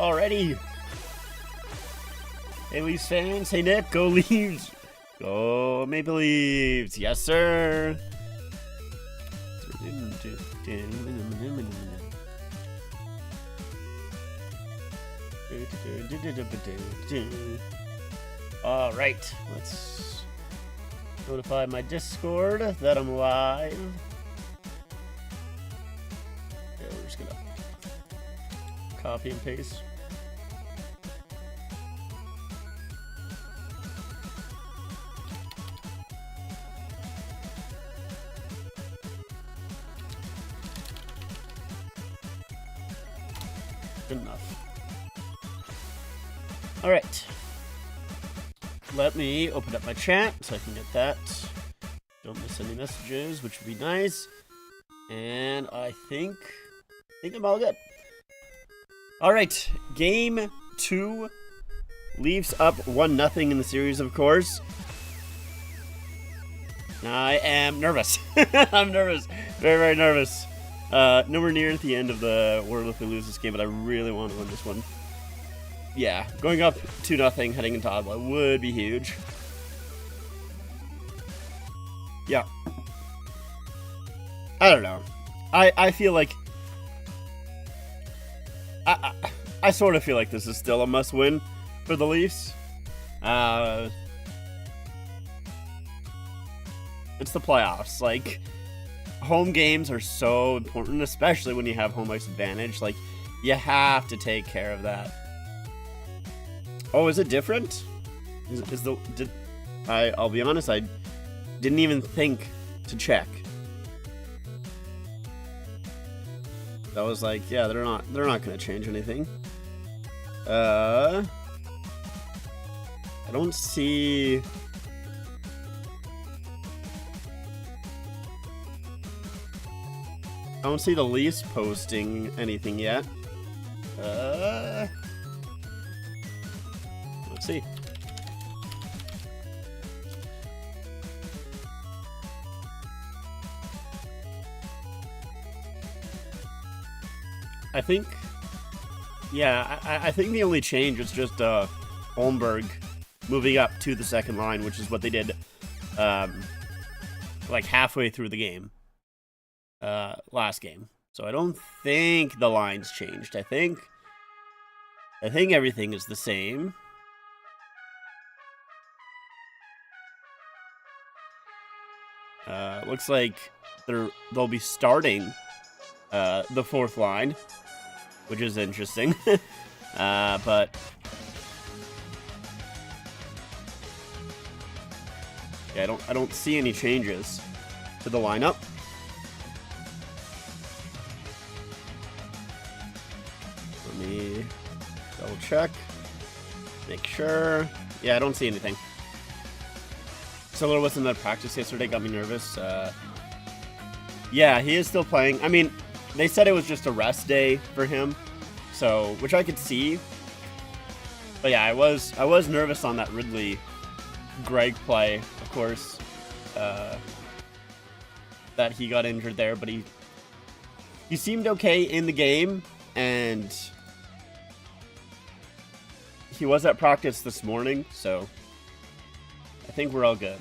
already. Hey, Leafs fans. Hey, Nick. Go Leafs. Go Maple Leafs. Yes, sir. All right. Let's notify my Discord that I'm live. Yeah, we're just gonna copy and paste. Good enough. All right. Let me open up my chat so I can get that. Don't miss any messages, which would be nice. And I think I'm all good. All right, game 2. Leafs up 1-0 in the series, of course. I am nervous. I'm nervous. Very, very nervous. Nowhere near at the end of the world if we lose this game, but I really want to win this one. Yeah, going up 2-0 heading into Ottawa would be huge. Yeah. I don't know. I feel like... I sort of feel like this is still a must-win for the Leafs. It's the playoffs. Like, home games are so important, especially when you have home ice advantage. Like, you have to take care of that. Oh, is it different? I'll be honest, I didn't even think to check. I was like, yeah, they're not gonna change anything. I don't see. I don't see the Leafs posting anything yet. Let's see. I think, yeah, I think the only change is just Holmberg moving up to the second line, which is what they did like halfway through the game, last game. So I don't think the line's changed. I think everything is the same. Looks like they'll be starting the fourth line, which is interesting. But yeah, I don't see any changes to the lineup. Let me double check, make sure. Yeah, I don't see anything. Siller wasn't at practice yesterday, got me nervous. Yeah, he is still playing. I mean, they said it was just a rest day for him, so which I could see. But yeah, I was nervous on that Ridley Greg play, of course, that he got injured there, but he seemed okay in the game, and he was at practice this morning, so I think we're all good.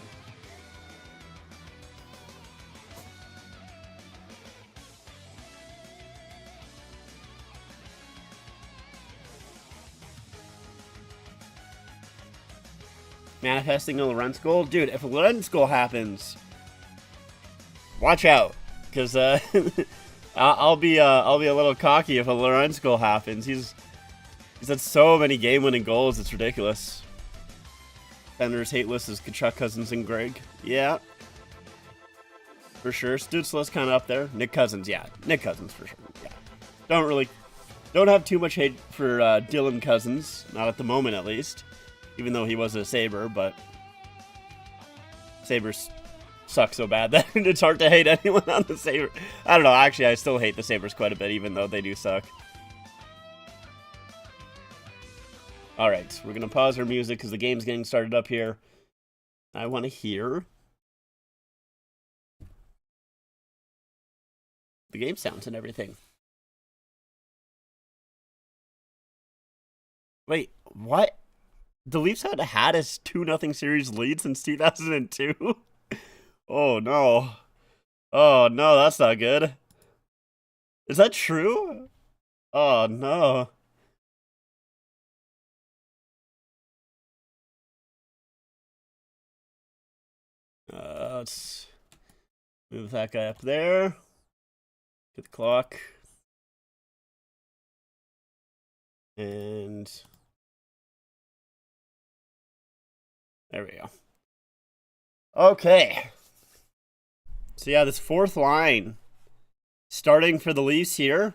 Manifesting a Lorentz goal? Dude, if a Lorentz goal happens, watch out, because I'll be a little cocky if a Lorentz goal happens. He's had so many game-winning goals, it's ridiculous. Bender's hate list is Tkachuk, Cousins, and Greg. Yeah, for sure. Stutzla's kind of up there. Nick Cousins, yeah, Nick Cousins for sure. Yeah, don't have too much hate for Dylan Cousins, not at the moment at least. Even though he was a Sabre, but Sabres suck so bad that it's hard to hate anyone on the Sabres. I don't know, actually I still hate the Sabres quite a bit, even though they do suck. Alright, we're going to pause our music because the game's getting started up here. I want to hear the game sounds and everything. Wait, what? The Leafs had a 2-0 series lead since 2002? Oh no. Oh no, that's not good. Is that true? Oh no. Let's move that guy up there. Get the clock. And there we go. Okay. So yeah, this fourth line starting for the Leafs here,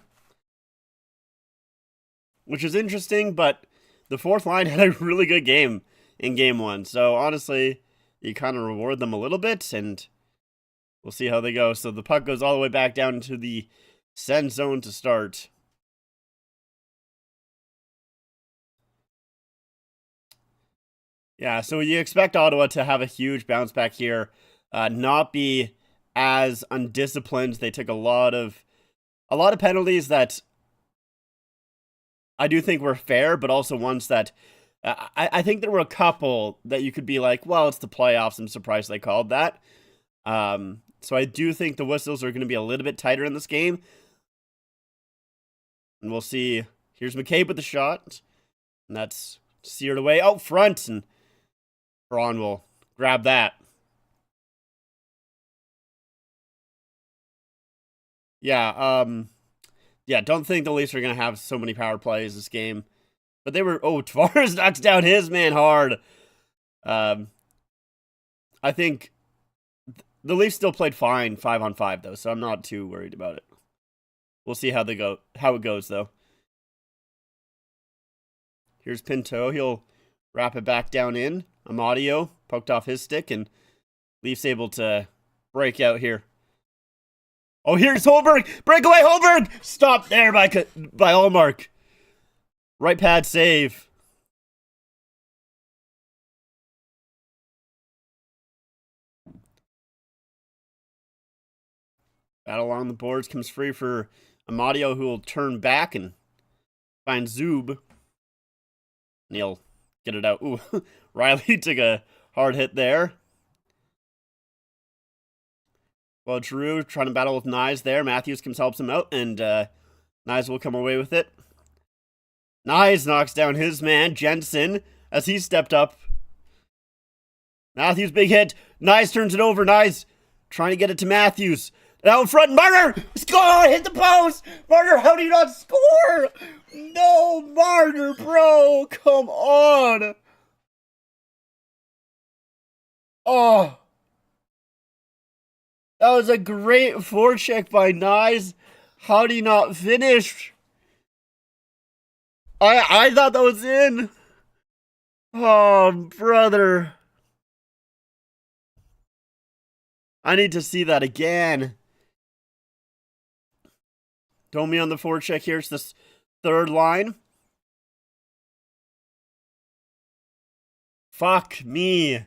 which is interesting, but the fourth line had a really good game in game one. So honestly, you kind of reward them a little bit, and we'll see how they go. So the puck goes all the way back down into the send zone to start. Yeah, so you expect Ottawa to have a huge bounce back here, not be as undisciplined. They took a lot of penalties that I do think were fair, but also ones that I think there were a couple that you could be like, well, it's the playoffs. I'm surprised they called that. So I do think the whistles are going to be a little bit tighter in this game. And we'll see. Here's McCabe with the shot. And that's seared away out front. And Braun will grab that. Yeah, yeah, don't think the Leafs are going to have so many power plays this game. But they were... Oh, Tavares knocks down his man hard. I think the Leafs still played fine 5-on-5, though, so I'm not too worried about it. We'll see how it goes, though. Here's Pinto. He'll wrap it back down in. Amadio poked off his stick, and Leafs able to break out here. Oh, here's Holmberg! Breakaway Holmberg! Stop there by Ullmark. Right pad save. Battle along the boards comes free for Amadio, who will turn back and find Zub. And he'll get it out. Ooh, Riley took a hard hit there. Well, Drew trying to battle with Knies there. Matthews comes, helps him out, and Knies will come away with it. Knies knocks down his man, Jensen, as he stepped up. Matthews, big hit. Knies turns it over. Knies trying to get it to Matthews. Now in front, Marner! Score! Hit the post! Marner, how do you not score? No, Marner, bro! Come on! Oh! That was a great forecheck by Knies. How do you not finish? I thought that was in. Oh, brother. I need to see that again. Domi on the forecheck here. It's this third line. Fuck me.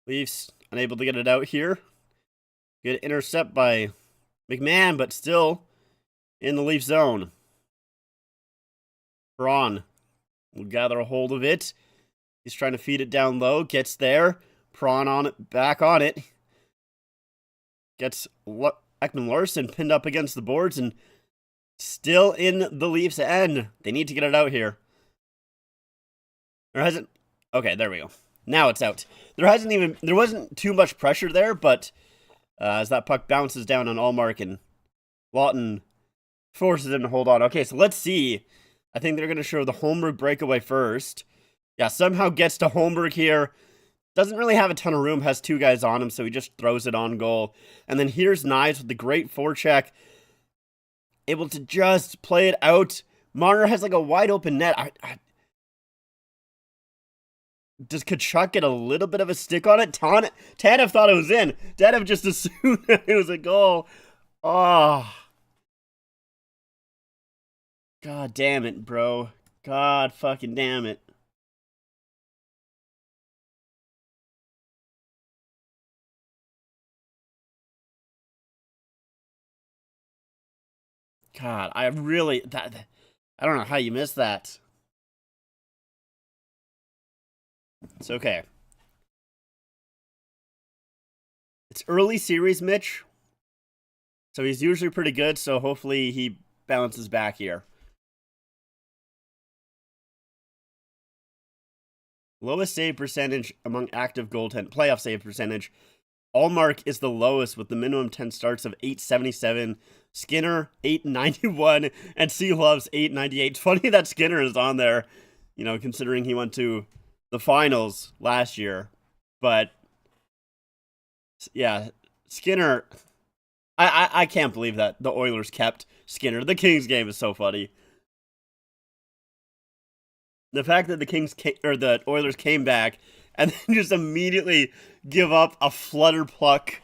Leafs unable to get it out here. Good intercept by McMahon, but still in the Leaf zone. Braun will gather a hold of it. He's trying to feed it down low. Gets there. Prawn on it, back on it. Gets Ekman-Larsson pinned up against the boards and still in the Leafs' end. They need to get it out here. There hasn't... Okay, there we go. Now it's out. There wasn't too much pressure there, but as that puck bounces down on Ullmark and Lawton forces him to hold on. Okay, so let's see. I think they're going to show the Holmberg breakaway first. Yeah, somehow gets to Holmberg here. Doesn't really have a ton of room, has two guys on him, so he just throws it on goal. And then here's Knies with the great forecheck. Able to just play it out. Marner has like a wide open net. Does Tkachuk get a little bit of a stick on it? Tanev thought it was in. Tanev just assumed that it was a goal. Oh. God damn it, bro. God fucking damn it. God, I really I don't know how you missed that. It's okay. It's early series, Mitch. So he's usually pretty good, so hopefully he bounces back here. Lowest save percentage among active goaltend playoff save percentage. Allmark is the lowest with the minimum 10 starts of 877. Skinner 891 and Seelove's 898. It's funny that Skinner is on there, you know, considering he went to the finals last year. But yeah, Skinner, I can't believe that the Oilers kept Skinner. The Kings game is so funny. The fact that the Oilers came back and then just immediately give up a flutter pluck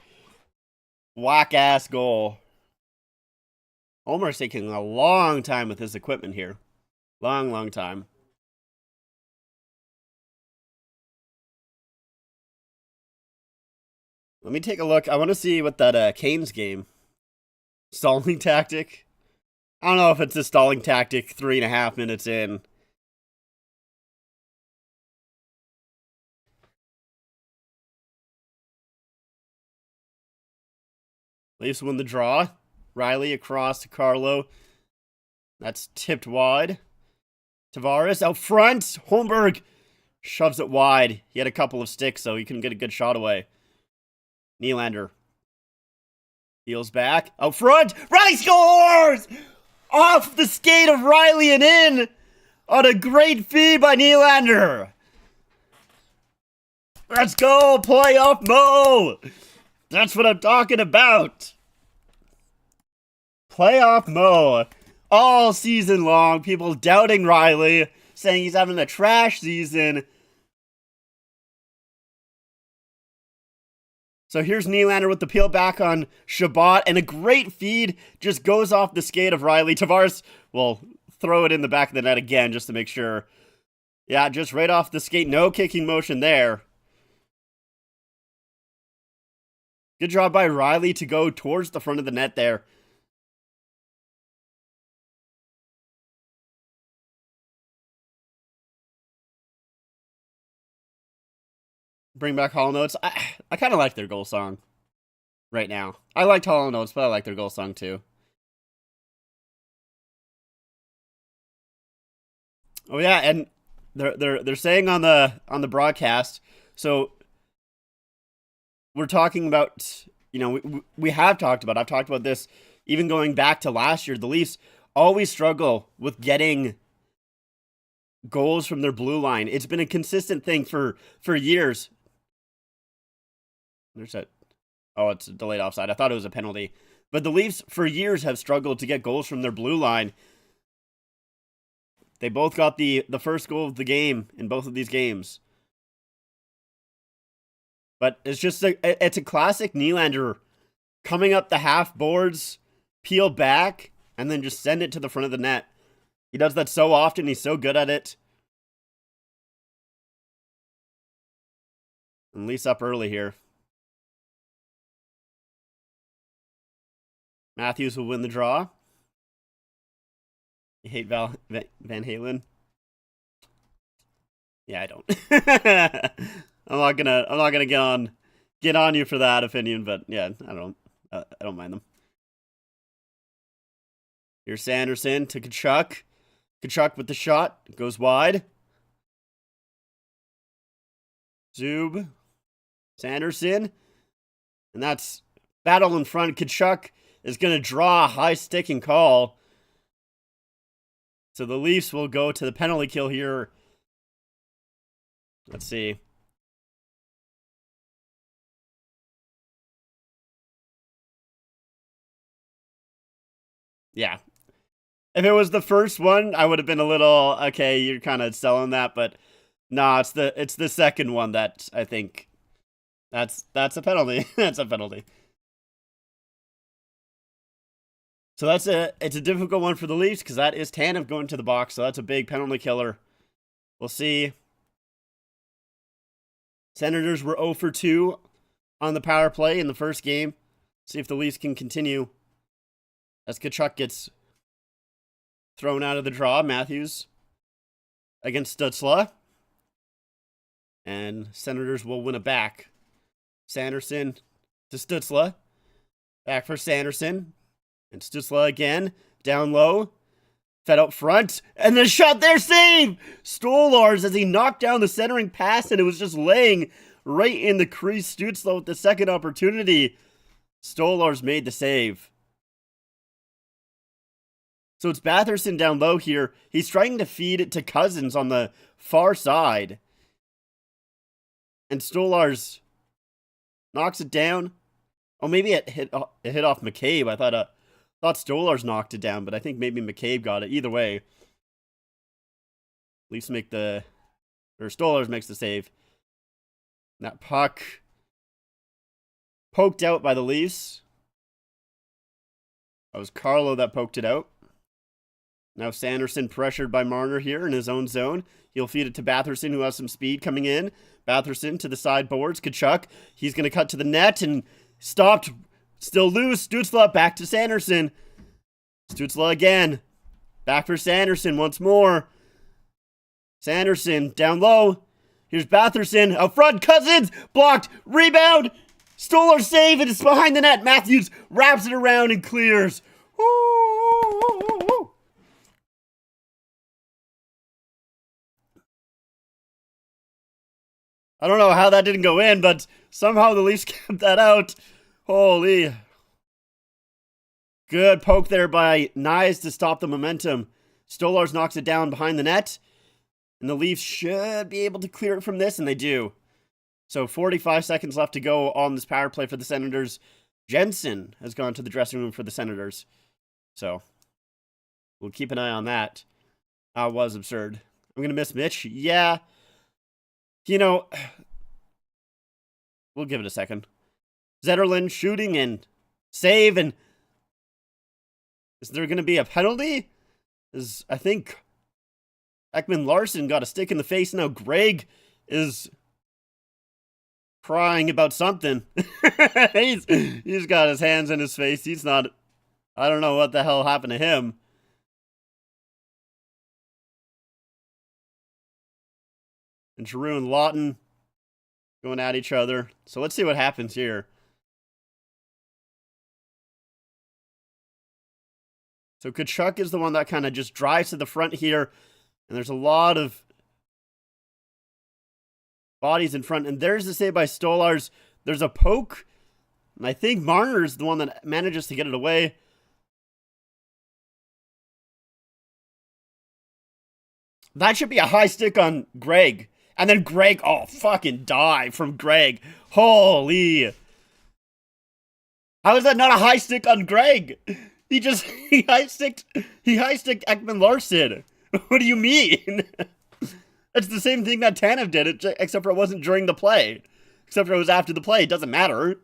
whack ass goal. Olmar's taking a long time with his equipment here. Long time. Let me take a look. I want to see what that Canes game. Stalling tactic. I don't know if it's a stalling tactic 3.5 minutes in. Leafs win the draw. Riley across to Carlo. That's tipped wide. Tavares out front. Holmberg shoves it wide. He had a couple of sticks, so he couldn't get a good shot away. Nylander deals back. Out front. Riley scores! Off the skate of Riley and in on a great feed by Nylander. Let's go, playoff Mo! That's what I'm talking about. Playoff Mo. All season long, people doubting Riley, saying he's having a trash season. So here's Nylander with the peel back on Shabbat, and a great feed just goes off the skate of Riley. Tavares will throw it in the back of the net again just to make sure. Yeah, just right off the skate. No kicking motion there. Good job by Riley to go towards the front of the net there. Bring back Hall Notes. I kind of like their goal song right now. I liked Hall Notes, but I like their goal song too. Oh yeah, and they're saying on the broadcast. So we're talking about, you know, we have talked about. I've talked about this even going back to last year. The Leafs always struggle with getting goals from their blue line. It's been a consistent thing for years. There's a it's a delayed offside. I thought it was a penalty. But the Leafs for years have struggled to get goals from their blue line. They both got the first goal of the game in both of these games. But it's just it's a classic Nylander coming up the half boards, peel back, and then just send it to the front of the net. He does that so often. He's so good at it. And Leafs up early here. Matthews will win the draw. You hate Van Halen? Yeah, I don't. I'm not gonna get on you for that opinion, but yeah, I don't mind them. Here's Sanderson to Tkachuk. Tkachuk with the shot goes wide. Zub, Sanderson, and that's battle in front. Tkachuk is gonna draw a high sticking call. So the Leafs will go to the penalty kill here. Let's see. Yeah. If it was the first one, I would have been a little, okay, you're kind of selling that, but no, it's the second one that I think that's a penalty. That's a penalty. So it's a difficult one for the Leafs because that is Tanev going to the box, so that's a big penalty killer. We'll see. Senators were 0 for 2 on the power play in the first game. See if the Leafs can continue as Tkachuk gets thrown out of the draw. Matthews against Stützle. And Senators will win it back. Sanderson to Stützle. Back for Sanderson. And Stützle again. Down low. Fed up front. And the shot there, save! Stolarz as he knocked down the centering pass, and it was just laying right in the crease. Stützle with the second opportunity. Stolarz made the save. So it's Batherson down low here. He's trying to feed it to Cozens on the far side. And Stolarz knocks it down. Oh, maybe it hit off McCabe. I thought Stolarz knocked it down, but I think maybe McCabe got it. Either way, Leafs make Stolarz makes the save. And that puck poked out by the Leafs. That was Carlo that poked it out. Now Sanderson pressured by Marner here in his own zone. He'll feed it to Batherson, who has some speed coming in. Batherson to the sideboards. Tkachuk, he's going to cut to the net and stopped. Still loose. Stützle back to Sanderson. Stützle again. Back for Sanderson once more. Sanderson down low. Here's Batherson out front. Cozens blocked. Rebound. Stolarz save. It is behind the net. Matthews wraps it around and clears. Woo! I don't know how that didn't go in, but somehow the Leafs kept that out. Holy. Good poke there by Knies to stop the momentum. Stolarz knocks it down behind the net. And the Leafs should be able to clear it from this, and they do. So 45 seconds left to go on this power play for the Senators. Jensen has gone to the dressing room for the Senators. So we'll keep an eye on that. That was absurd. I'm going to miss Mitch. Yeah. You know, we'll give it a second. Zetterlund shooting and save, and is there going to be a penalty? I think Ekman-Larsson got a stick in the face. Now Greg is crying about something. he's got his hands in his face. He's not, I don't know what the hell happened to him. And Giroux and Lawton going at each other. So let's see what happens here. So Tkachuk is the one that kind of just drives to the front here. And there's a lot of bodies in front. And there's the save by Stolarz. There's a poke. And I think Marner is the one that manages to get it away. That should be a high stick on Greg. And then Greg, oh, fucking dive from Greg. Holy. How is that not a high stick on Greg? He high sticked Ekman-Larsson. What do you mean? It's the same thing that Tanev did, except for it wasn't during the play. Except for it was after the play. It doesn't matter.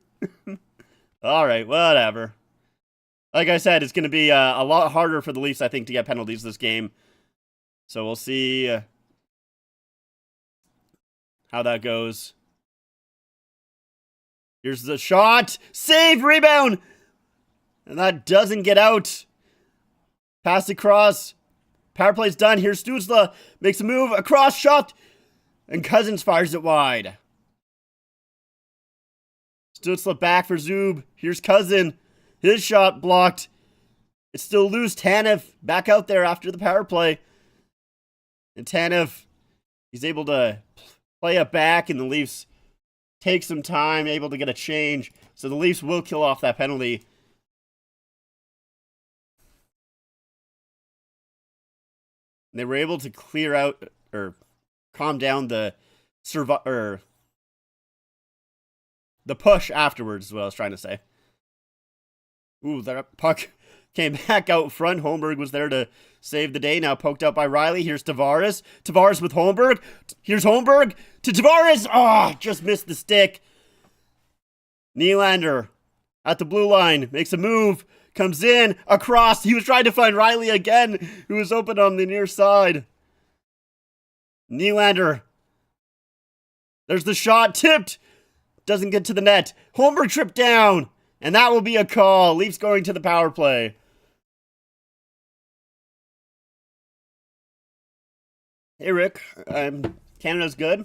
Alright, whatever. Like I said, it's going to be a lot harder for the Leafs, I think, to get penalties this game. So we'll see how that goes. Here's the shot. Save, rebound. And that doesn't get out. Pass across. Power play's done. Here's Stützle. Makes a move. Across shot. And Cozens fires it wide. Stützle back for Zub. Here's Cousin. His shot blocked. It's still loose. Tanev back out there after the power play. And Tanev, he's able to play it back, and the Leafs take some time, able to get a change. So the Leafs will kill off that penalty. And they were able to clear out or calm down the push afterwards is what I was trying to say. Ooh, that puck came back out front. Holmberg was there to save the day. Now poked out by Riley. Here's Tavares. Tavares with Holmberg. Here's Holmberg to Tavares. Oh, just missed the stick. Nylander at the blue line. Makes a move. Comes in. Across. He was trying to find Riley again, who was open on the near side. Nylander. There's the shot. Tipped. Doesn't get to the net. Holmberg tripped down. And that will be a call. Leafs going to the power play. Hey, Rick. Canada's good.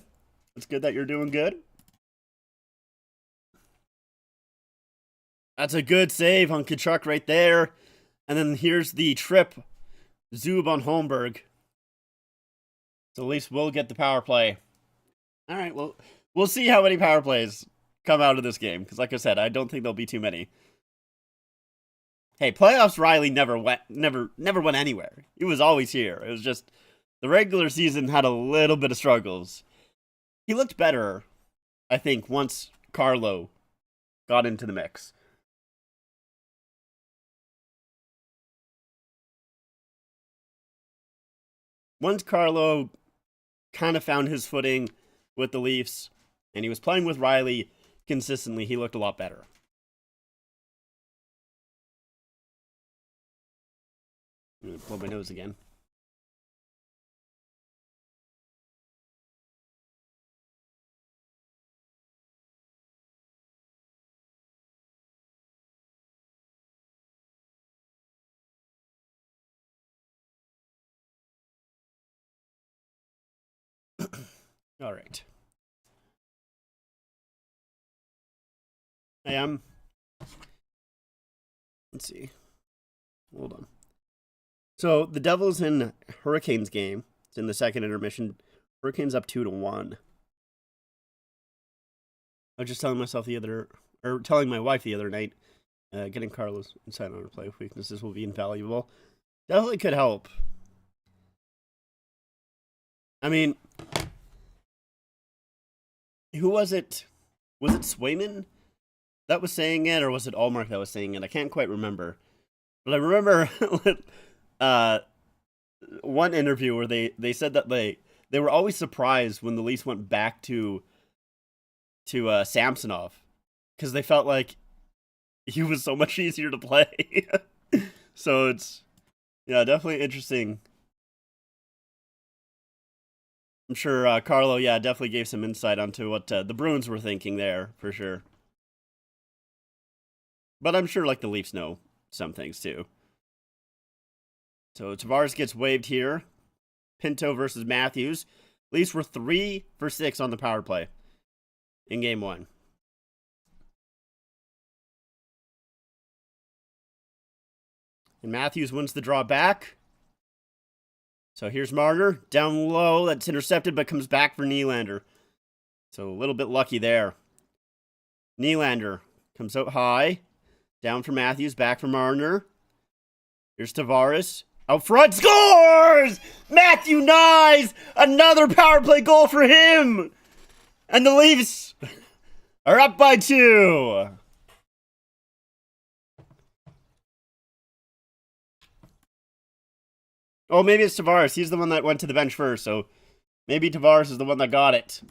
It's good that you're doing good. That's a good save on Tkachuk right there. And then here's the trip. Zub on Holmberg. So at least we'll get the power play. All right, well, we'll see how many power plays come out of this game. Because like I said, I don't think there'll be too many. Hey, playoffs Riley never went anywhere. He was always here. It was just the regular season had a little bit of struggles. He looked better, I think, once Carlo got into the mix. Once Carlo kind of found his footing with the Leafs and he was playing with Riley consistently, he looked a lot better. I'm gonna blow my nose again. All right. I am. Let's see. Hold on. So the Devils and Hurricanes game. It's in the second intermission. Hurricanes up 2-1. I was just telling telling my wife the other night, getting Carlos insight on her play weaknesses will be invaluable. Definitely could help. I mean, who was it? Was it Swayman that was saying it, or was it Allmark that was saying it? I can't quite remember. But I remember one interview where they said that they were always surprised when the Leafs went back to Samsonov because they felt like he was so much easier to play. So it's definitely interesting. I'm sure Carlo definitely gave some insight onto what the Bruins were thinking there for sure. But I'm sure like the Leafs know some things too. So Tavares gets waived here. Pinto versus Matthews. Leafs were 3 for 6 on the power play in game 1. And Matthews wins the draw back. So here's Marner. Down low. That's intercepted, but comes back for Nylander. So a little bit lucky there. Nylander comes out high. Down for Matthews. Back for Marner. Here's Tavares. Out front. Scores! Matthew Knies! Another power play goal for him! And the Leafs are up by 2. Oh, maybe it's Tavares. He's the one that went to the bench first, so maybe Tavares is the one that got it.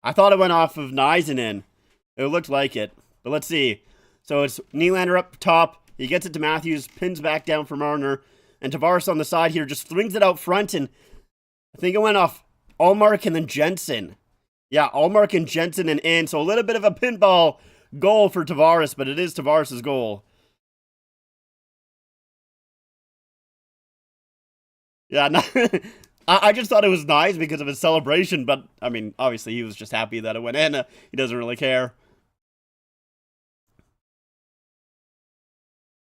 I thought it went off of Nylander. It looked like it. But let's see. So it's Nylander up top. He gets it to Matthews, pins back down for Marner. And Tavares on the side here just flings it out front, and I think it went off Allmark and then Jensen. Yeah, Allmark and Jensen and in. So a little bit of a pinball goal for Tavares, but it is Tavares' goal. Yeah, no, I just thought it was nice because of his celebration, but, I mean, obviously he was just happy that it went in. He doesn't really care.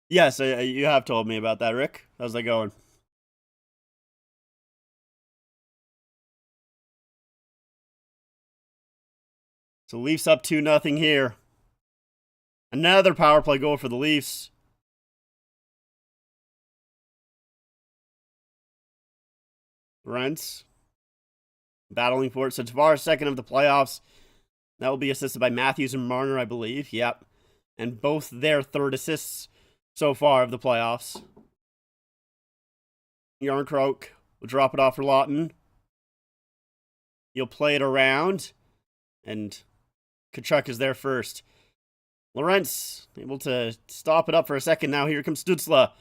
Yes, you have told me about that, Rick. How's that going? So Leafs up 2-0 here. Another power play goal for the Leafs. Rents battling for it. So Tavares second of the playoffs. That will be assisted by Matthews and Marner, I believe. Yep. And both their third assists so far of the playoffs. Yarncroke will drop it off for Lawton. He'll play it around. And Tkachuk is there first. Lorentz able to stop it up for a second now. Here comes Stützle.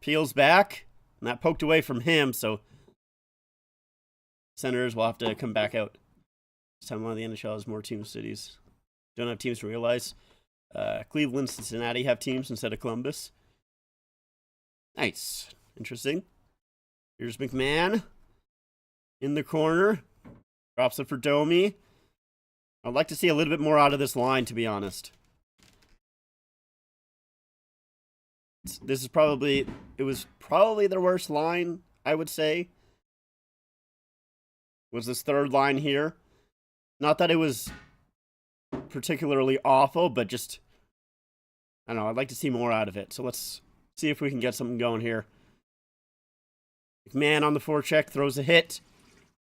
Peels back. And that poked away from him, so Senators will have to come back out. This time one of the NHL has more team cities. Don't have teams to realize. Cleveland, Cincinnati have teams instead of Columbus. Nice. Interesting. Here's McMahon. in the corner. Drops it for Domi. I'd like to see a little bit more out of this line, to be honest. This is probably... It was probably their worst line, I would say. Was this third line here. Not that it was particularly awful, but just... I don't know, I'd like to see more out of it. So let's see if we can get something going here. McMahon on the forecheck, throws a hit.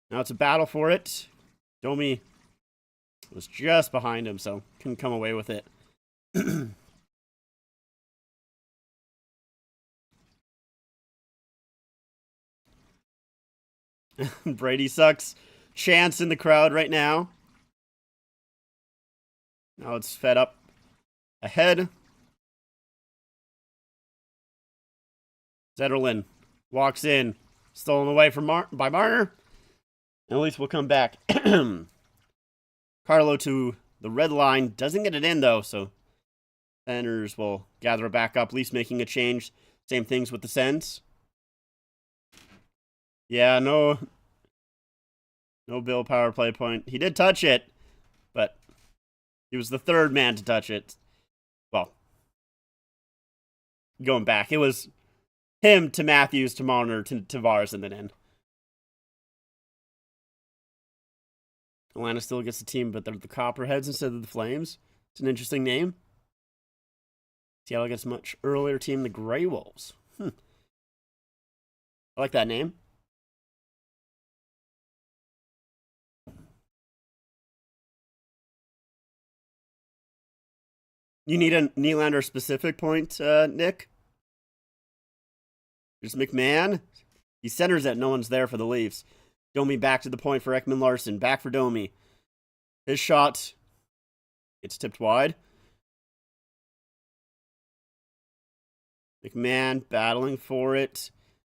Now it's a battle for it. Domi was just behind him, so couldn't come away with it. Brady sucks. Chance in the crowd right now. Now it's fed up ahead. Zetterlund walks in. Stolen away from by Marner. At least we'll come back. Carlo to the red line. Doesn't get it in, though, so Sanders will gather it back up, at least making a change. Same things with the Sens. Yeah, no Bill power play point. He did touch it, but he was the third man to touch it. Well, going back, it was him to Matthews to Marner to Tavares and then in. Atlanta still gets the team, but they're the Copperheads instead of the Flames. It's an interesting name. Seattle gets a much earlier team, the Grey Wolves. I like that name. You need a Nylander specific point, Nick? There's McMahon. He centers it. No one's there for the Leafs. Domi back to the point for Ekman Larson. Back for Domi. His shot. It's tipped wide. McMahon battling for it.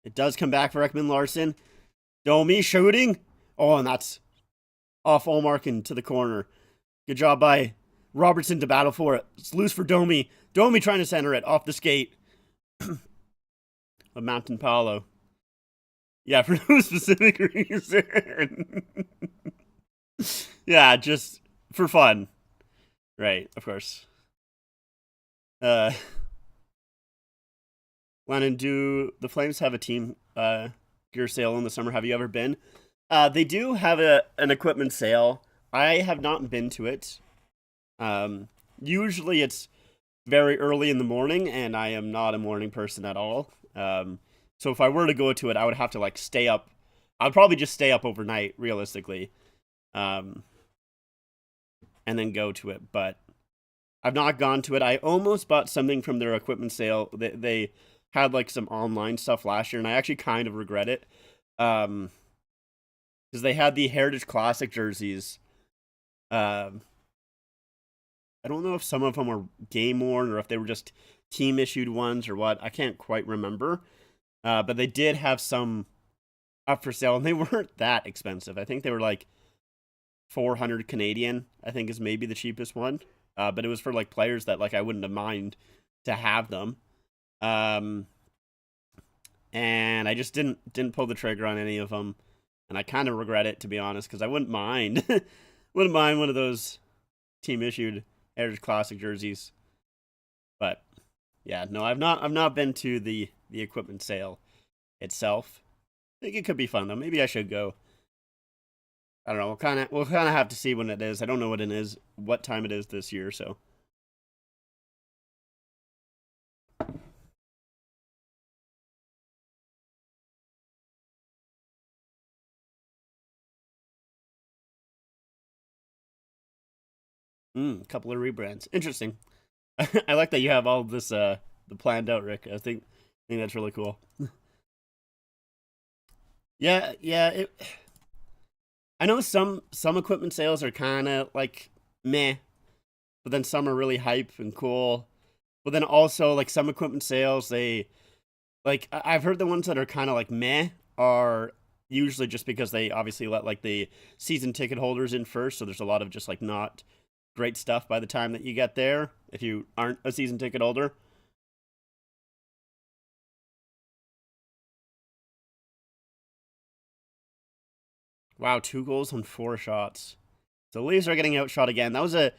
It does come back for Ekman Larson. Domi shooting. Oh, and that's off Ullmark into the corner. Good job by Robertson to battle for it. It's loose for Domi. Domi trying to center it off the skate. A Mountain Paulo. Yeah, for no specific reason. Yeah, just for fun. Right, of course. Lennon, do the Flames have a team gear sale in the summer? Have you ever been? They do have an equipment sale. I have not been to it. Usually it's very early in the morning, and I am not a morning person at all. So if I were to go to it, I would have to like stay up. I'd probably just stay up overnight, realistically, and then go to it. But I've not gone to it. I almost bought something from their equipment sale. They had like some online stuff last year, and I actually kind of regret it, because they had the Heritage Classic jerseys. I don't know if some of them were game worn or if they were just team issued ones or what. I can't quite remember. But they did have some up for sale, and they weren't that expensive. I think they were like 400 Canadian, I think is maybe the cheapest one. But it was for like players that like I wouldn't have mind to have them. And I just didn't pull the trigger on any of them. And I kind of regret it, to be honest, because I wouldn't mind. Wouldn't mind one of those team issued Heritage Classic jerseys. But yeah, no, I've not been to the equipment sale itself. I think it could be fun though. Maybe I should go. I don't know. We'll kind of have to see when it is. I don't know what time it is this year, so. A couple of rebrands. Interesting. I like that you have all this the planned out, Rick. I think that's really cool. Yeah. I know some equipment sales are kind of like meh, but then some are really hype and cool. But then also like some equipment sales, they like I've heard the ones that are kind of like meh are usually just because they obviously let like the season ticket holders in first, so there's a lot of just like not great stuff by the time that you get there if you aren't a season ticket holder. Wow, 2 goals on 4 shots. So Leafs are getting outshot again. That was a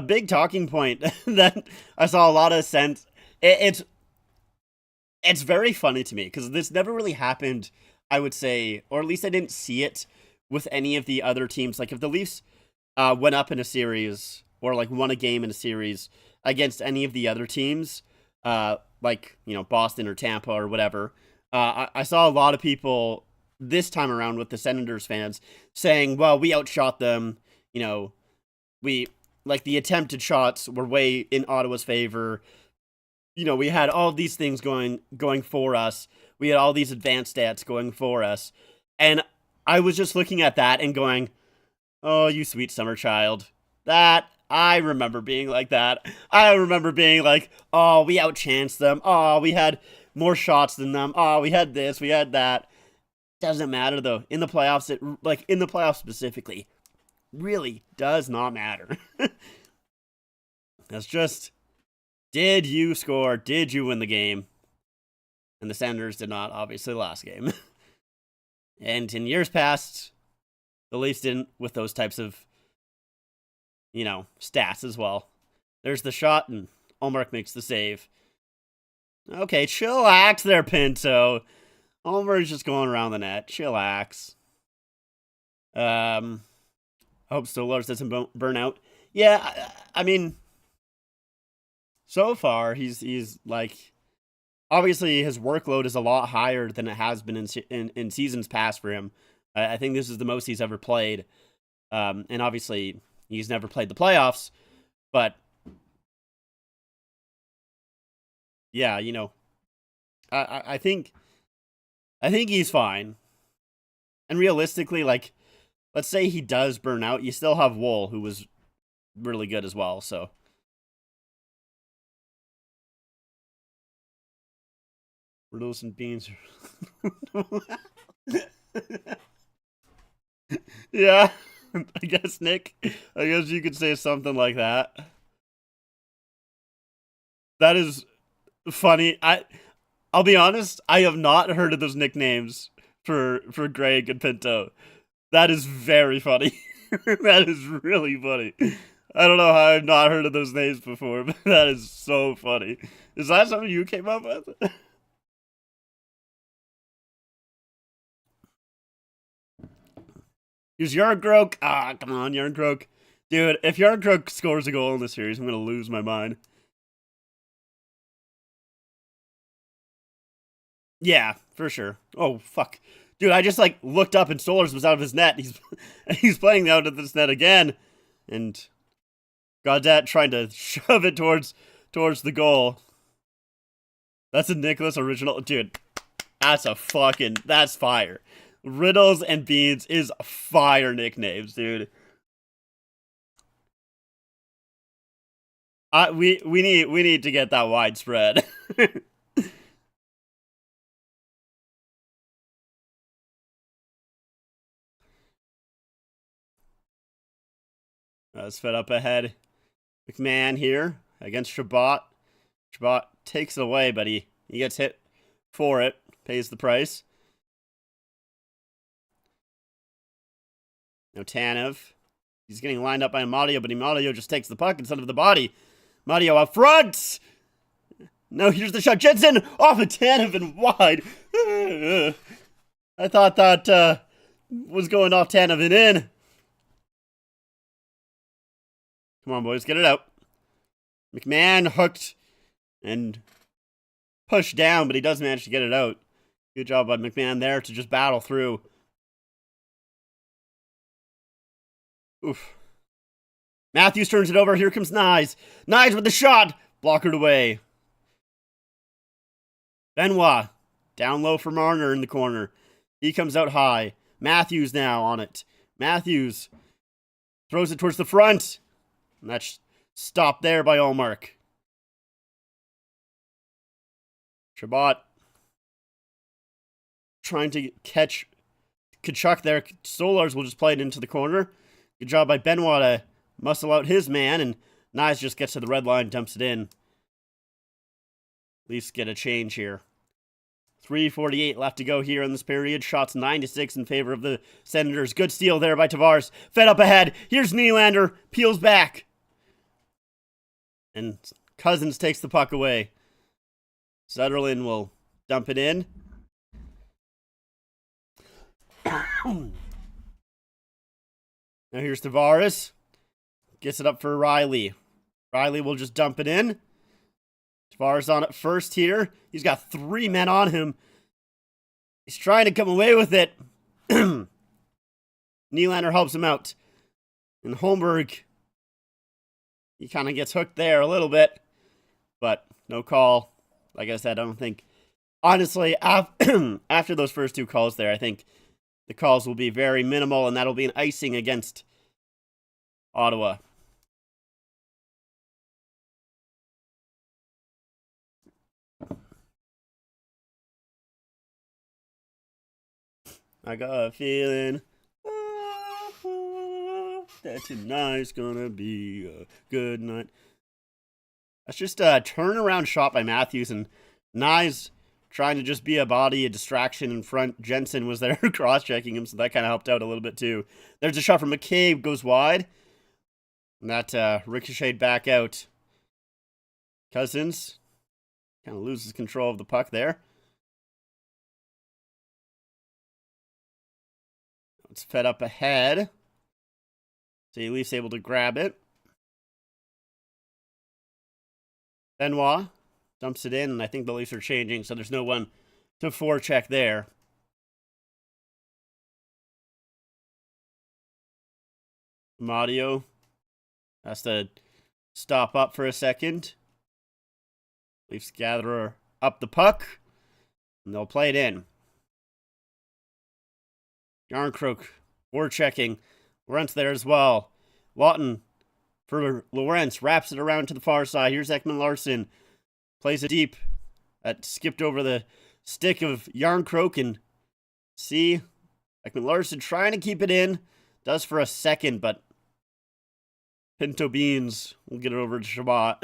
big talking point that I saw a lot of sense. It's very funny to me because this never really happened, I would say, or at least I didn't see it with any of the other teams. Like if the Leafs went up in a series or like won a game in a series against any of the other teams, like, you know, Boston or Tampa or whatever, I saw a lot of people this time around with the Senators fans saying, well, we outshot them, you know, we like the attempted shots were way in Ottawa's favor. You know, we had all these things going for us. We had all these advanced stats going for us. And I was just looking at that and going, "Oh, you sweet summer child." That I remember being like that. I remember being like, "Oh, we outchanced them. Oh, we had more shots than them. Oh, we had this, we had that." Doesn't matter though. In the playoffs, in the playoffs specifically, really does not matter. That's just, did you score? Did you win the game? And the Senators did not, obviously, last game. And in years past, the Leafs didn't with those types of, you know, stats as well. There's the shot, and Ullmark makes the save. Okay, chillax there, Pinto. Ullmark's just going around the net. Chillax. Hope Stolarz doesn't burn out. Yeah, I mean, so far he's like, obviously his workload is a lot higher than it has been in seasons past for him. I think this is the most he's ever played, and obviously he's never played the playoffs. But yeah, you know, I think he's fine. And realistically, like, let's say he does burn out, you still have Woll, who was really good as well. So Riddles and beans. Yeah, I guess, Nick. I guess you could say something like that. That is funny. I'll be honest, I have not heard of those nicknames for Greg and Pinto. That is very funny. That is really funny. I don't know how I've not heard of those names before, but that is so funny. Is that something you came up with? Use Yarncroke. Ah, come on, Yarncroke. Dude, if Yarncroke scores a goal in this series, I'm going to lose my mind. Yeah, for sure. Oh, fuck. Dude, I just, like, looked up and Stolarz was out of his net. He's playing out of this net again. And Gaudette trying to shove it towards the goal. That's a Nicholas original. Dude, that's fire. Riddles and Beans is fire nicknames, dude. We need to get that widespread. That's fed up ahead. McMahon here against Chabot. Chabot takes it away, but he gets hit for it. Pays the price. Now Tanev. He's getting lined up by Amadio, but Amadio just takes the puck instead of the body. Amadio up front! No, here's the shot. Jensen off of Tanev and wide. I thought that was going off Tanev and in. Come on, boys, get it out. McMahon hooked and pushed down, but he does manage to get it out. Good job by McMahon there to just battle through. Oof. Matthews turns it over. Here comes Knies. Knies with the shot. Blockered away. Benoit. Down low for Marner in the corner. He comes out high. Matthews now on it. Matthews throws it towards the front. And that's stopped there by Ullmark. Chabot trying to catch Tkachuk there. Stolarz will just play it into the corner. Good job by Benoit to muscle out his man, and Knies just gets to the red line, dumps it in. Leafs get a change here. 3:48 left to go here in this period. Shots 9-6 in favor of the Senators. Good steal there by Tavares. Fed up ahead. Here's Nylander. Peels back. And Cozens takes the puck away. Zetterlund will dump it in. Now here's Tavares. Gets it up for Riley. Riley will just dump it in. Tavares on it first here. He's got 3 men on him. He's trying to come away with it. Nylander helps him out. And Holmberg, he kind of gets hooked there a little bit. But no call. Like I said, I don't think... Honestly, after those first 2 calls there, I think the calls will be very minimal, and that'll be an icing against Ottawa. I got a feeling that tonight's gonna be a good night. That's just a turnaround shot by Matthews, and Nyes trying to just be a body, a distraction in front. Jensen was there cross-checking him, so that kind of helped out a little bit too. There's a shot from McCabe, goes wide. And that ricocheted back out. Cozens kind of loses control of the puck there. It's fed up ahead. So Leafs able to grab it. Benoit dumps it in, and I think the Leafs are changing, so there's no one to forecheck there. Mario has to stop up for a second. Leafs gather up the puck, and they'll play it in. Yarncroke, forechecking. Lorentz there as well. Lawton for Lorentz, wraps it around to the far side. Here's Ekman-Larsson. Plays it deep. That skipped over the stick of Yarncroke, and see, Ekman-Larsson trying to keep it in. Does for a second, but Pinto Beans will get it over to Chabot.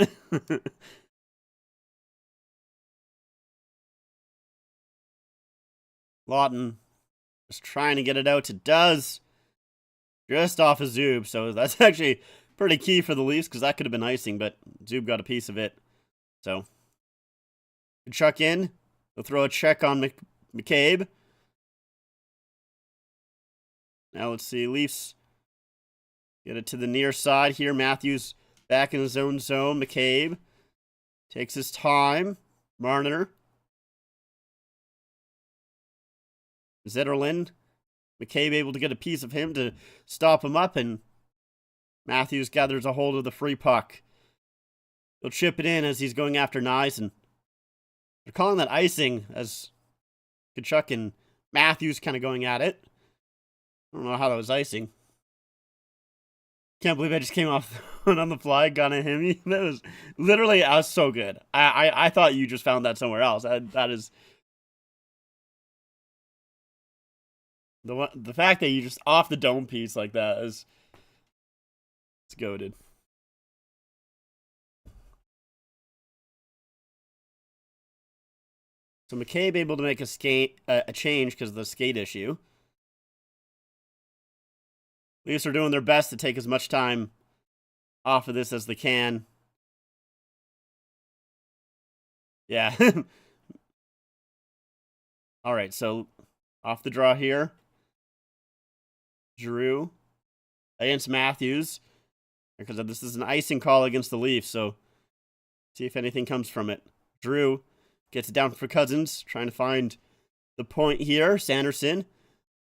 Lawton just trying to get it out. It does. Just off of Zub, so that's actually pretty key for the Leafs, because that could have been icing, but Zub got a piece of it. So, Chuck in. They'll throw a check on McCabe. Now let's see, Leafs get it to the near side here. Matthews back in his own zone. McCabe takes his time. Marner. Zetterlund. McCabe able to get a piece of him to stop him up, and Matthews gathers a hold of the free puck. He'll chip it in as he's going after Nyes, and they're calling that icing as Tkachuk and Matthews kind of going at it. I don't know how that was icing. Can't believe I just came off on the fly, got a him. That was literally, so good. I thought you just found that somewhere else. That is... The fact that you just off the dome piece like that is, it's goated. So McCabe able to make a change because of the skate issue. Leafs are doing their best to take as much time off of this as they can. Yeah. All right, so off the draw here. Giroux against Matthews, because this is an icing call against the Leafs, so see if anything comes from it. Giroux gets it down for Cozens, trying to find the point here. Sanderson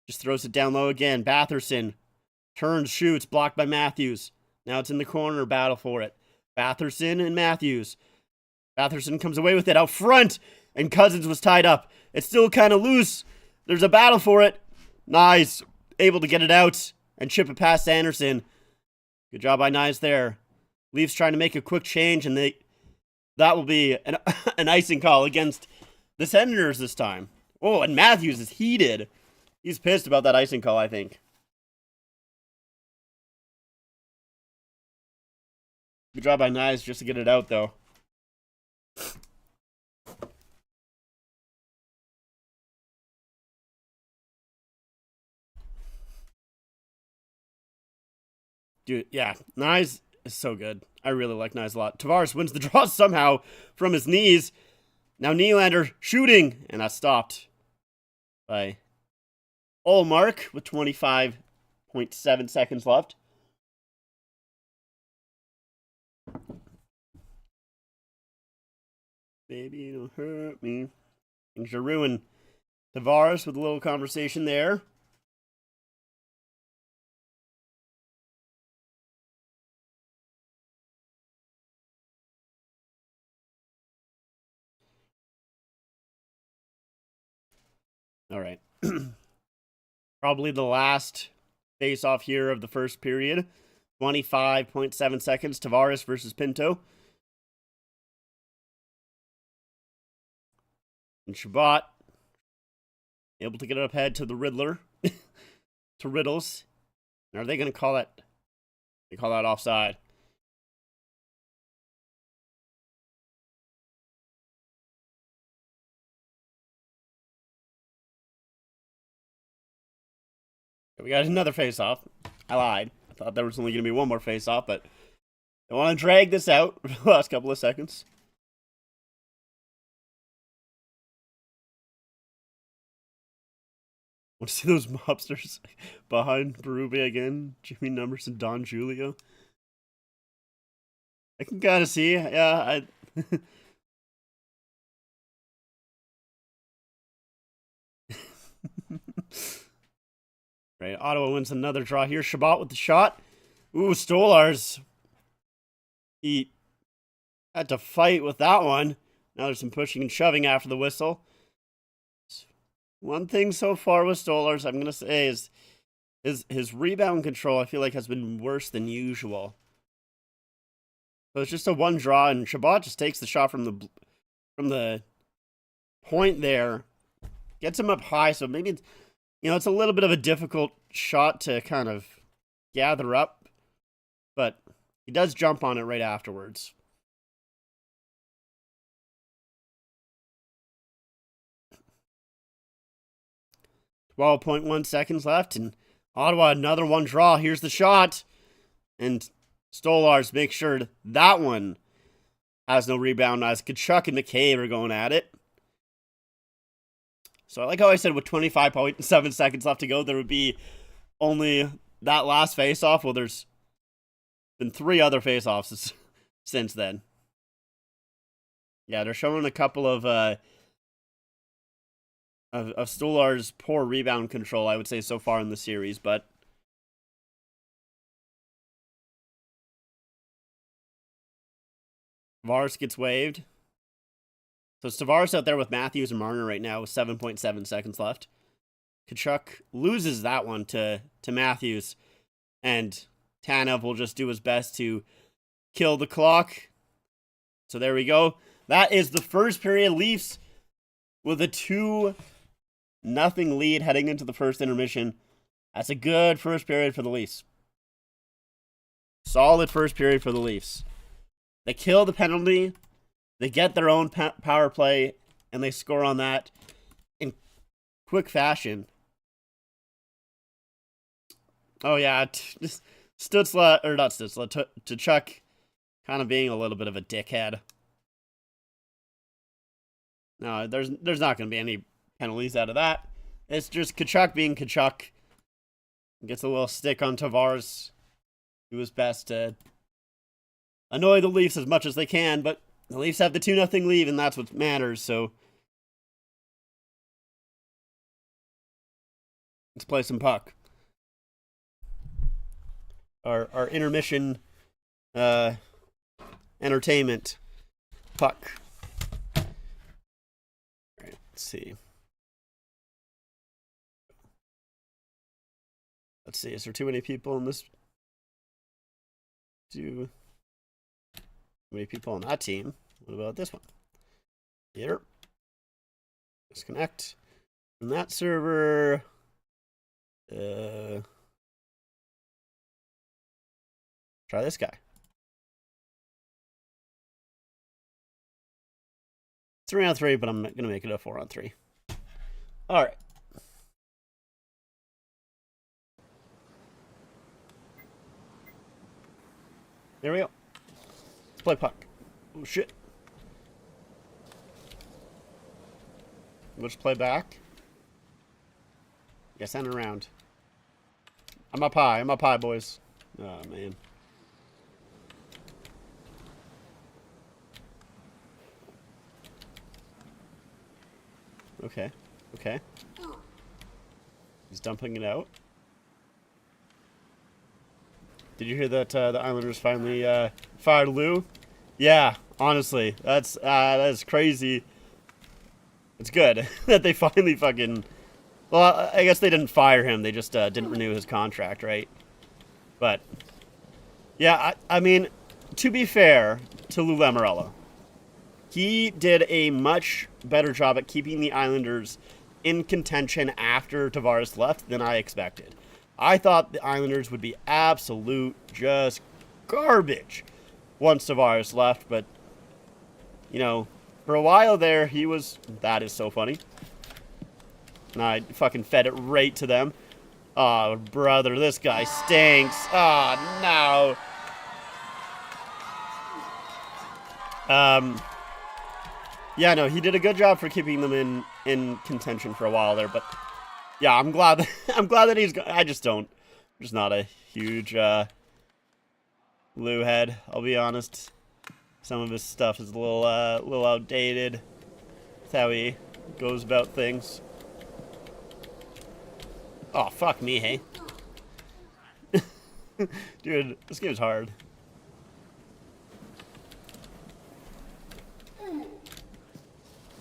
just throws it down low again. Batherson turns, shoots, blocked by Matthews. Now it's in the corner, battle for it. Batherson and Matthews. Batherson comes away with it out front, and Cozens was tied up. It's still kind of loose. There's a battle for it. Nyes able to get it out and chip it past Anderson. Good job by Nyes there. Leafs trying to make a quick change, and that will be an icing call against the Senators this time. Oh, and Matthews is heated. He's pissed about that icing call, I think. Good job by Nyes just to get it out, though. Dude, yeah. Nyes is so good. I really like Nyes a lot. Tavares wins the draw somehow from his knees. Now Nylander shooting, and that's stopped by Ullmark with 25.7 seconds left. Baby, don't hurt me. Things are ruined. Tavares with a little conversation there. All right. Probably the last face-off here of the first period. 25.7 seconds. Tavares versus Pinto. And Chabot able to get it up ahead to the Riddler. To Riddles. Are they going to call that? They call that offside. We got another face-off. I lied. I thought there was only going to be one more face-off, but I want to drag this out for the last couple of seconds. Want to see those mobsters behind Berube again? Jimmy Numbers and Don Julio. I can kind of see. Yeah, Right, Ottawa wins another draw here. Chabot with the shot. Ooh, Stolarz. He had to fight with that one. Now there's some pushing and shoving after the whistle. One thing so far with Stolarz, I'm going to say, is his rebound control, I feel like, has been worse than usual. So it's just a one draw, and Chabot just takes the shot from the point there. Gets him up high, so maybe it's a little bit of a difficult shot to kind of gather up, but he does jump on it right afterwards. .1 seconds left, and Ottawa another one draw. Here's the shot, and Stolarz makes sure that one has no rebound as Tkachuk and McCabe are going at it. So I like how I said with 25.7 seconds left to go, there would be only that last face-off. Well, there's been 3 other face-offs since then. Yeah, they're showing a couple of Stolar's poor rebound control, I would say, so far in the series, but Tavares gets waived. So it's Tavares out there with Matthews and Marner right now with 7.7 seconds left. Tkachuk loses that one to Matthews, and Tanev will just do his best to kill the clock. So there we go. That is the first period. Leafs with a 2-0 lead heading into the first intermission. That's a good first period for the Leafs. Solid first period for the Leafs. They kill the penalty. They get their own power play, and they score on that in quick fashion. Oh, yeah. Just Stützle, or not Stützle, Tkachuk kind of being a little bit of a dickhead. No, there's not going to be any penalties out of that. It's just Tkachuk being Tkachuk. Gets a little stick on Tavares. Do his best to annoy the Leafs as much as they can, but the Leafs have the 2-0 lead, and that's what matters, so let's play some puck. Our intermission entertainment puck. All right, let's see. Let's see, is there too many people in this? Too many people on that team. What about this one? Here. Disconnect from that server. Try this guy. 3-on-3, but I'm not gonna make it a 4-on-3. All right. There we go. Let's play puck. Oh, shit. We'll just play back. Yeah, send it around. I'm up high. I'm up high, boys. Oh, man. Okay. Okay. He's dumping it out. Did you hear that the Islanders finally fired Lou? Yeah, honestly, that's crazy. It's good that they finally fucking... Well, I guess they didn't fire him. They just didn't renew his contract, right? But, yeah, I mean, to be fair to Lou Lamoriello, he did a much better job at keeping the Islanders in contention after Tavares left than I expected. I thought the Islanders would be absolute just garbage once Tavares left, but, you know, for a while there, he was... That is so funny. And I fucking fed it right to them. Oh, brother, this guy stinks. Oh, no. Yeah, no, he did a good job for keeping them in contention for a while there, but yeah, I'm glad that he's I'm just not a huge Lou head, I'll be honest. Some of his stuff is a little outdated. That's how he goes about things. Oh, fuck me, hey. Dude, this game's hard.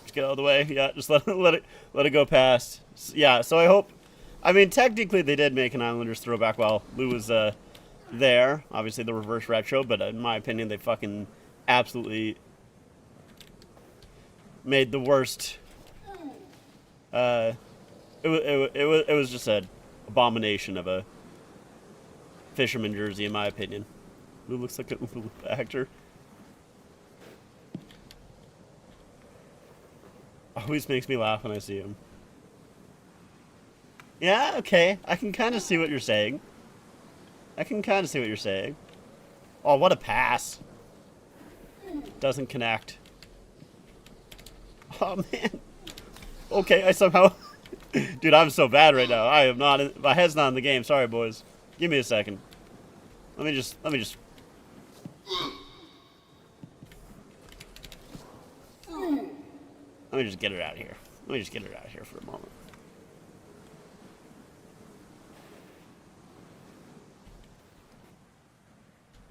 Just get out of the way. Yeah, just let it go past. Yeah, so I hope... I mean, technically they did make an Islanders throwback while Lou was there. Obviously the reverse retro, but in my opinion they fucking absolutely made the worst... It was just an abomination of a fisherman jersey, in my opinion. Who looks like a actor. Always makes me laugh when I see him. Yeah, okay. I can kind of see what you're saying. Oh, what a pass. Doesn't connect. Oh, man. Okay, I somehow... Dude, I'm so bad right now. I am not... My head's not in the game. Sorry, boys. Give me a second. Let me just... Let me just get it out of here. Let me just get it out of here for a moment.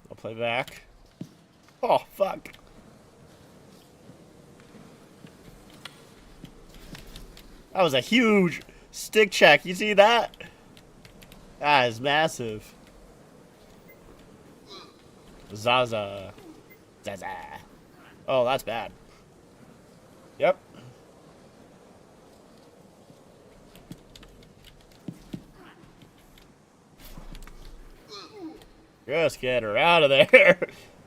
I'll play back. Oh, fuck. That was a huge stick check. You see that? That is massive. Zaza. Oh, that's bad. Yep. Just get her out of there.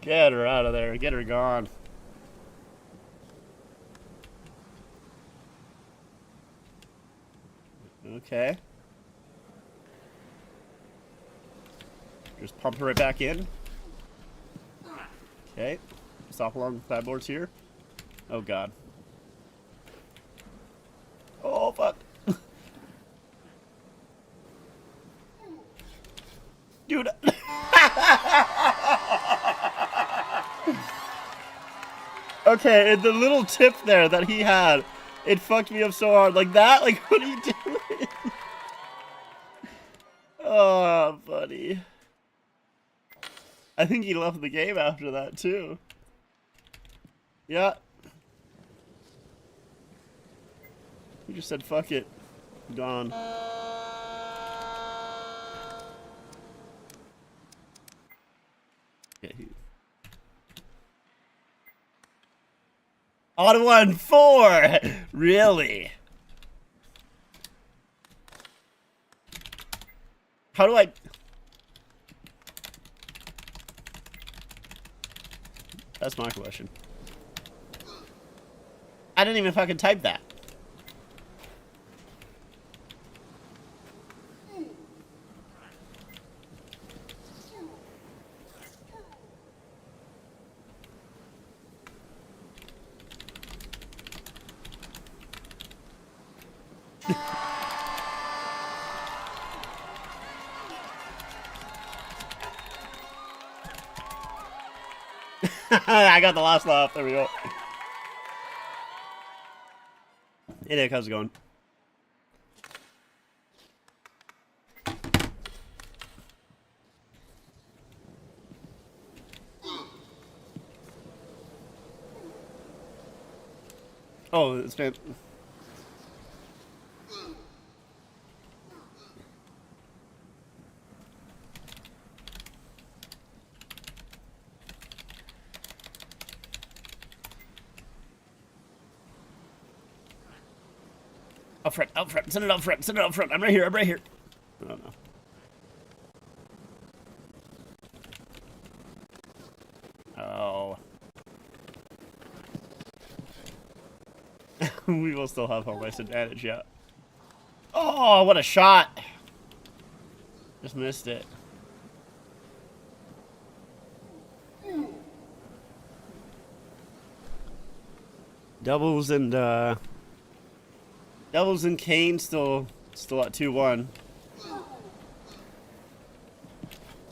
Get her out of there. Get her gone. Okay. Just pump her right back in. Okay. Stop along the sideboards here. Oh, God. Oh, fuck. Dude. Okay, and the little tip there that he had, it fucked me up so hard. Like that? Like, what are you doing? Oh, buddy. I think he left the game after that, too. Yeah. He just said, fuck it. Gone. Okay. Ottawa in 4! Really? How do I... That's my question. I didn't even fucking type that. I got the last laugh. There we go. Hey Nick, how's it going? Oh, it's been... Up front, up front, send it up front, send it up front. I'm right here, I'm right here. Oh no. Oh. We will still have home ice advantage, yeah. Oh, what a shot! Just missed it. Devils and Kane still at 2-1.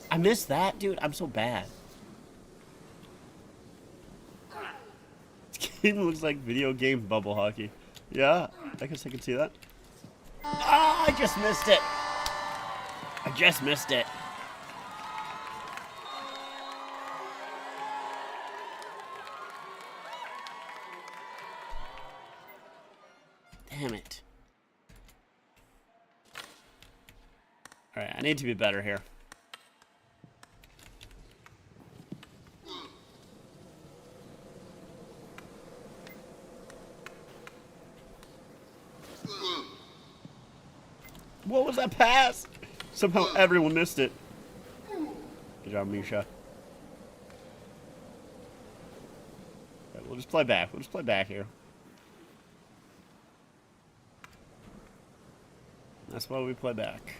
I missed that, dude. I'm so bad. This game looks like video game bubble hockey. Yeah, I guess I can see that. Ah, I just missed it. I just missed it. Damn it. Alright, I need to be better here. What was that pass? Somehow everyone missed it. Good job, Misha. Right, we'll just play back. We'll just play back here. That's why we play back.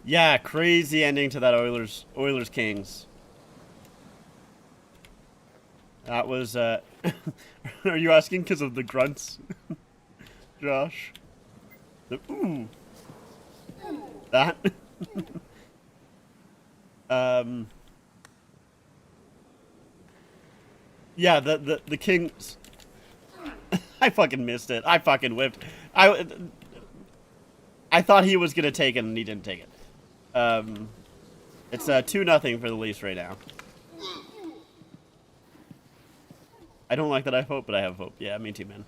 Yeah, crazy ending to that Oilers Kings. That was, are you asking because of the grunts, Josh? Ooh. That? Yeah, the Kings. I fucking missed it. I fucking whipped. I thought he was gonna take it and he didn't take it. It's 2-0 for the Leafs right now. I don't like that I have hope, but I have hope. Yeah, me too, man.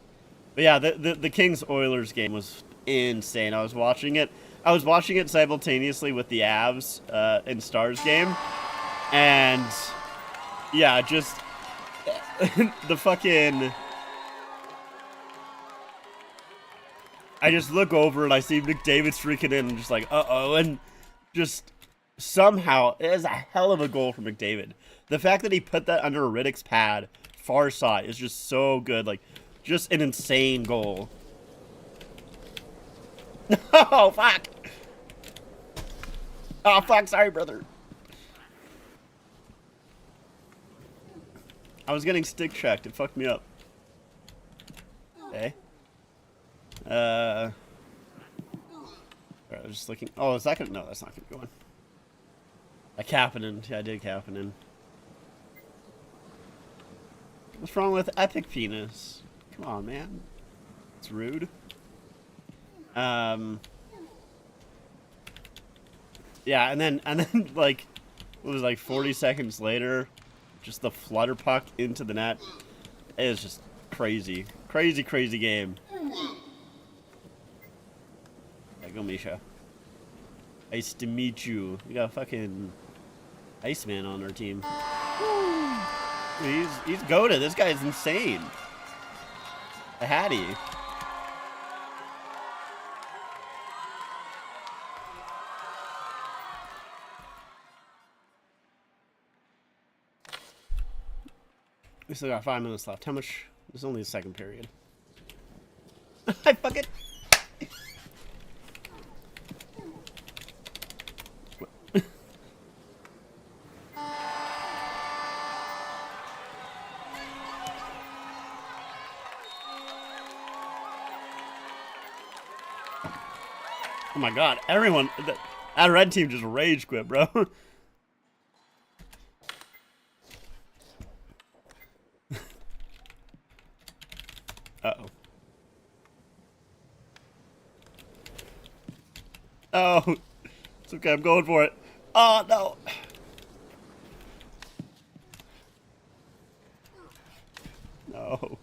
But yeah, the Kings Oilers game was insane. I was watching it simultaneously with the Avs and Stars game, and yeah, just the fucking. I just look over and I see McDavid streaking in, and just like, uh-oh, and just somehow it is a hell of a goal from McDavid. The fact that he put that under Riddick's pad, far side, is just so good. Like, just an insane goal. Oh, fuck. Oh, fuck. Sorry, brother. I was getting stick checked. It fucked me up. Okay. Alright, I was just looking. Oh, is that gonna... No, that's not gonna go in. I Kapanen. Yeah, I did Kapanen. What's wrong with Epic Penis? Come on, man. It's rude. Yeah, and then like, it was like 40 seconds later, just the flutter puck into the net. It was just crazy. Crazy game. Yeah, go Misha. Nice to meet you. We got a fucking Iceman on our team. He's goated. This guy's insane. A Hattie. We still got 5 minutes left. How much? It's only the second period. I fucking. Oh my god, everyone, that red team just rage quit, bro. Uh-oh. Oh, it's okay, I'm going for it. Oh, no. No.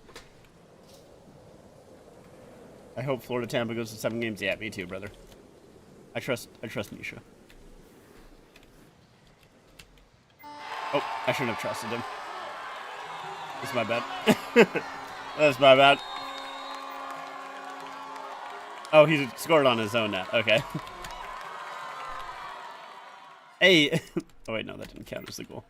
I hope Florida Tampa goes to 7 games. Yeah, me too, brother. I trust Misha. Oh, I shouldn't have trusted him. That's my bad. That's my bad. Oh, he scored on his own net. Okay. Hey. Oh, wait, no, that didn't count as the goal.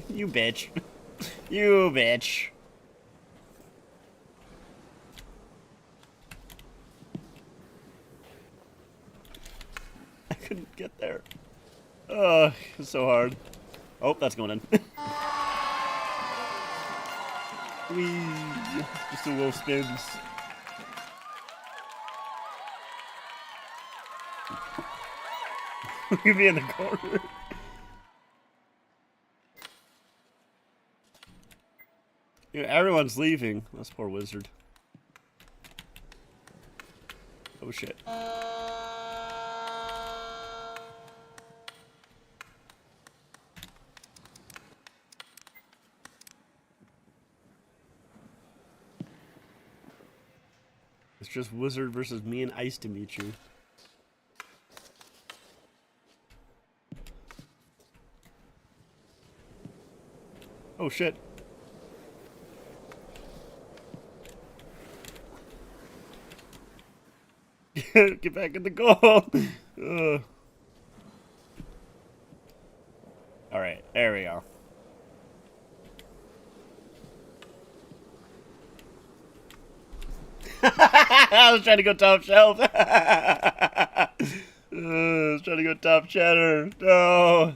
You bitch. You bitch. I couldn't get there. Ugh, it's so hard. Oh, that's going in. Whee! Just a little spins. Look at me in the corner. Yeah, everyone's leaving. That's poor wizard. Oh shit. It's just wizard versus me and Ice Dimitri. Oh shit. Get back in the goal. Alright, there we go. I was trying to go top shelf. I was trying to go top cheddar. No.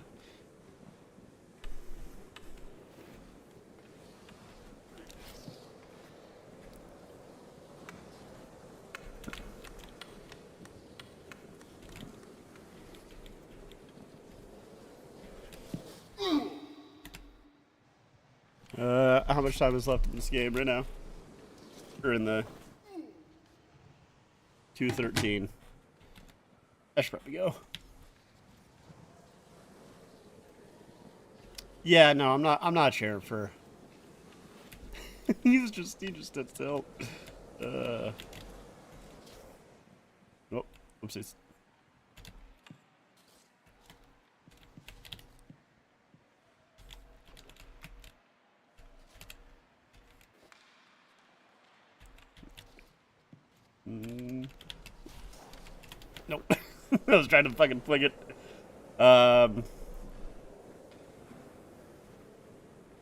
How much time is left in this game right now? We're in the 2:13. I should probably go. Yeah, no, I'm not cheering for. he just stood still. Oh, oopsies. Nope. I was trying to fucking fling it. That'd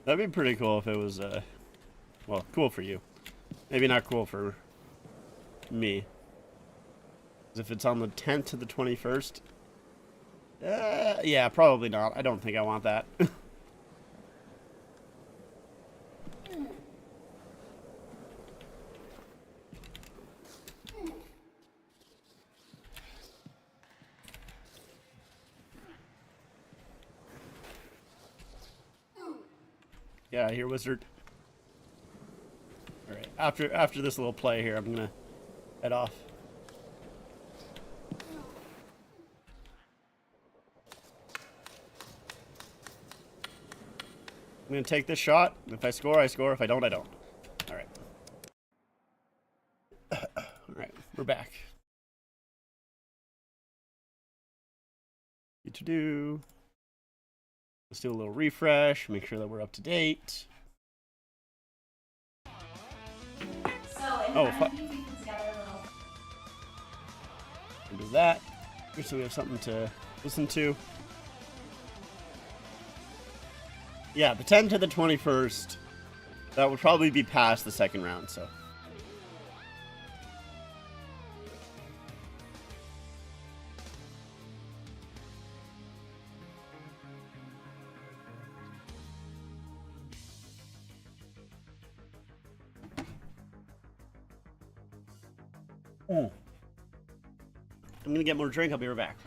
be pretty cool if it was, well, cool for you. Maybe not cool for me. If it's on the 10th to the 21st, yeah, probably not. I don't think I want that. Yeah, I hear wizard. All right, after this little play here, I'm gonna head off. I'm gonna take this shot. If I score, I score. If I don't, I don't. All right. All right, we're back. Need to do. Let's do a little refresh. Make sure that we're up to date. Oh, fuck. Do that. Just so we have something to listen to. Yeah, the 10th to the 21st. That would probably be past the second round, so. I'm gonna get more drink. I'll be right back.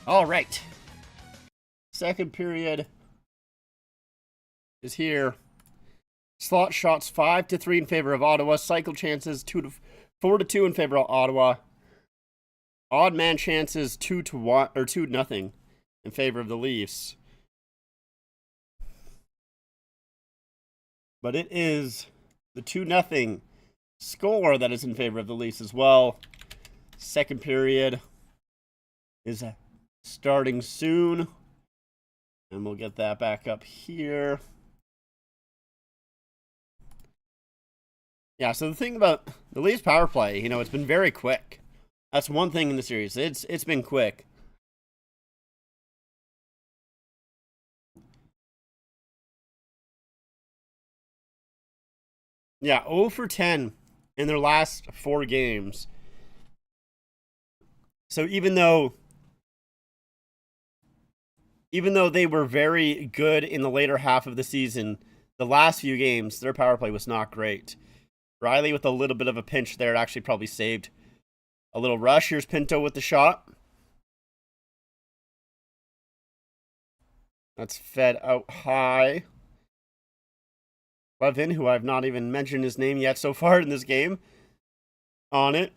All right. Second period is here. Slot shots 5-3 in favor of Ottawa. Cycle chances 4-2 in favor of Ottawa. Odd man chances 2-1 or 2-0 in favor of the Leafs. But it is the 2-0 score that is in favor of the Leafs as well. Second period is starting soon. And we'll get that back up here. Yeah, so the thing about the Leafs power play, it's been very quick. That's one thing in the series. It's been quick. Yeah, 0 for 10 in their last 4 games. So even though they were very good in the later half of the season, the last few games, their power play was not great. Riley with a little bit of a pinch there actually probably saved a little rush. Here's Pinto with the shot. That's fed out high. Levin, who I've not even mentioned his name yet so far in this game, on it.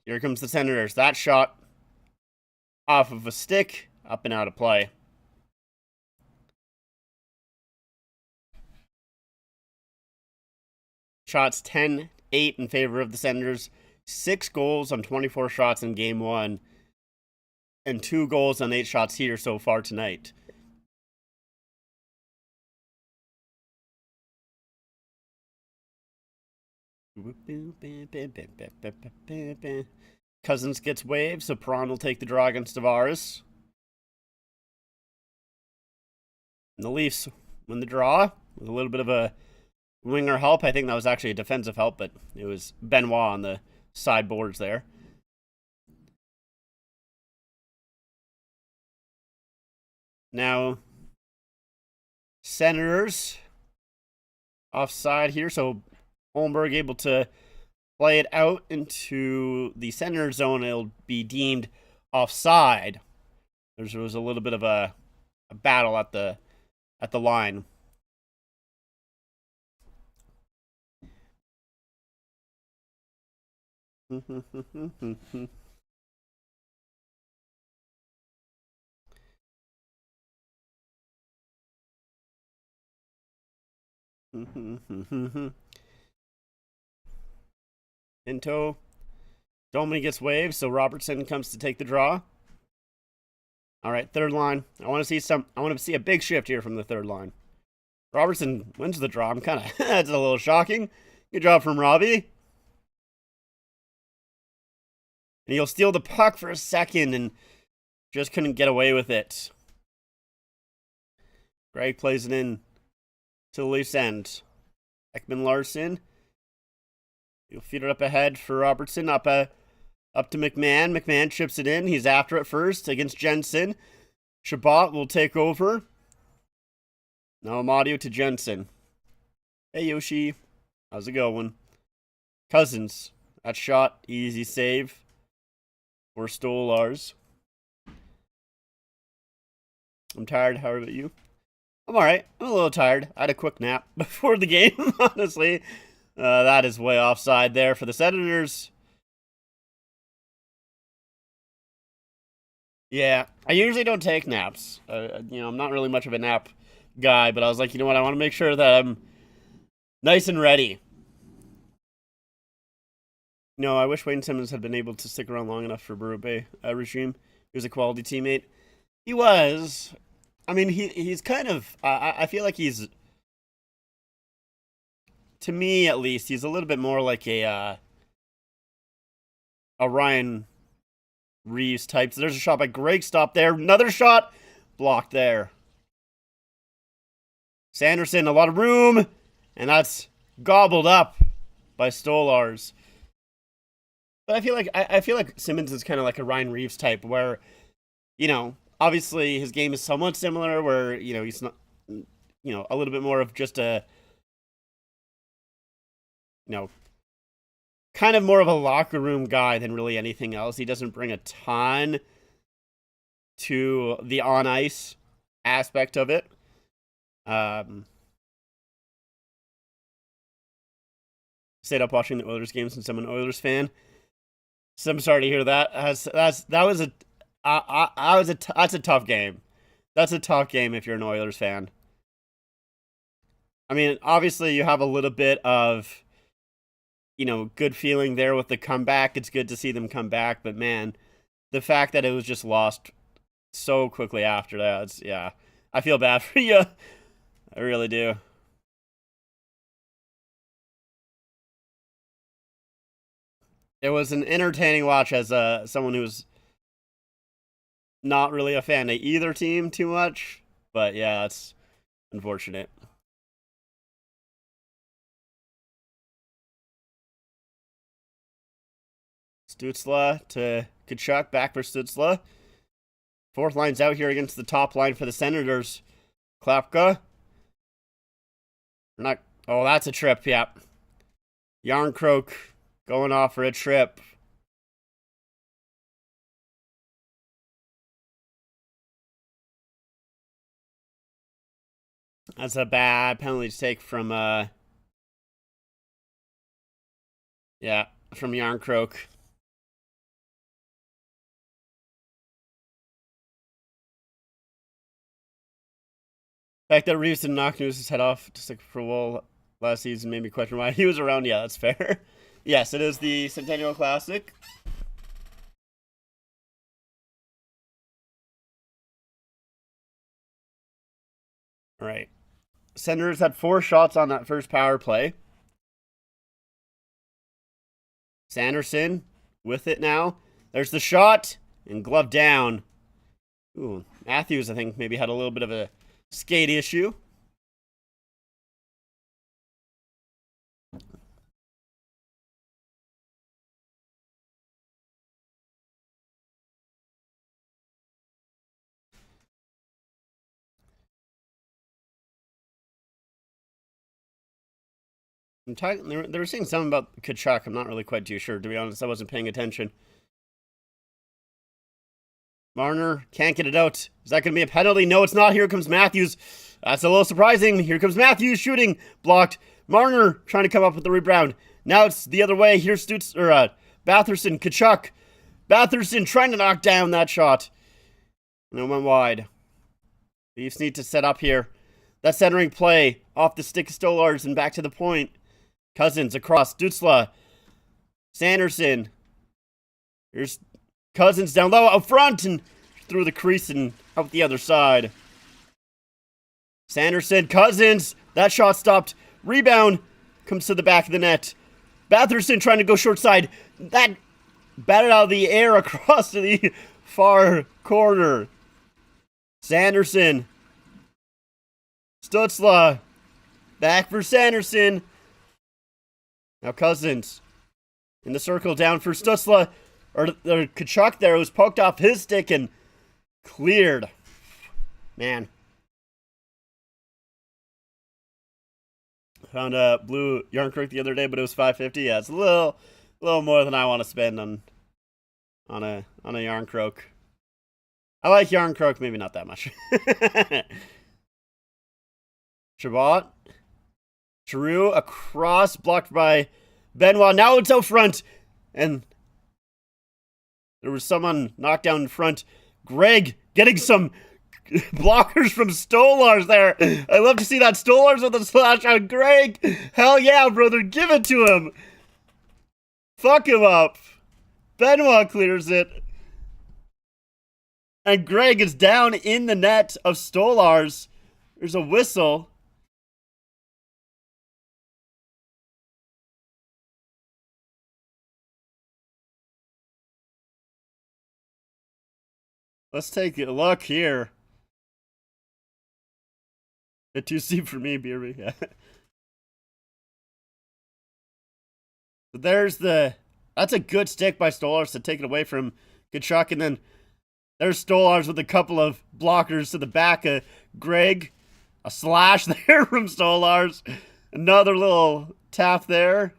Here comes the Senators. That shot off of a stick, up and out of play. Shots 10-8 in favor of the Senators. 6 goals on 24 shots in game 1. And 2 goals on 8 shots here so far tonight. Cousins gets waved, so Perron will take the draw against Tavares. And the Leafs win the draw with a little bit of a winger help. I think that was actually a defensive help, but it was Benoit on the sideboards there. Now, Senators offside here, so Holmberg able to play it out into the center zone. It'll be deemed offside. There was a little bit of a battle at the line. Pinto. Domi gets waved, so Robertson comes to take the draw. All right, third line. I want to see a big shift here from the third line. Robertson wins the draw. That's a little shocking. Good job from Robbie. And he'll steal the puck for a second and just couldn't get away with it. Greg plays it in to the Leafs end. Ekman Larson. He'll feed it up ahead for Robertson. Up to McMahon. McMahon chips it in. He's after it first against Jensen. Shabbat will take over. Now Amadio to Jensen. Hey, Yoshi. How's it going? Cousins. That shot. Easy save. For Stolars. I'm tired. How about you? I'm alright. I'm a little tired. I had a quick nap before the game, honestly. That is way offside there for the Senators. Yeah, I usually don't take naps. I'm not really much of a nap guy, but I was like, you know what? I want to make sure that I'm nice and ready. No, I wish Wayne Simmons had been able to stick around long enough for Berube regime. He was a quality teammate. He was. I mean, he's kind of. I feel like he's, to me at least, he's a little bit more like a Ryan Reeves type. So there's a shot by Greg. Stop there. Another shot blocked there. Sanderson, a lot of room, and that's gobbled up by Stolars. But I feel like Simmons is kind of like a Ryan Reeves type, where, obviously his game is somewhat similar, where he's not, a little bit more of just a, kind of more of a locker room guy than really anything else. He doesn't bring a ton to the on ice aspect of it. Stayed up watching the Oilers games since I'm an Oilers fan. So I'm sorry to hear that. That's a tough game. That's a tough game if you're an Oilers fan. I mean, obviously you have a little bit of, good feeling there with the comeback. It's good to see them come back, but man, the fact that it was just lost so quickly after that, yeah, I feel bad for you. I really do. It was an entertaining watch as someone who's not really a fan of either team too much, but yeah, it's unfortunate. Stützle to Tkachuk, back for Stützle. Fourth line's out here against the top line for the Senators. Klapka. Not. Oh, that's a trip, yep. Yarncroak going off for a trip. That's a bad penalty to take from, from Yarncroak. The fact that Reeves didn't knock his head off to stick for a wall last season made me question why he was around. Yeah, that's fair. Yes, it is the Centennial Classic. All right. Senators had 4 shots on that first power play. Sanderson with it now. There's the shot, and glove down. Ooh, Matthews, I think, maybe had a little bit of a skate issue. I'm talking. They were saying something about Tkachuk. I'm not really quite too sure. To be honest, I wasn't paying attention. Marner can't get it out. Is that going to be a penalty? No, it's not. Here comes Matthews. That's a little surprising. Here comes Matthews shooting. Blocked. Marner trying to come up with the rebound. Now it's the other way. Here's Batherson. Tkachuk. Batherson trying to knock down that shot. And it went wide. Leafs need to set up here. That centering play off the stick of Stolars and back to the point. Cousins across. Stützle. Sanderson. Here's Cousins down low, out front, and through the crease and out the other side. Sanderson, Cousins, that shot stopped. Rebound comes to the back of the net. Batherson trying to go short side. That batted out of the air across to the far corner. Sanderson. Stützle. Back for Sanderson. Now Cousins. In the circle down for Stützle. Or Tkachuk there was poked off his stick and cleared. Man. Found a blue Yarncroak the other day, but it was $5.50. Yeah, it's a little more than I want to spend on a Yarncroak. I like Yarncroak, maybe not that much. Chabot. Giroux across, blocked by Benoit. Now it's out front. And there was someone knocked down in front. Greg getting some blockers from Stolars there. I love to see that. Stolars with a slash on Greg. Hell yeah, brother. Give it to him. Fuck him up. Benoit clears it. And Greg is down in the net of Stolars. There's a whistle. Let's take a look here. Bit too steep for me, Beerby. Yeah. There's the... That's a good stick by Stolars to take it away from Tkachuk. And then there's Stolars with a couple of blockers to the back of Greg. A slash there from Stolars. Another little tap there.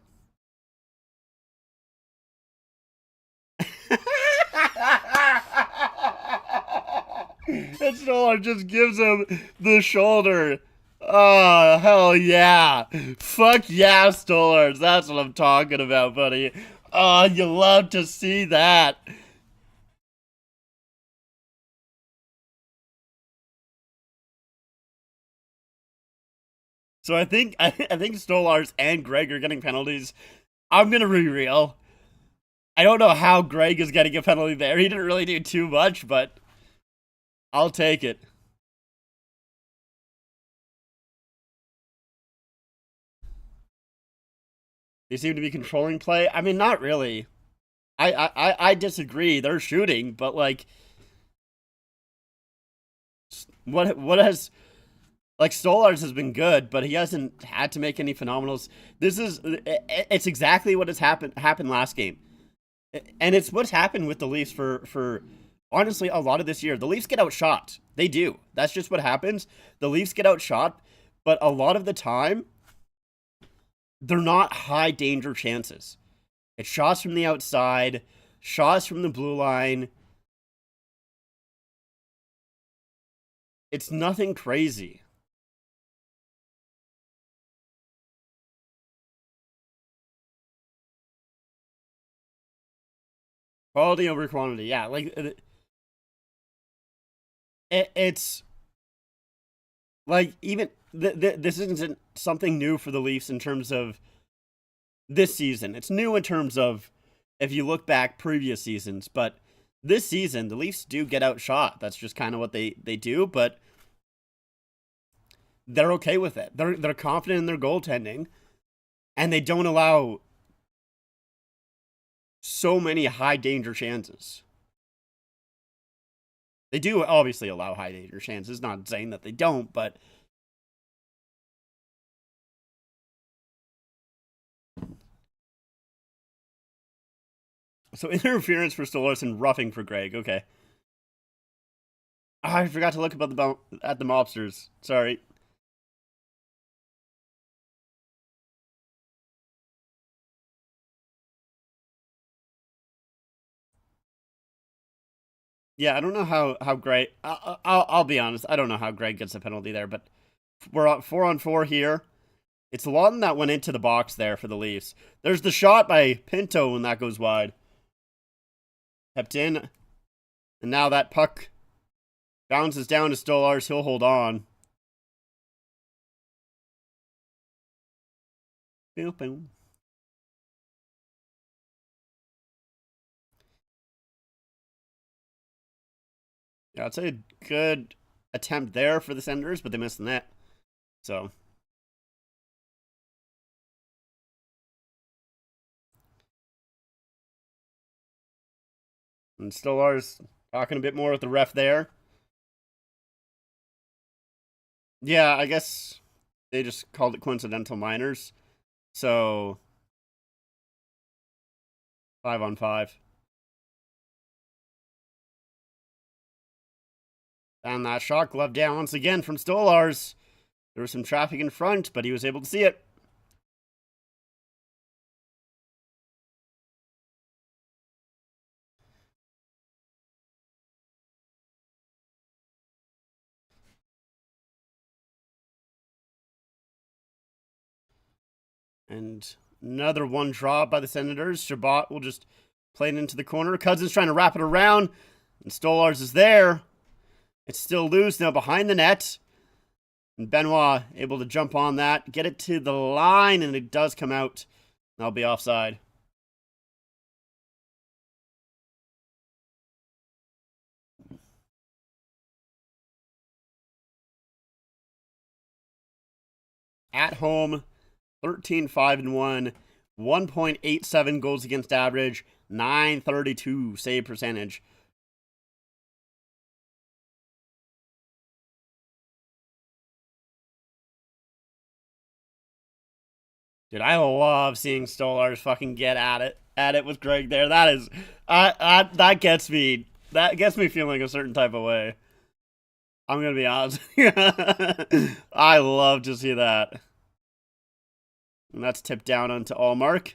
And Stolar just gives him the shoulder. Oh, hell yeah. Fuck yeah, Stolars. That's what I'm talking about, buddy. Oh, you love to see that. So I think Stolars and Greg are getting penalties. I'm gonna be real. I don't know how Greg is getting a penalty there. He didn't really do too much, but I'll take it. They seem to be controlling play. I mean, not really. I disagree. They're shooting, but like, what has like Stolars has been good, but he hasn't had to make any phenomenals. It's exactly what has happened last game, and it's what's happened with the Leafs for honestly a lot of this year. The Leafs get outshot. They do. That's just what happens. The Leafs get outshot, but a lot of the time, they're not high danger chances. It's shots from the outside, shots from the blue line. It's nothing crazy. Quality over quantity. Yeah, like it's like even this isn't something new for the Leafs in terms of this season. It's new in terms of if you look back previous seasons, but this season the Leafs do get outshot. That's just kind of what they do, but they're okay with it. They're confident in their goaltending, and they don't allow so many high danger chances. They do obviously allow high danger chances, not saying that they don't, but so interference for Stolarz and roughing for Greg. Okay. Oh, I forgot to look at the mobsters. Sorry. Yeah, I don't know how Greg. I'll be honest. I don't know how Greg gets a penalty there, but we're 4-on-4 here. It's Lawton that went into the box there for the Leafs. There's the shot by Pinto when that goes wide. Kept in. And now that puck bounces down to Stolarz. He'll hold on. Boom, boom. Yeah, I'd say a good attempt there for the Senators, but they missed the net. So. And Stolarz talking a bit more with the ref there. Yeah, I guess they just called it coincidental minors. So 5-on-5. And that shot glove down once again from Stolarz. There was some traffic in front, but he was able to see it. And another one draw by the Senators. Chabot will just play it into the corner. Cousins trying to wrap it around. And Stolarz is there. It's still loose now behind the net. And Benoit able to jump on that, get it to the line, and it does come out. That'll be offside. At home, 13-5-1, 1.87 goals against average, 932 save percentage. Dude, I love seeing Stolarz fucking get at it with Greg there. That is, that gets me feeling a certain type of way. I'm gonna be honest. I love to see that. And that's tipped down onto Allmark.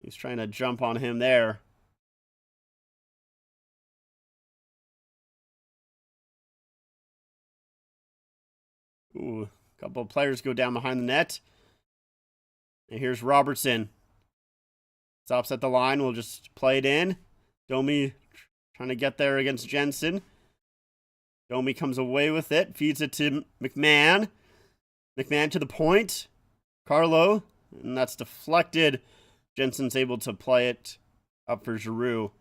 He's trying to jump on him there. Ooh, a couple of players go down behind the net. And here's Robertson. Stops at the line. We'll just play it in. Domi trying to get there against Jensen. Domi comes away with it. Feeds it to McMahon. McMahon to the point. Carlo. And that's deflected. Jensen's able to play it up for Giroux.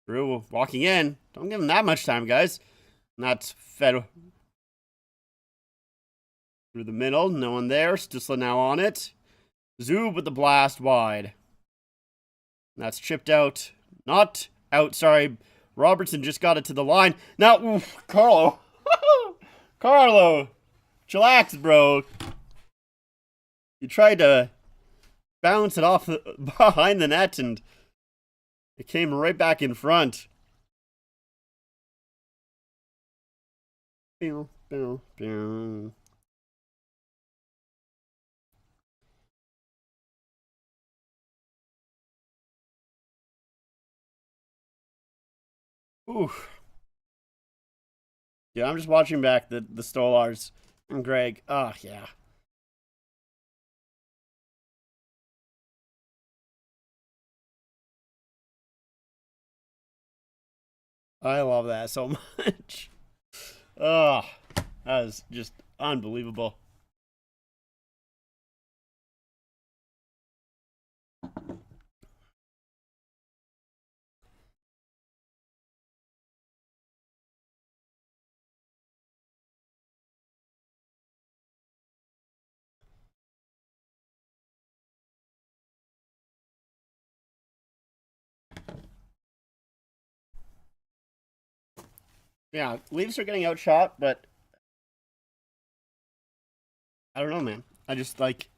Giroux walking in. Don't give him that much time, guys. And that's fed through the middle. No one there. Stützle now on it. Zub with the blast wide. That's chipped out. Not out, sorry. Robertson just got it to the line. Now, oof, Carlo. Carlo. Chillax, bro. You tried to bounce it off behind the net and it came right back in front. Pew, pew, pew. Oof. Yeah, I'm just watching back the Stolarz and Greg. Oh, yeah. I love that so much. Oh, that was just unbelievable. Yeah, Leafs are getting outshot, but I don't know, man. I just like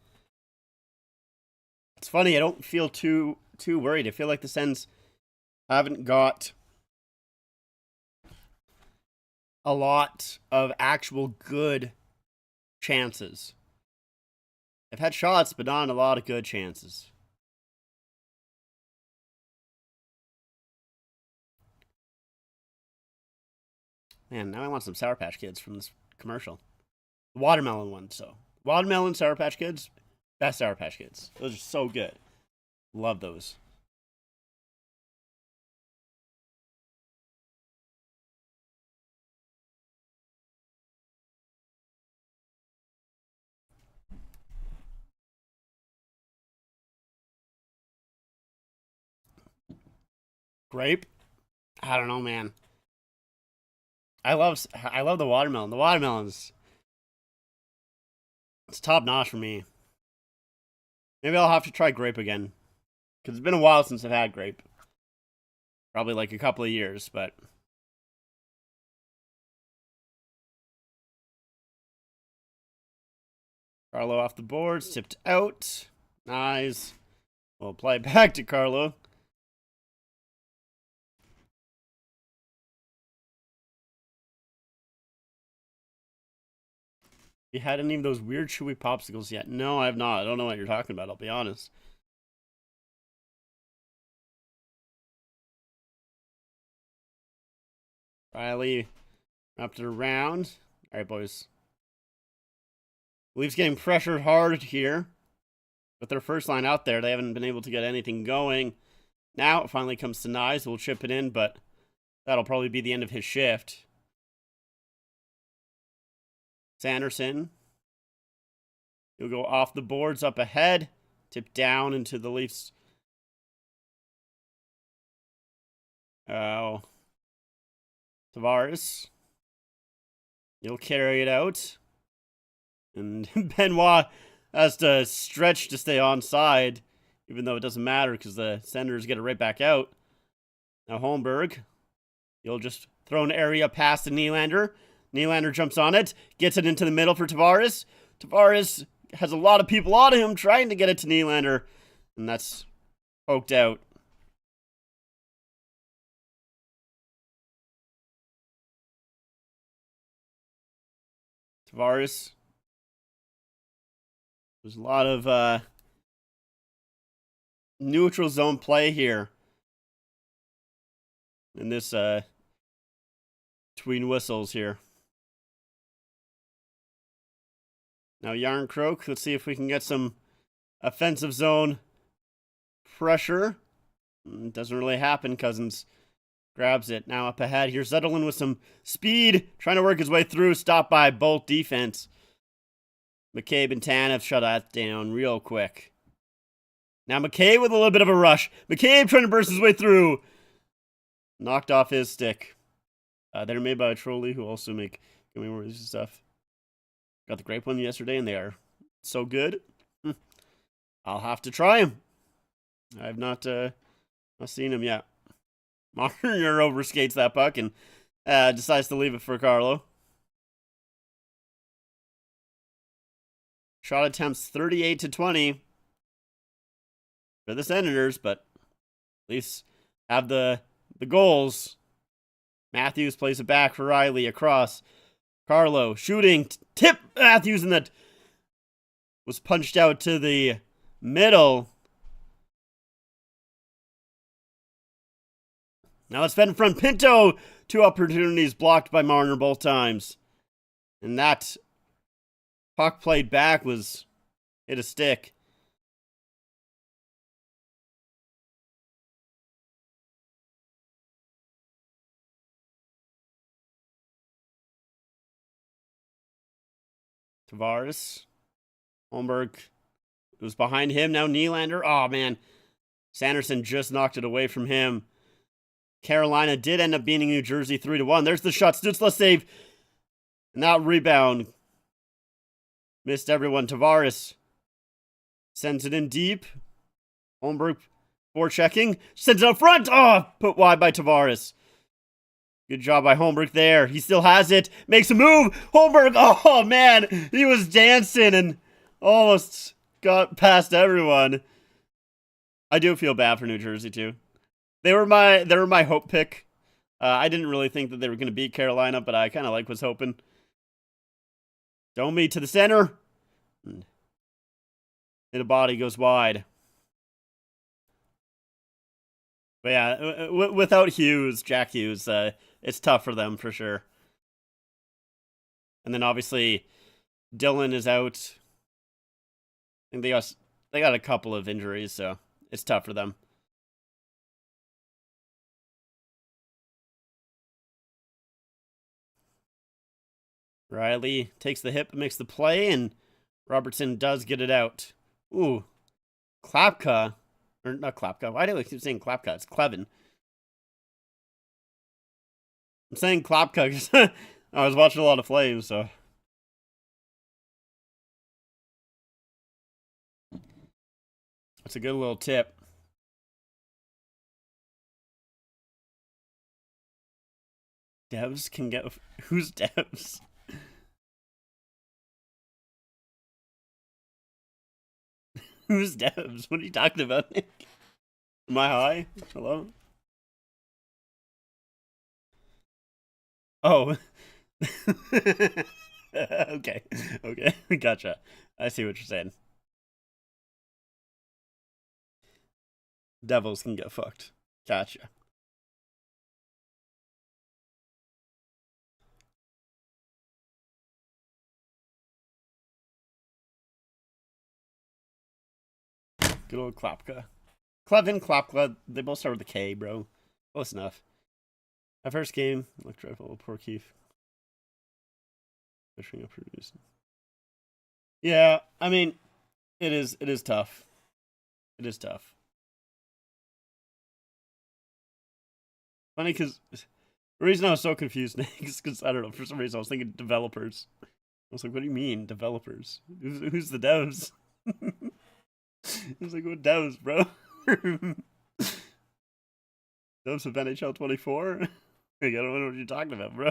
it's funny. I don't feel too worried. I feel like the Sens haven't got a lot of actual good chances. They've had shots, but not a lot of good chances. Man, now I want some Sour Patch Kids from this commercial. The watermelon one, so. Watermelon Sour Patch Kids, best Sour Patch Kids. Those are so good. Love those. Grape? I don't know, man. I love the watermelon. The watermelon's it's top notch for me. Maybe I'll have to try grape again. Because it's been a while since I've had grape. Probably like a couple of years, but Carlo off the boards, tipped out. Nice. We'll play back to Carlo. You had any of those weird chewy popsicles yet? No, I have not. I don't know what you're talking about, I'll be honest. Riley wrapped it around. All right, boys. Leafs getting pressured hard here. With their first line out there, they haven't been able to get anything going. Now it finally comes to Nyes. We'll chip it in, but that'll probably be the end of his shift. Sanderson. He'll go off the boards up ahead. Tip down into the Leafs. Oh. Tavares. He'll carry it out. And Benoit has to stretch to stay onside, even though it doesn't matter because the Senators get it right back out. Now Holmberg. He'll just throw an area pass to Nylander. Nylander jumps on it, gets it into the middle for Tavares. Tavares has a lot of people on him trying to get it to Nylander, and that's poked out. Tavares. There's a lot of neutral zone play here in this between whistles here. Now Yarncroke, let's see if we can get some offensive zone pressure. It doesn't really happen. Cousins grabs it. Now up ahead. Here's Zetterlund with some speed, trying to work his way through, stopped by Bolt defense. McCabe and Tanev shut that down real quick. Now McCabe with a little bit of a rush. McCabe trying to burst his way through. Knocked off his stick. They're made by a trolley who also make more of this stuff. Got the grape one yesterday, and they are so good. I'll have to try them. I have not seen them yet. Marner overskates that puck and decides to leave it for Carlo. Shot attempts 38-20 for the Senators, but at least have the goals. Matthews plays it back for Riley across. Carlo shooting, tip Matthews, and that was punched out to the middle. Now let's fed in front. Pinto, 2 opportunities blocked by Marner both times. And that puck played back was hit a stick. Tavares. Holmberg was behind him. Now Nylander. Oh, man. Sanderson just knocked it away from him. Carolina did end up beating New Jersey 3-1. There's the shot. Stützle save. And that rebound missed everyone. Tavares sends it in deep. Holmberg forechecking. Sends it up front. Oh, put wide by Tavares. Good job by Holmberg there. He still has it. Makes a move. Holmberg. Oh, man. He was dancing and almost got past everyone. I do feel bad for New Jersey, too. They were my hope pick. I didn't really think that they were going to beat Carolina, but I kind of was hoping. Domi to the center. And a body goes wide. But yeah, without Hughes, Jack Hughes, it's tough for them for sure. And then obviously Dylan is out. I think they got a couple of injuries, so it's tough for them. Riley takes the hip, makes the play, and Robertson does get it out. Ooh. Klapka. Or not Klapka. Why do I keep saying Klapka? It's Clevin. I'm saying Klapka because I was watching a lot of Flames, so. That's a good little tip. Devs can get... Who's Devs? Who's Devs? What are you talking about, Nick? Am I high? Hello? Oh. Okay. Okay. Gotcha. I see what you're saying. Devils can get fucked. Gotcha. Good old Klapka. Clevin, Klopkled, they both start with a K, bro. Close enough. My first game, looked dreadful. Poor Keith. Yeah, I mean, it is tough. It is tough. Funny because the reason I was so confused is because I don't know, for some reason I was thinking developers. I was like, what do you mean developers? Who's the devs? I was like, what devs, bro? Devs of NHL 24? Like, I don't know what you're talking about, bro.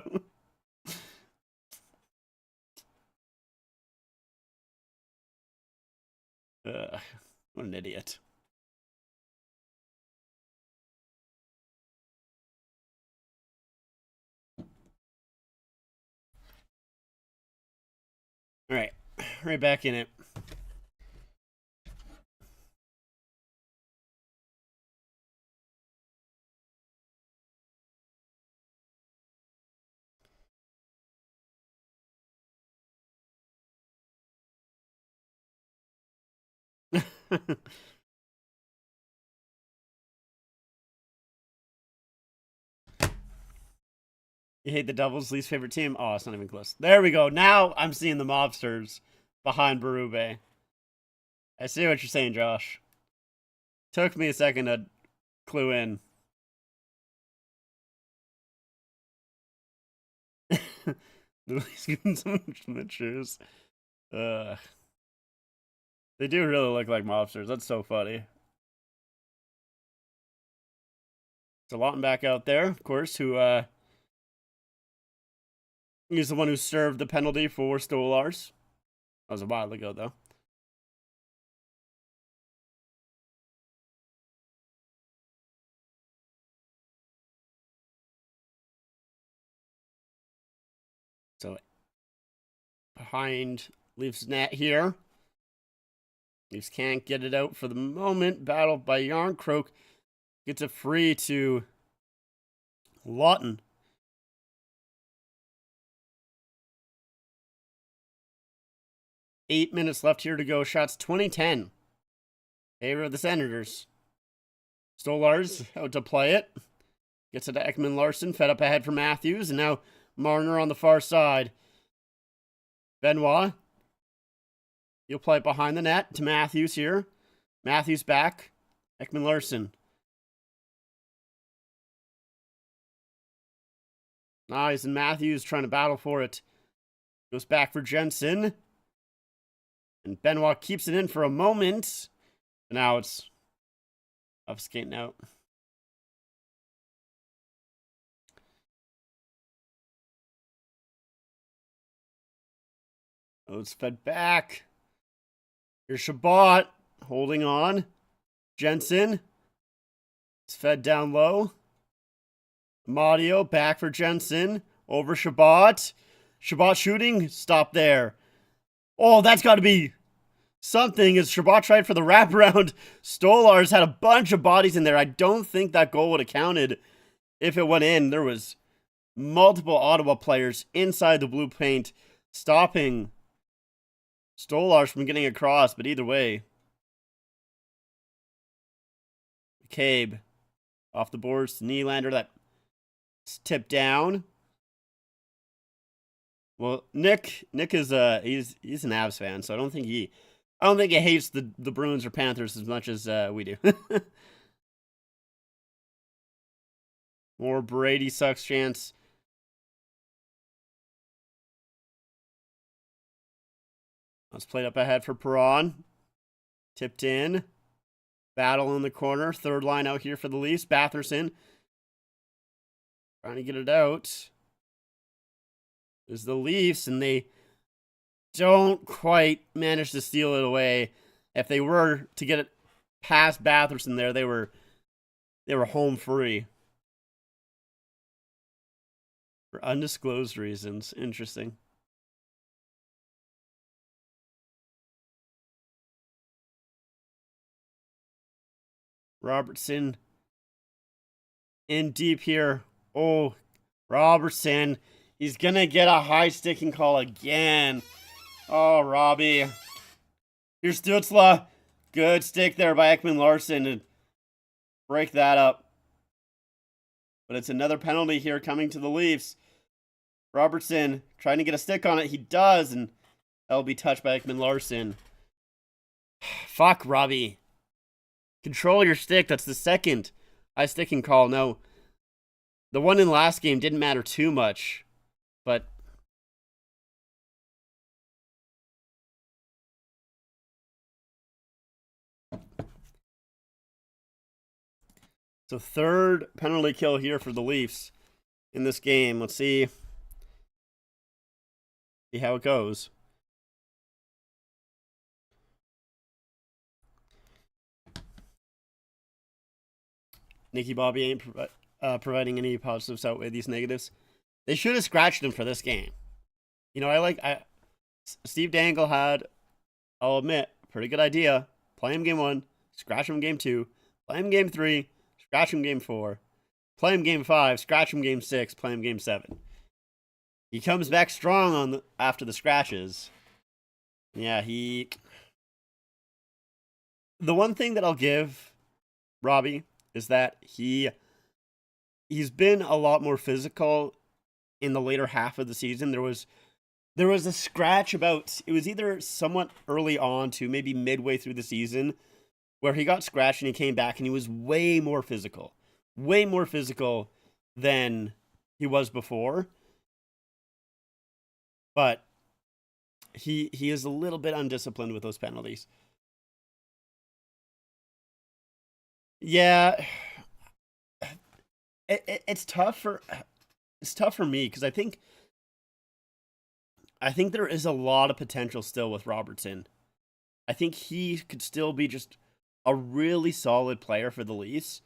What an idiot. All right, right back in it. You hate the Devils' least favorite team? Oh, it's not even close. There we go. Now I'm seeing the mobsters behind Berube. I see what you're saying, Josh. Took me a second to clue in. He's getting so much miniatures. They do really look like mobsters. That's so funny. So Lawton back out there, of course, who he's the one who served the penalty for Stolarz. That was a while ago, though. So behind Leafs net here. Leafs can't get it out for the moment. Battle by Yarncroke. Gets it free to Lawton. Eight minutes left here to go. Shots 20-10. Favor of the Senators. Stolarz out to play it. Gets it to Ekman-Larsson. Fed up ahead for Matthews. And now Marner on the far side. Benoit. He'll play it behind the net to Matthews here. Matthews back. Ekman-Larsson. Nice, and Matthews trying to battle for it. Goes back for Jensen. And Benoit keeps it in for a moment. And now it's off skating out. Oh, it's fed back. Here's Chabot holding on. Jensen. It's fed down low. Mario back for Jensen. Over Chabot. Chabot shooting. Stop there. Oh, that's got to be something. As Chabot tried for the wraparound, Stolarz had a bunch of bodies in there. I don't think that goal would have counted if it went in. There was multiple Ottawa players inside the blue paint stopping Stolarz from getting across, but either way. McCabe off the boards to Nylander. That's tipped down. Well, Nick is he's an Avs fan, so I don't think he hates the Bruins or Panthers as much as we do. More Brady sucks chance. Let's play up ahead for Perron. Tipped in. Battle in the corner. Third line out here for the Leafs. Batherson trying to get it out. There's the Leafs, and they don't quite manage to steal it away. If they were to get it past Batherson there, they were home free. For undisclosed reasons. Interesting. Robertson in deep here. Oh, Robertson. He's going to get a high sticking call again. Oh, Robbie. Here's Stützle. Good stick there by Ekman-Larsson. break that up. But it's another penalty here coming to the Leafs. Robertson trying to get a stick on it. He does, and that'll be touched by Ekman-Larsson. Fuck, Robbie. Control your stick. That's the second high sticking call. No, the one in last game didn't matter too much, but so third penalty kill here for the Leafs in this game. Let's see how it goes. Nicky Bobby ain't providing any positives outweigh these negatives. They should have scratched him for this game. You know, Steve Dangle had, I'll admit, a pretty good idea. Play him game 1, scratch him game 2, play him game 3, scratch him game 4, play him game 5, scratch him game 6, play him game 7. He comes back strong after the scratches. Yeah, the one thing that I'll give Robbie is that he's been a lot more physical in the later half of the season. There was a scratch about, it was either somewhat early on to maybe midway through the season where he got scratched and he came back and he was way more physical than he was before. But he is a little bit undisciplined with those penalties. Yeah, it's tough for me because I think there is a lot of potential still with Robertson. I think he could still be just a really solid player for the Leafs,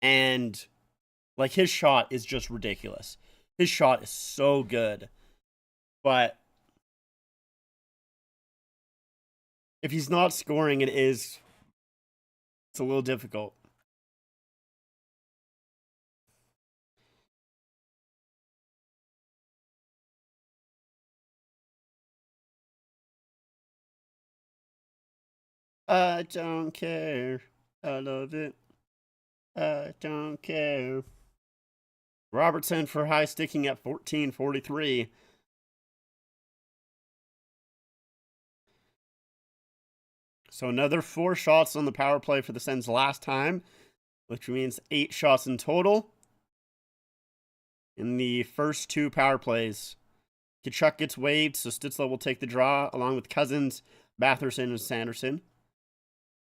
and like his shot is just ridiculous. His shot is so good, but if he's not scoring, it's a little difficult. I don't care. I love it. I don't care. Robertson for high sticking at 14:43. So another 4 shots on the power play for the Sens last time, which means 8 shots in total in the first 2 power plays. Tkachuk gets waived, so Stützle will take the draw along with Cousins, Batherson, and Sanderson.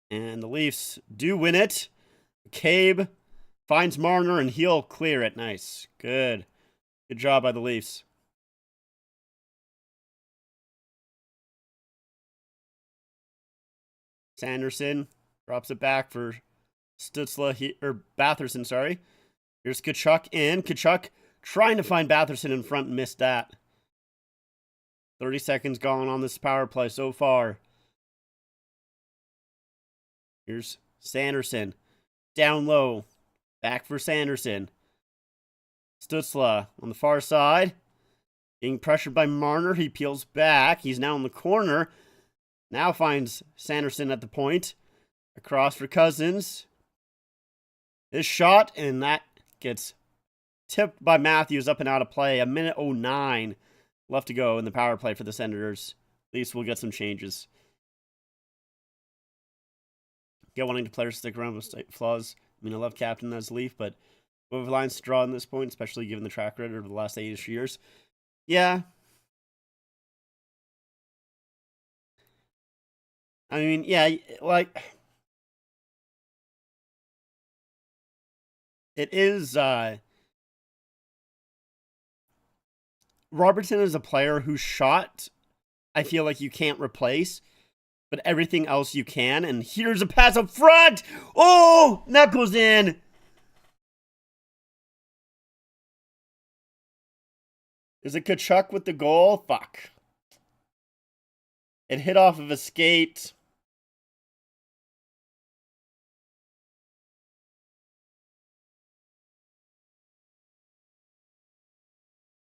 And the Leafs do win it. McCabe finds Marner, and he'll clear it. Nice. Good job by the Leafs. Sanderson drops it back for Stützle, or Batherson, sorry. Here's Tkachuk in. Tkachuk trying to find Batherson in front, missed that. 30 seconds gone on this power play so far. Here's Sanderson. Down low. Back for Sanderson. Stützle on the far side. Being pressured by Marner. He peels back. He's now in the corner. Now finds Sanderson at the point. Across for Cousins. His shot, and that gets tipped by Matthews up and out of play. 1:09 left to go in the power play for the Senators. At least we'll get some changes. Get wanting to players stick around with flaws. I mean, I love captain as Leaf, but we have lines to draw in this point, especially given the track record of the last 8 years. Yeah. I mean, yeah, like, it is, Robertson is a player whose shot I feel like you can't replace, but everything else you can. And here's a pass up front. Oh, that goes in. Is it Tkachuk with the goal? Fuck. It hit off of a skate.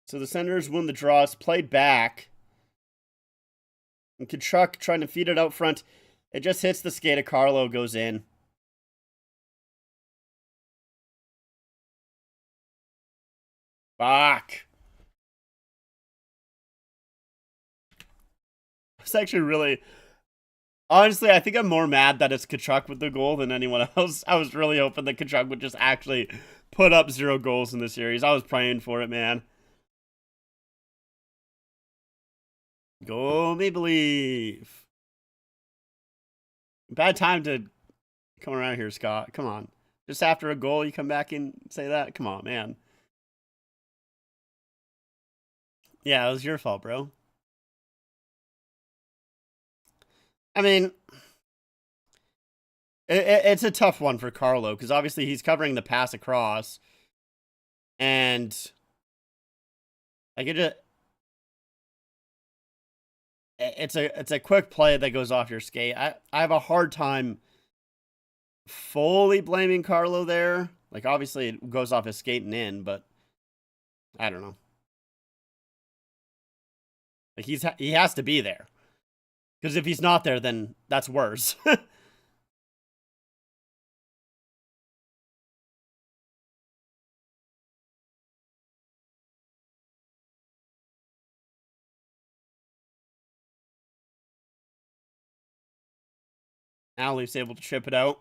So the Senators won the draw. It's played back. And Tkachuk trying to feed it out front. It just hits the skate of Carlo, goes in. Fuck. It's actually really... Honestly, I think I'm more mad that it's Tkachuk with the goal than anyone else. I was really hoping that Tkachuk would just actually put up 0 goals in the series. I was praying for it, man. Go Maple Leaf. Bad time to come around here, Scott. Come on. Just after a goal, you come back and say that? Come on, man. Yeah, it was your fault, bro. I mean, it's a tough one for Carlo because obviously he's covering the pass across, and like it's a quick play that goes off your skate. I have a hard time fully blaming Carlo there. Like obviously it goes off his skating in, but I don't know. Like he has to be there. Because if he's not there, then that's worse. Now Leafs able to chip it out.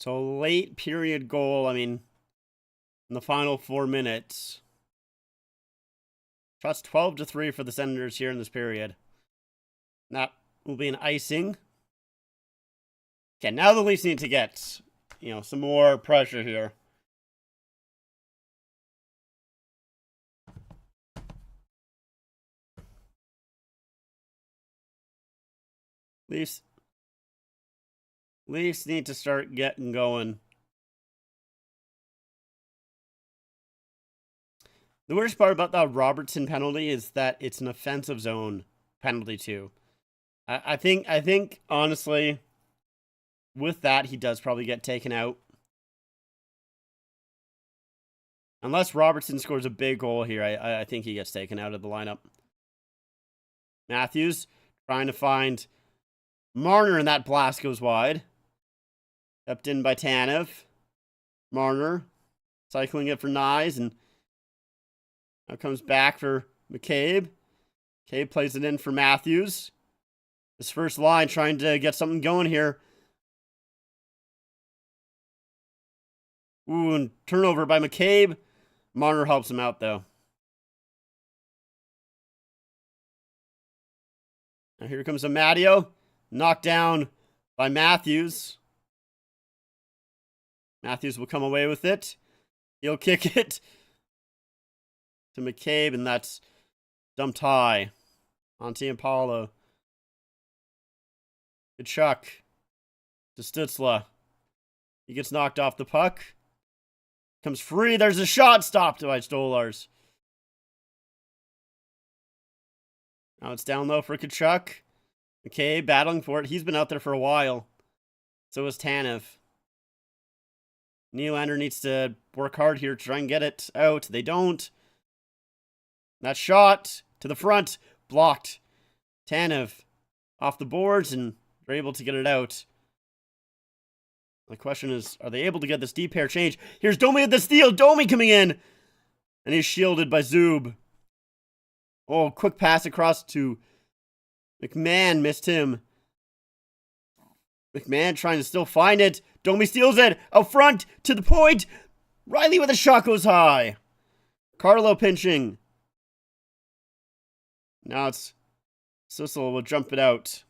So late period goal, I mean, in the final 4 minutes. Shots 12-3 for the Senators here in this period. That will be an icing. Okay, now the Leafs need to get, some more pressure here. Leafs need to start getting going. The worst part about that Robertson penalty is that it's an offensive zone penalty too. I think honestly, with that he does probably get taken out. Unless Robertson scores a big goal here, I think he gets taken out of the lineup. Matthews trying to find Marner, and that blast goes wide. Kept in by Tanev. Marner cycling it for Nyes, and now comes back for McCabe. McCabe plays it in for Matthews. His first line trying to get something going here. Ooh, and turnover by McCabe. Marner helps him out, though. Now here comes Amadio. Knocked down by Matthews. Matthews will come away with it. He'll kick it to McCabe, and that's dumped high on Tiampalo. Tkachuk to Stützle. He gets knocked off the puck. Comes free. There's a shot stopped by Stolarz. Now it's down low for Tkachuk. McCabe battling for it. He's been out there for a while. So is Tanev. Nylander needs to work hard here to try and get it out. They don't. That shot to the front. Blocked. Tanev off the boards, and they're able to get it out. The question is, are they able to get this deep pair change? Here's Domi at the steal. Domi coming in. And he's shielded by Zub. Oh, quick pass across to McMahon. Missed him. McMahon trying to still find it. Domi steals it. Out front to the point. Riley with a shot goes high. Carlo pinching. Now it's Sissel will jump it out.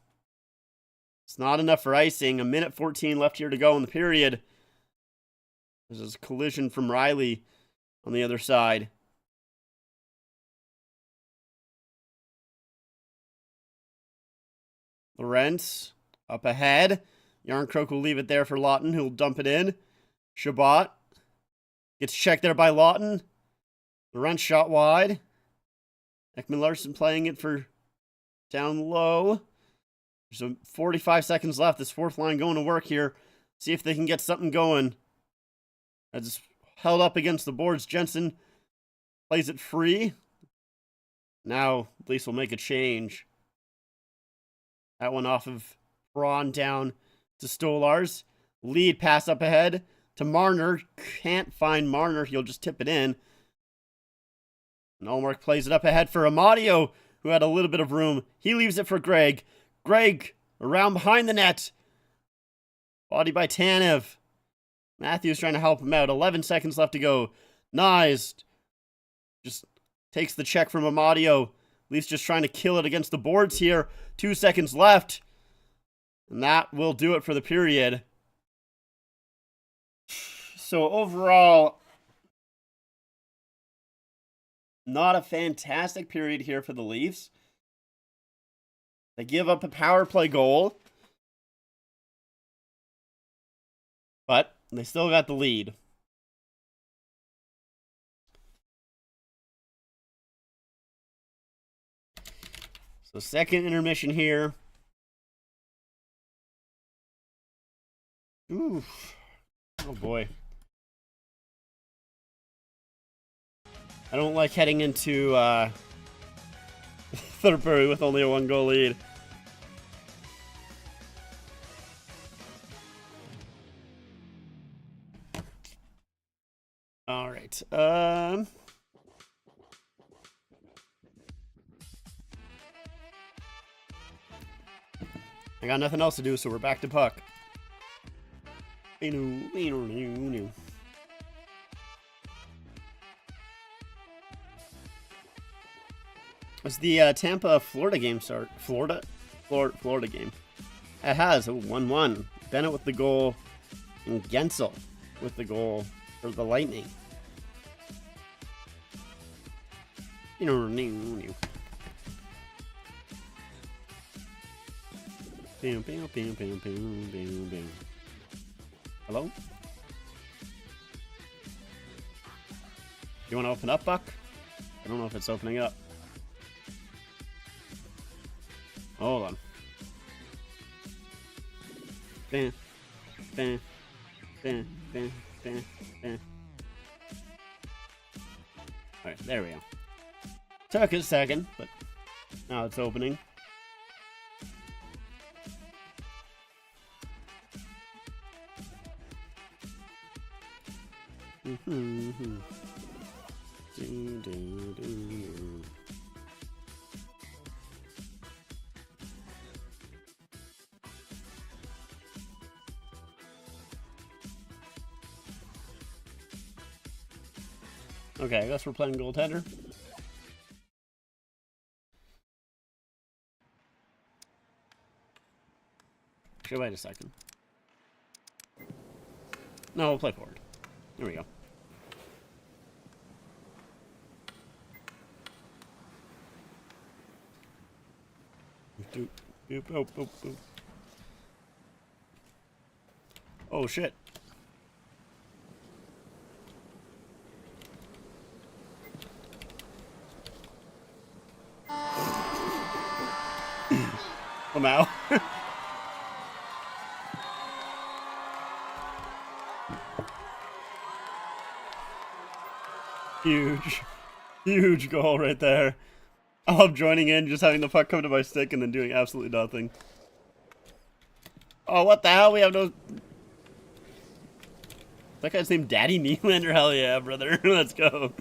It's not enough for icing. 1:14 left here to go in the period. There's a collision from Riley on the other side. Lorentz up ahead. Yarncroke will leave it there for Lawton, who will dump it in. Chabot gets checked there by Lawton. Lorentz shot wide. Ekman-Larsson playing it for down low. There's 45 seconds left. This fourth line going to work here. See if they can get something going. As held up against the boards. Jensen plays it free. Now, Leafs will make a change. That one off of Braun down to Stolarz. Lead pass up ahead to Marner. Can't find Marner. He'll just tip it in. And Ullmark plays it up ahead for Amadio, who had a little bit of room. He leaves it for Greg. Greg around behind the net. Body by Tanev. Matthews trying to help him out. 11 seconds left to go. Nyes just takes the check from Amadio. At least just trying to kill it against the boards here. 2 seconds left. And that will do it for the period. So overall, not a fantastic period here for the Leafs. They give up a power play goal. But they still got the lead. So second intermission here. Oof. Oh boy. I don't like heading into third period with only a 1-goal lead. All right. I got nothing else to do, so we're back to puck. As the Tampa Florida game start, Florida game. It has a 1-1. Bennett with the goal, and Gensel with the goal for the Lightning. Hello? You want to open up, Buck? I don't know if it's opening up. Hold on. Bam. Bam. Bam. Bam. Bam. Bam. Alright, there we go. Took a second, but now it's opening. Okay, I guess we're playing goaltender. Should wait a second. No, we'll play forward. There we go. Doop, doop, oh, boop, boop. Oh shit. Somehow. Huge goal right there. I love joining in, just having the puck come to my stick and then doing absolutely nothing. Oh, what the hell? We have no... That guy's named Daddy Nylander? Hell yeah, brother. Let's go.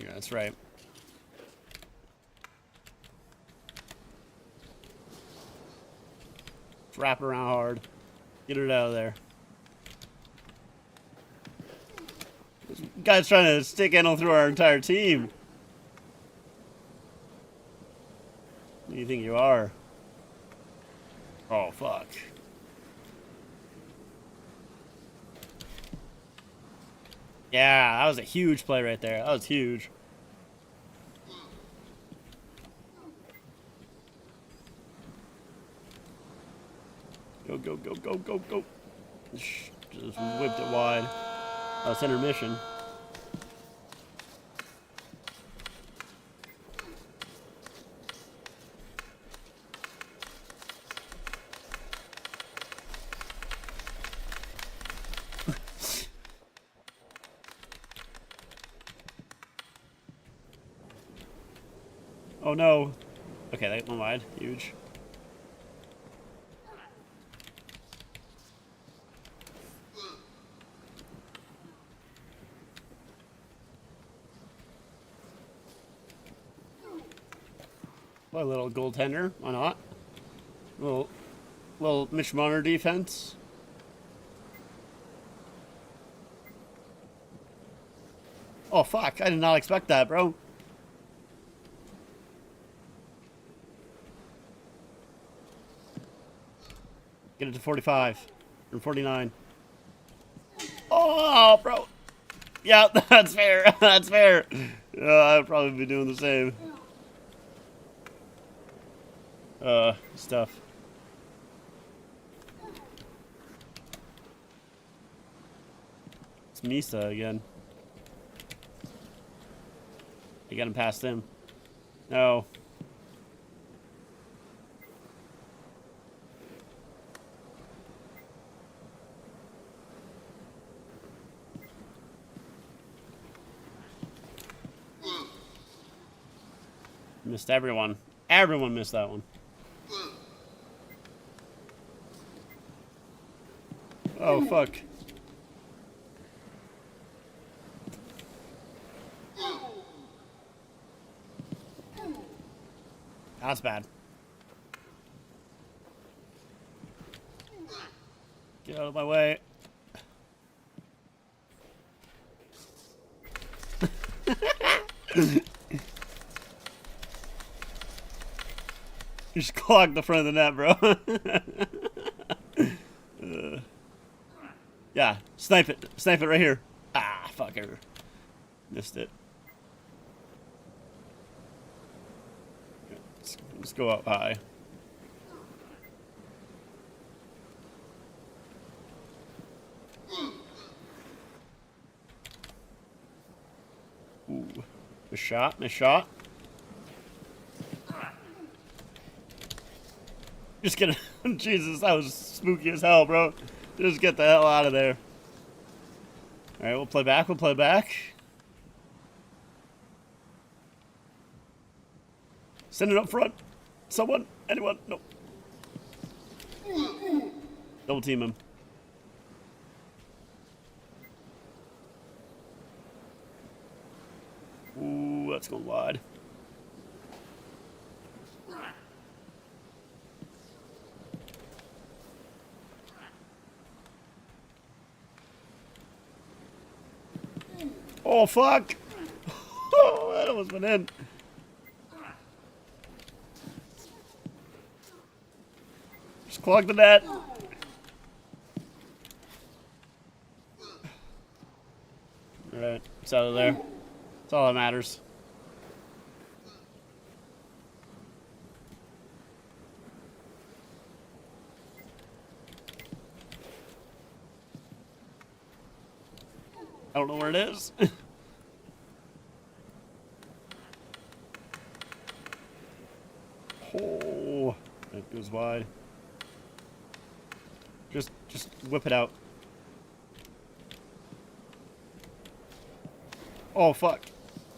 Yeah, that's right. Wrap around hard. Get it out of there. This guy's trying to stick handle through our entire team. Who do you think you are? Oh, fuck. Yeah, that was a huge play right there. That was huge. Go, go, go, go, go, go. Just whipped it wide. That's intermission. Oh no. Okay, that went wide. Huge. What a little goaltender. Why not? Little Mitch Marner defense. Oh fuck! I did not expect that, bro. Get it to 45 or 49. Oh, bro. Yeah, that's fair. That's fair. I'd probably be doing the same. Stuff. It's Misa again. You got him past him. No. Missed everyone. Everyone missed that one. Oh, fuck. That's bad. Get out of my way. You just clogged the front of the net, bro. Yeah, snipe it. Snipe it right here. Ah, fucker. Missed it. Let's go up high. Ooh. Miss shot, miss shot. Just get it. Jesus, that was spooky as hell, bro. Just get the hell out of there. Alright, we'll play back, we'll play back. Send it up front. Someone, anyone, no. Double team him. Ooh, that's going wide. Oh, fuck! Oh, that almost went in. Just clog the net. Alright, it's out of there. That's all that matters. I don't know where it is. Oh, it goes wide. Just whip it out. Oh, fuck.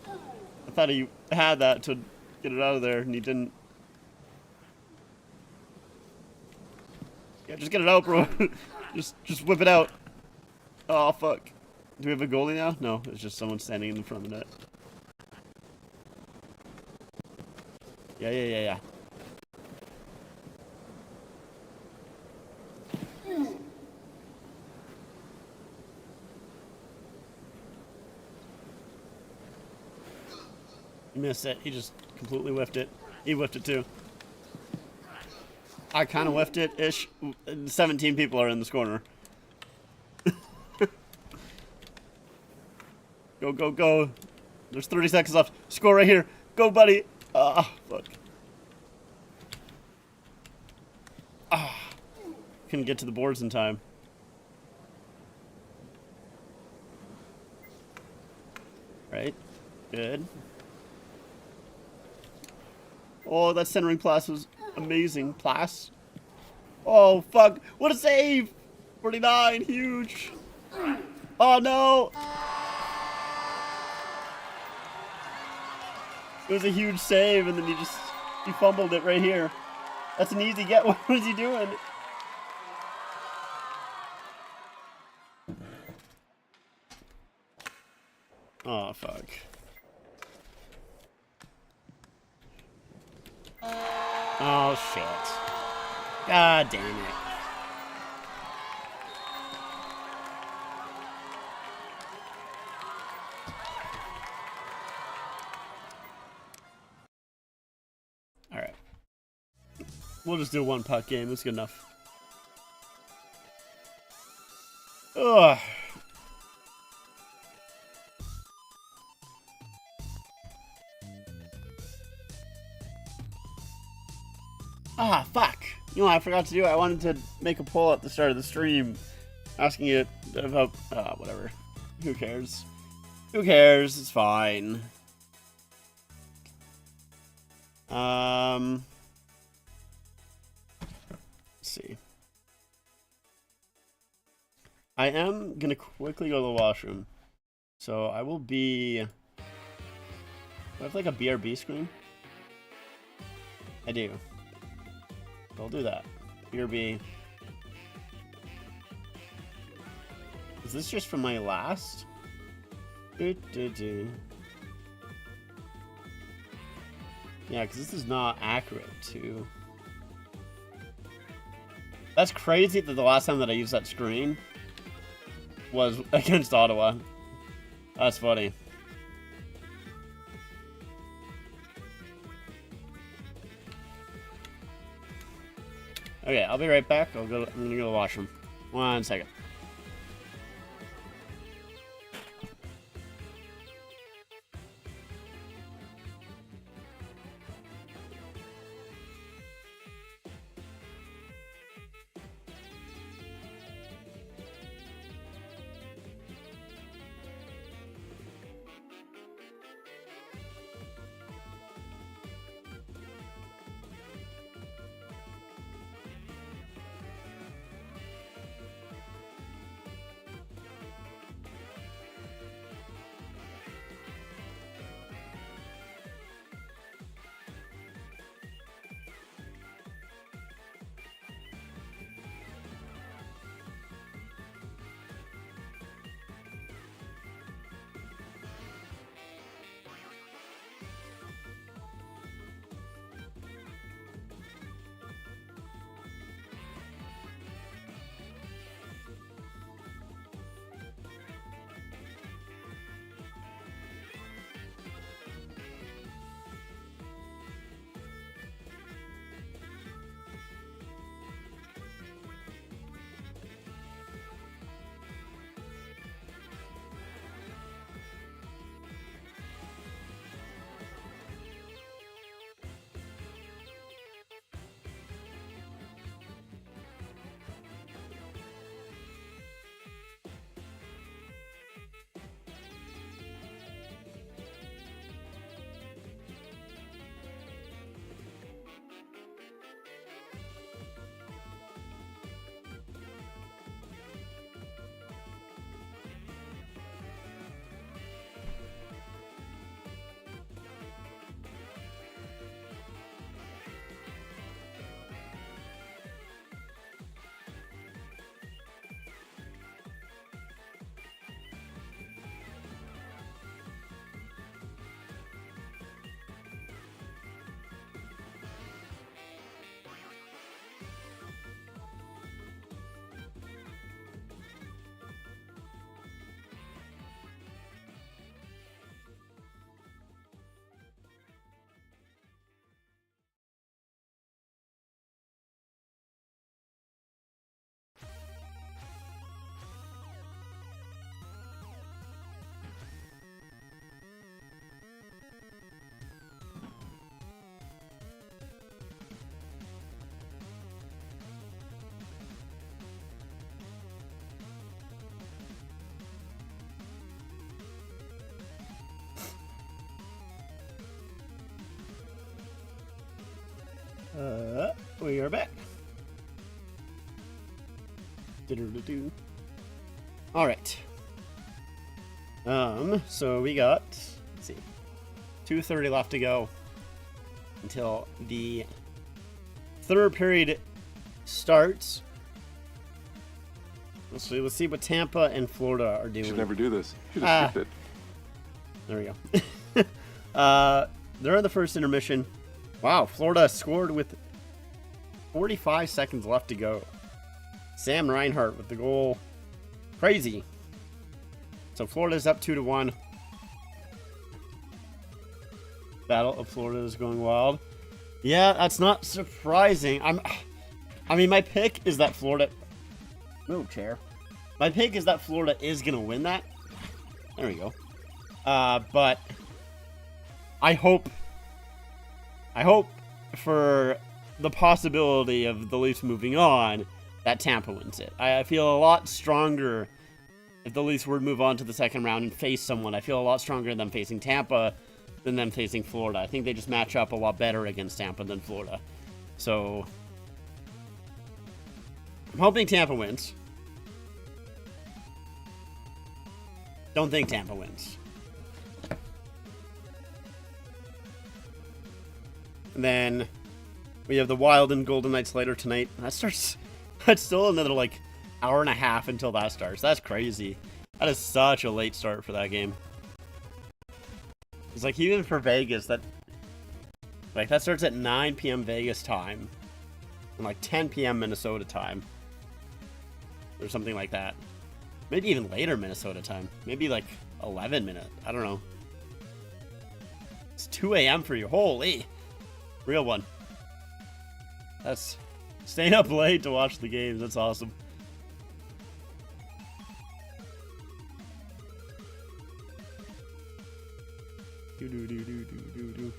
I thought he had that to get it out of there, and he didn't. Yeah, just get it out, bro. just whip it out. Oh, fuck. Do we have a goalie now? No, it's just someone standing in front of the net. Yeah. He missed it. He just completely whiffed it. He whiffed it too. I kind of whiffed it-ish. 17 people are in this corner. Go. There's 30 seconds left. Score right here. Go, buddy. Ah, fuck. Ah. Couldn't get to the boards in time. Right. Good. Oh, that centering pass was amazing. Pass. Oh, fuck. What a save. 49. Huge. Oh, no. It was a huge save, and then he fumbled it right here. That's an easy get. What was he doing? Oh, fuck. Oh, shit. God damn it. Alright. We'll just do one puck game. That's good enough. Ugh. Ah, fuck. You know what I forgot to do? I wanted to make a poll at the start of the stream asking it about, whatever. Who cares? Who cares? It's fine. Let's see. I am gonna quickly go to the washroom. So I will be... Do I have like a BRB screen? I do. I'll do that. BRB. Is this just from my last? Yeah, because this is not accurate too. That's crazy that the last time that I used that screen was against Ottawa. That's funny. Okay, I'll be right back. I'm gonna go to the washroom. 1 second. We are back. All right. So we got, let's see. 2:30 left to go until the third period starts. Let's see what Tampa and Florida are doing. You should never do this. You should have skipped it. There we go. They're in the first intermission. Wow, Florida scored with 45 seconds left to go. Sam Reinhart with the goal. Crazy. So Florida's up 2-1. Battle of Florida is going wild. Yeah, that's not surprising. I mean, my pick is that Florida... Move, chair. My pick is that Florida is going to win that. There we go. But I hope for the possibility of the Leafs moving on that Tampa wins it. I feel a lot stronger if the Leafs were to move on to the second round and face someone. I feel a lot stronger than facing Tampa than them facing Florida. I think they just match up a lot better against Tampa than Florida. So I'm hoping Tampa wins. Don't think Tampa wins. And then we have the Wild and Golden Knights later tonight. That's still another like hour and a half until that starts. That's crazy. That is such a late start for that game. It's like even for Vegas, that starts at 9 p.m. Vegas time and like 10 p.m. Minnesota time or something like that. Maybe even later Minnesota time. Maybe like 11 minutes. I don't know. It's 2 a.m. for you. Holy. Real one. That's staying up late to watch the games. That's awesome. Do.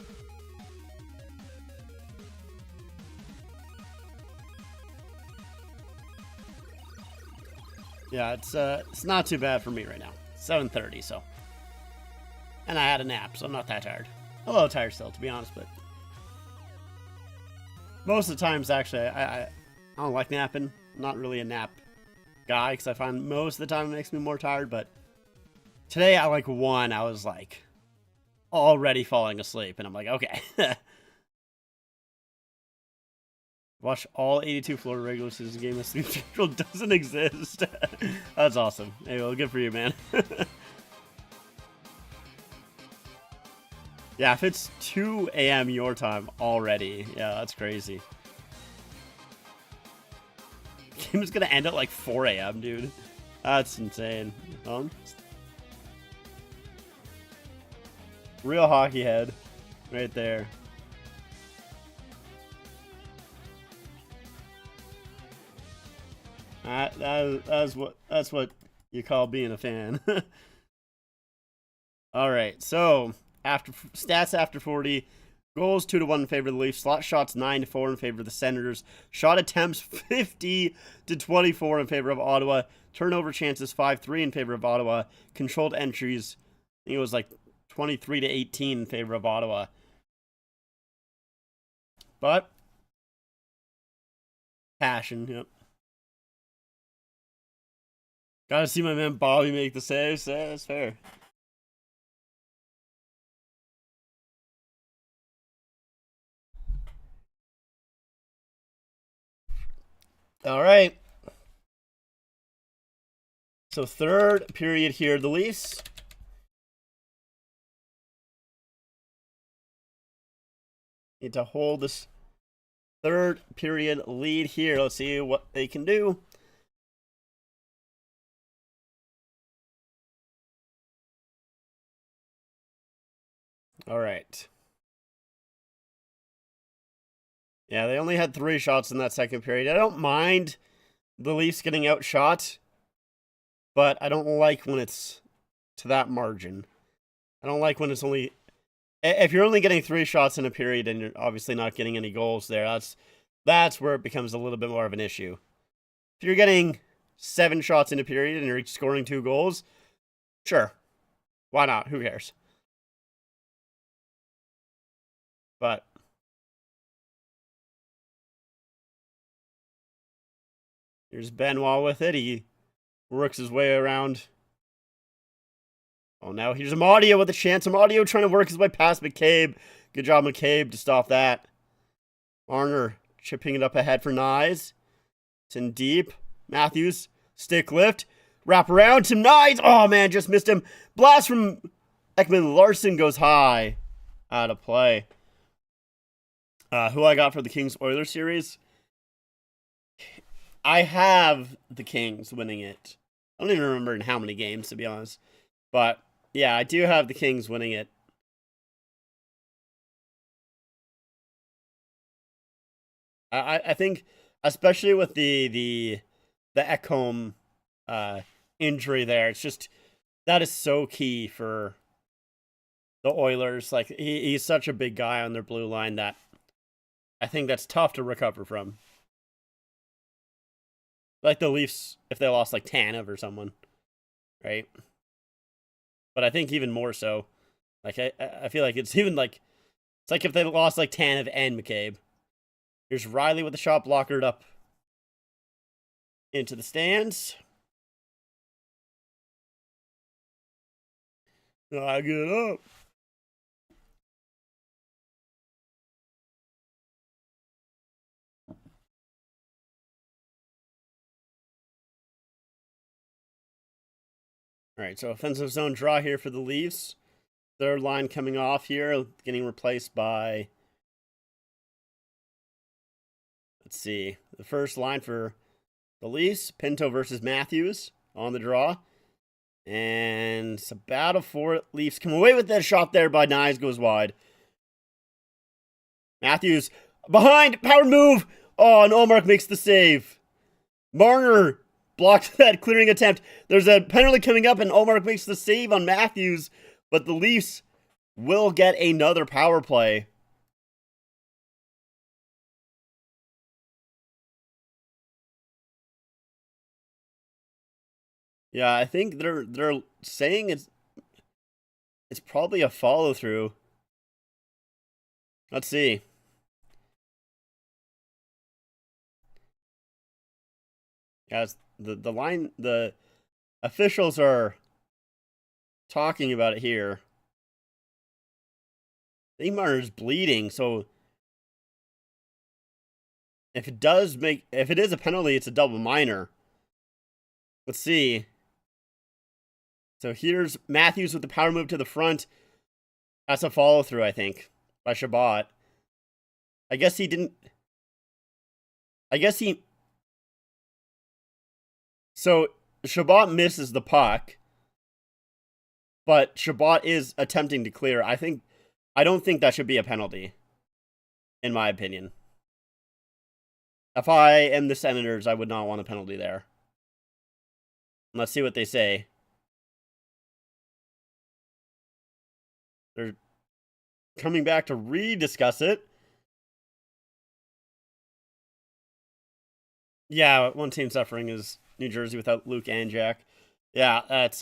Yeah, it's not too bad for me right now. 7:30, so. And I had a nap, so I'm not that tired. A little tired still, to be honest, but most of the times, actually, I don't like napping. I'm not really a nap guy, because I find most of the time it makes me more tired, but today at like 1, I was like already falling asleep, and I'm like, okay. Watch all 82 Florida regular season games. Sleep schedule doesn't exist. That's awesome. Hey, well, good for you, man. Yeah, if it's 2 a.m. your time already, yeah, that's crazy. Game is gonna end at like 4 a.m., dude. That's insane. Real hockey head, right there. That's what you call being a fan. All right, so after stats after 40, goals 2-1 in favor of the Leafs, slot shots 9-4 in favor of the Senators, shot attempts 50-24 in favor of Ottawa, turnover chances 5-3 in favor of Ottawa, controlled entries, I think it was like 23-18 in favor of Ottawa. But passion, yep. Gotta see my man Bobby make the saves. Yeah, that's fair. All right. So third period here, the Leafs need to hold this third period lead here. Let's see what they can do. All right. Yeah, they only had 3 shots in that second period. I don't mind the Leafs getting outshot, but I don't like when it's to that margin. I don't like when it's only... If you're only getting 3 shots in a period and you're obviously not getting any goals there, that's where it becomes a little bit more of an issue. If you're getting 7 shots in a period and you're scoring 2 goals, sure. Why not? Who cares? But here's Benoit with it. He works his way around Oh, now here's Amadio with a chance. Amadio trying to work his way past McCabe. Good job, McCabe, to stop that. Marner chipping it up ahead for Nyes. It's in deep. Matthews, stick lift. Wrap around to Nyes. Oh, man, just missed him. Blast from Ekman Larson goes high. Out of play. Who I got for the Kings Oilers series? I have the Kings winning it. I don't even remember in how many games, to be honest. But, yeah, I do have the Kings winning it. I think, especially with the Ekholm injury there, it's just, that is so key for the Oilers. Like, he's such a big guy on their blue line that I think that's tough to recover from. Like the Leafs, if they lost like Tanev or someone, right? But I think even more so. Like I feel like it's even like it's like if they lost like Tanev and McCabe. Here's Riley with the shot blockered up into the stands. I get up. All right, so offensive zone draw here for the Leafs. Third line coming off here, getting replaced by. Let's see. The first line for the Leafs, Pinto versus Matthews on the draw. And it's a battle for it. Leafs come away with that shot there by Nyes, goes wide. Matthews behind, power move. Oh, and Ullmark makes the save. Marner blocked that clearing attempt. There's a penalty coming up, and Ullmark makes the save on Matthews, but the Leafs will get another power play. Yeah, I think they're saying it's probably a follow through. Let's see. Yeah, the officials are talking about it here. Marner's bleeding, so if it is a penalty, it's a double minor. Let's see. So here's Matthews with the power move to the front. That's a follow through, I think, by Chabot. I guess he. So Chabot misses the puck, but Chabot is attempting to clear. I don't think that should be a penalty, in my opinion. If I am the Senators, I would not want a penalty there. Let's see what they say. They're coming back to rediscuss it. Yeah, one team suffering is New Jersey without Luke and Jack. Yeah, that's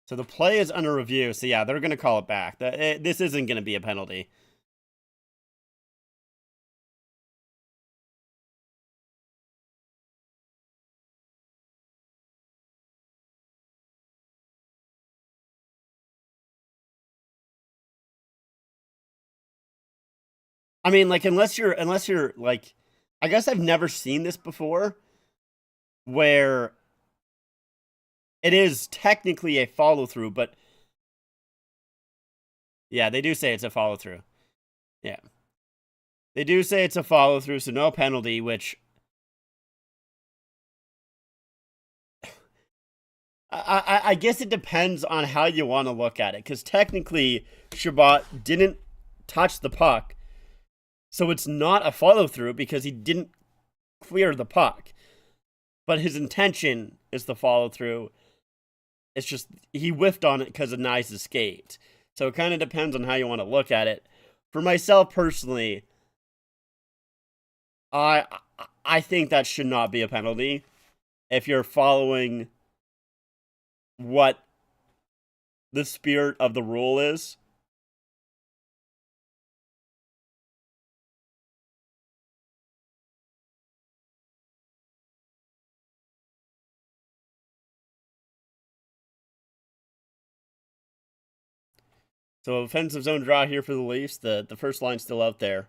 So the play is under review. So yeah, they're gonna call it back. This isn't gonna be a penalty. I mean, like unless you're like, I guess I've never seen this before, where it is technically a follow through, but yeah, they do say it's a follow through. Yeah, they do say it's a follow through, so no penalty. Which I guess it depends on how you want to look at it, because technically Chabot didn't touch the puck, so it's not a follow through because he didn't clear the puck. But his intention is the follow through. It's just he whiffed on it because of Nyes' skate. So it kind of depends on how you want to look at it. For myself personally, I think that should not be a penalty if you're following what the spirit of the rule is. So offensive zone draw here for the Leafs. The first line's still out there.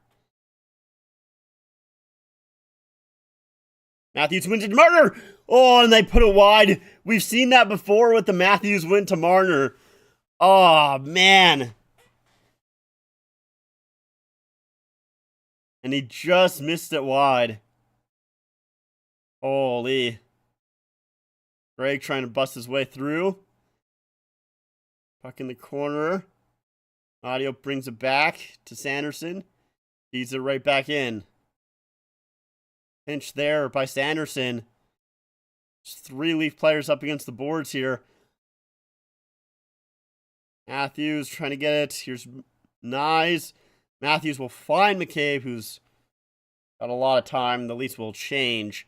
Matthews wins to Marner. Oh, and they put it wide. We've seen that before with the Matthews win to Marner. Oh, man. And he just missed it wide. Holy. Greg trying to bust his way through. Puck in the corner. Audio brings it back to Sanderson. Feeds it right back in. Pinch there by Sanderson. Just 3 Leaf players up against the boards here. Matthews trying to get it. Here's Nyes. Matthews will find McCabe, who's got a lot of time. The Leafs will change.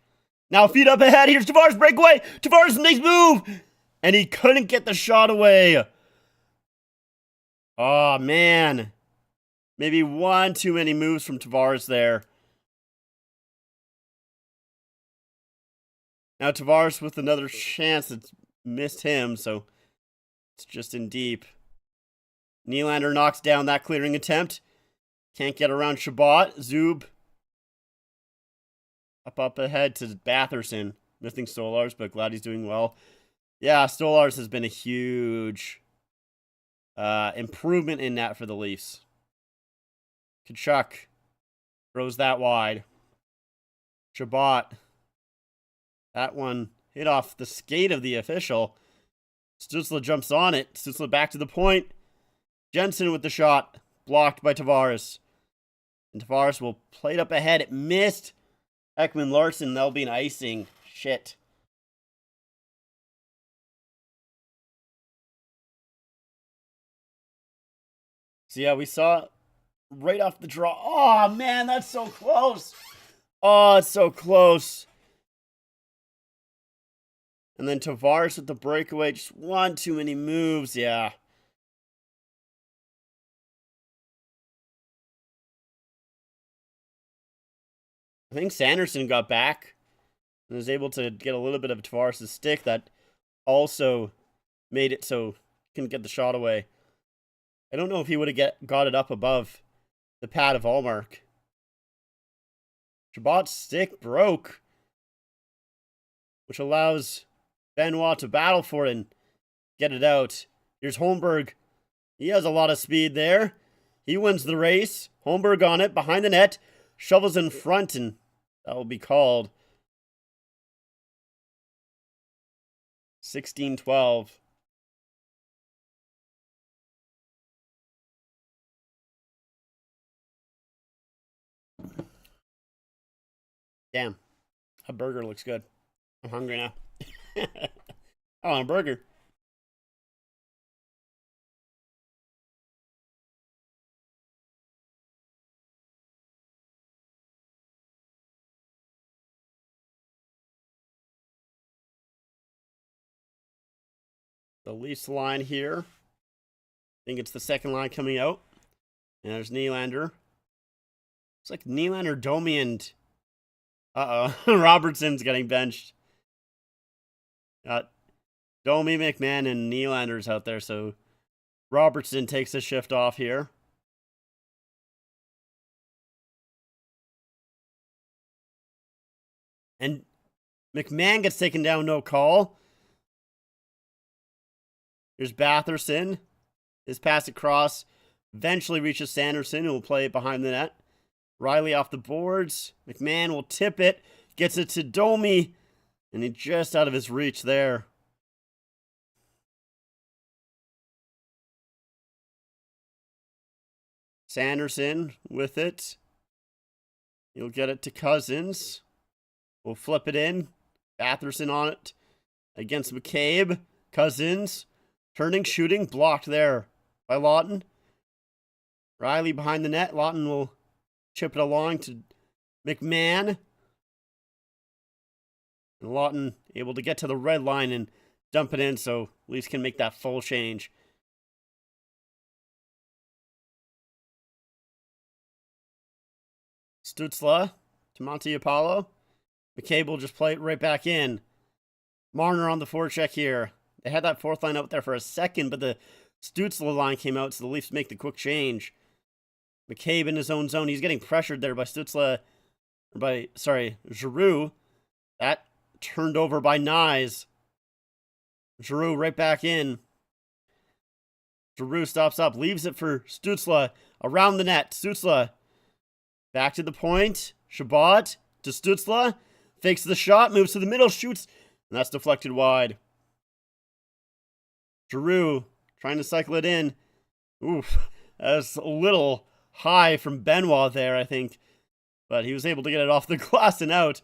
Now feet up ahead. Here's Tavares breakaway. Tavares nice move. And he couldn't get the shot away. Oh, man. Maybe one too many moves from Tavares there. Now Tavares with another chance that's missed him, so it's just in deep. Nylander knocks down that clearing attempt. Can't get around Chabot. Zub up ahead to Batherson. Missing Stolarz, but glad he's doing well. Yeah, Stolarz has been a huge improvement in that for the Leafs. Tkachuk throws that wide. Chabot. That one hit off the skate of the official. Stützle jumps on it. Stützle back to the point. Jensen with the shot. Blocked by Tavares. And Tavares will play it up ahead. It missed. Ekman Larson, that'll be an icing. Shit. So yeah, we saw right off the draw. Oh, man, that's so close. Oh, it's so close. And then Tavares with the breakaway. Just one too many moves. Yeah. I think Sanderson got back and was able to get a little bit of Tavares' stick that also made it so he couldn't get the shot away. I don't know if he would have got it up above the pad of Allmark. Chabot's stick broke, which allows Benoit to battle for it and get it out. Here's Holmberg. He has a lot of speed there. He wins the race. Holmberg on it, behind the net. Shovels in front, and that will be called. 16-12. Damn. A burger looks good. I'm hungry now. I want a burger. The Leafs line here. I think it's the second line coming out. And there's Nylander. It's like Nylander, Domi, and Robertson's getting benched. Got Domi, McMahon, and Nylander's out there, so Robertson takes a shift off here. And McMahon gets taken down, no call. Here's Batherson. His pass across eventually reaches Sanderson, who will play it behind the net. Riley off the boards. McMahon will tip it. Gets it to Domi. And he's just out of his reach there. Sanderson with it. He'll get it to Cousins. We'll flip it in. Batherson on it against McCabe. Cousins. Turning, shooting. Blocked there by Lawton. Riley behind the net. Lawton will chip it along to McMahon. And Lawton able to get to the red line and dump it in so Leafs can make that full change. Stützle to Monteapollo. McCabe will just play it right back in. Marner on the forecheck here. They had that fourth line out there for a second, but the Stutzla line came out, so the Leafs make the quick change. McCabe in his own zone. He's getting pressured there by Giroux. That turned over by Knies. Giroux right back in. Giroux stops up, leaves it for Stutzla around the net. Stutzla back to the point. Chabot to Stutzla. Fakes the shot, moves to the middle, shoots, and that's deflected wide. Giroux trying to cycle it in. Oof, that's a little high from Benoit there, I think. But he was able to get it off the glass and out.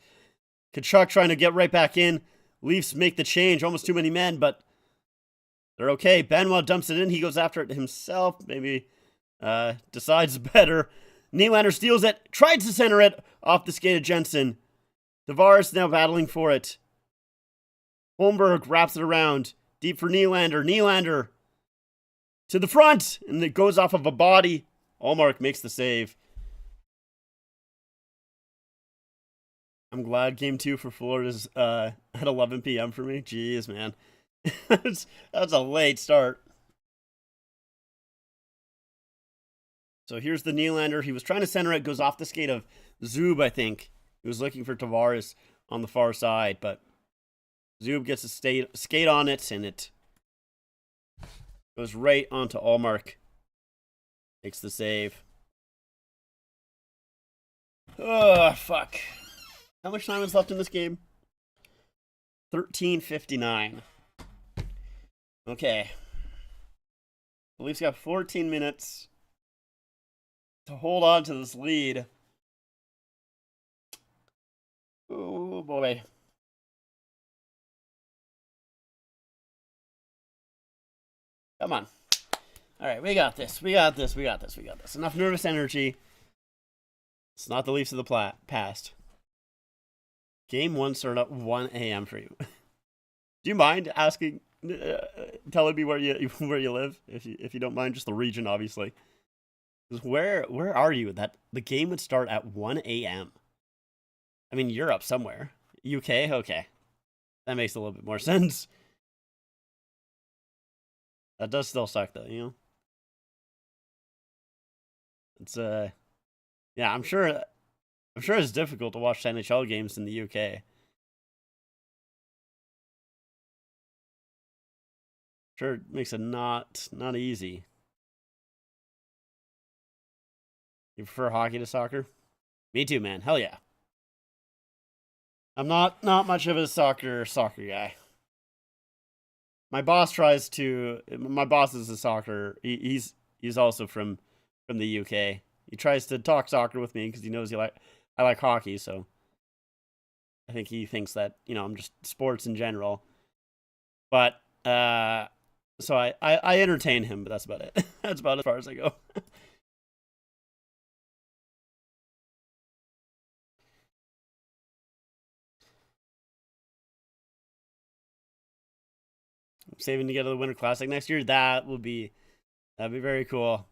Tkachuk trying to get right back in. Leafs make the change. Almost too many men, but they're okay. Benoit dumps it in. He goes after it himself. Maybe decides better. Nylander steals it. Tries to center it off the skate of Jensen. Tavares now battling for it. Holmberg wraps it around. Deep for Nylander. Nylander to the front. And it goes off of a body. Ullmark makes the save. I'm glad game 2 for Florida's at 11 p.m. for me. Jeez, man. That's a late start. So here's the Nylander. He was trying to center it. Goes off the skate of Zub, I think. He was looking for Tavares on the far side, but Zub gets a skate on it, and it goes right onto Ullmark. Makes the save. Oh, fuck. How much time is left in this game? 13:59. Okay. The Leafs got 14 minutes to hold on to this lead. Oh, boy. Come on. All right, we got this. We got this. Enough nervous energy. It's not the Leafs of the past. Game 1 started at 1 a.m. for you. Do you mind asking, telling me where you live? If you don't mind, just the region, obviously. Where are you? That the game would start at 1 a.m. I mean, Europe somewhere. UK? Okay. That makes a little bit more sense. That does still suck, though, you know? It's, yeah, I'm sure it's difficult to watch NHL games in the UK. Sure, it makes it not easy. You prefer hockey to soccer? Me too, man. Hell yeah. I'm not much of a soccer guy. My boss is a soccer. He's also from the UK. He tries to talk soccer with me because he knows I like hockey, so I think he thinks that, I'm just sports in general. But so I entertain him, but that's about it. That's about as far as I go. Saving to get to the Winter Classic next year. That'd be very cool.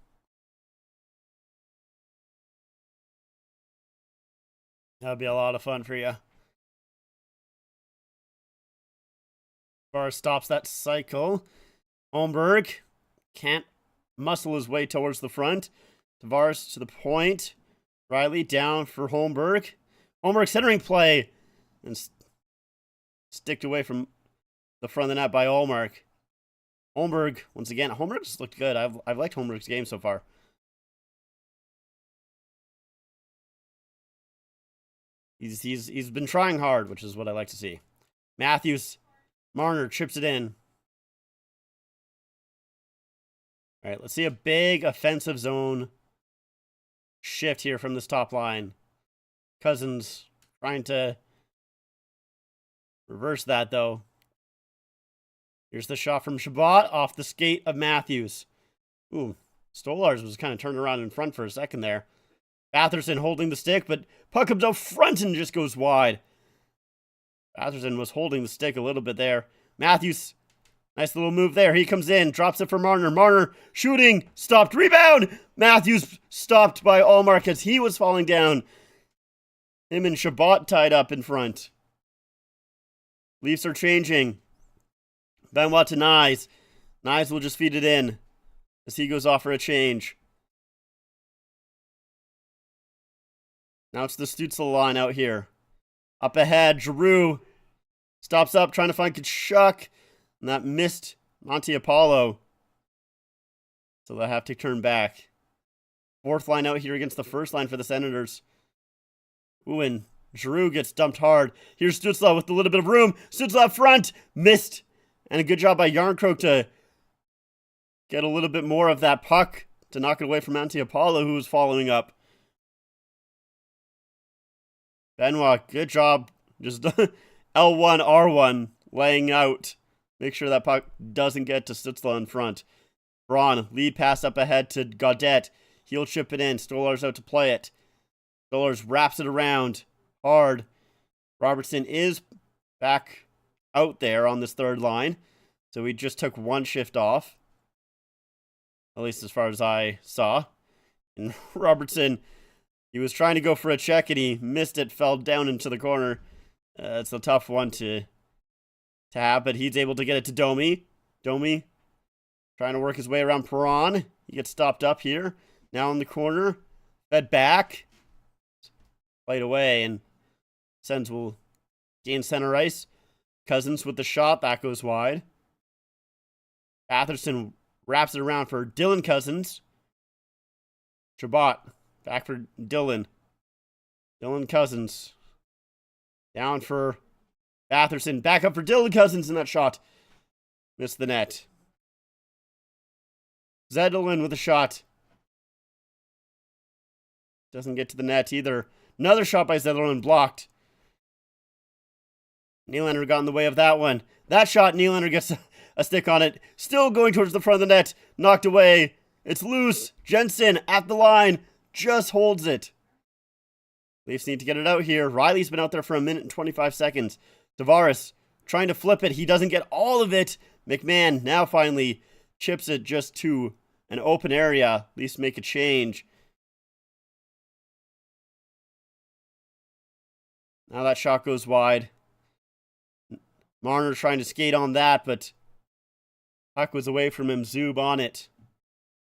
That'd be a lot of fun for you. Bar stops that cycle. Holmberg can't muscle his way towards the front. Tavares to the point. Riley down for Holmberg. Holmberg centering play and sticked away from the front of the net by Ullmark. Holmberg, once again, Holmberg's looked good. I've liked Holmberg's game so far. He's been trying hard, which is what I like to see. Matthews, Marner chips it in. All right, let's see a big offensive zone shift here from this top line. Cousins trying to reverse that, though. Here's the shot from Chabot off the skate of Matthews. Ooh, Stolarz was kind of turned around in front for a second there. Batherson holding the stick, but puck comes out front and just goes wide. Batherson was holding the stick a little bit there. Matthews, nice little move there. He comes in, drops it for Marner. Marner shooting, stopped, rebound. Matthews stopped by Ullmark as he was falling down. Him and Chabot tied up in front. Leafs are changing. Benoit to Knies. Knies will just feed it in. as he goes off for a change. Now it's the Stützle line out here. Up ahead, Giroux stops up, trying to find Tkachuk, and that missed Monty Apollo. So they'll have to turn back. Fourth line out here against the first line for the Senators. Ooh, and Giroux gets dumped hard. Here's Stützle with a little bit of room. Stützle up front. Missed. And a good job by Jarnkrok to get a little bit more of that puck to knock it away from Monty Apollo, who was following up. Benoit, good job. Just L1, R1, laying out. Make sure that puck doesn't get to Stützle in front. Braun, lead pass up ahead to Gaudette. He'll chip it in. Stolar's out to play it. Stolar's wraps it around hard. Robertson is back out there on this third line. So he just took one shift off. At least as far as I saw. And Robertson, he was trying to go for a check and he missed it, fell down into the corner. It's a tough one to have, but he's able to get it to Domi. Domi trying to work his way around Perron. He gets stopped up here. Now in the corner. Fed back. Played away, and Sens will gain center ice. Cousins with the shot. That goes wide. Batherson wraps it around for Dylan Cousins. Chabot back for Dylan. Dylan Cousins. Down for Batherson. Back up for Dylan Cousins in that shot. Missed the net. Zetterlund with a shot. Doesn't get to the net either. Another shot by Zetterlund blocked. Nylander got in the way of that one. That shot, Nylander gets a stick on it. Still going towards the front of the net. Knocked away. It's loose. Jensen at the line. Just holds it. Leafs need to get it out here. Riley's been out there for 1 minute and 25 seconds. Tavares trying to flip it. He doesn't get all of it. McMahon now finally chips it just to an open area. Leafs make a change. Now that shot goes wide. Marner trying to skate on that, but puck was away from him. Zub on it.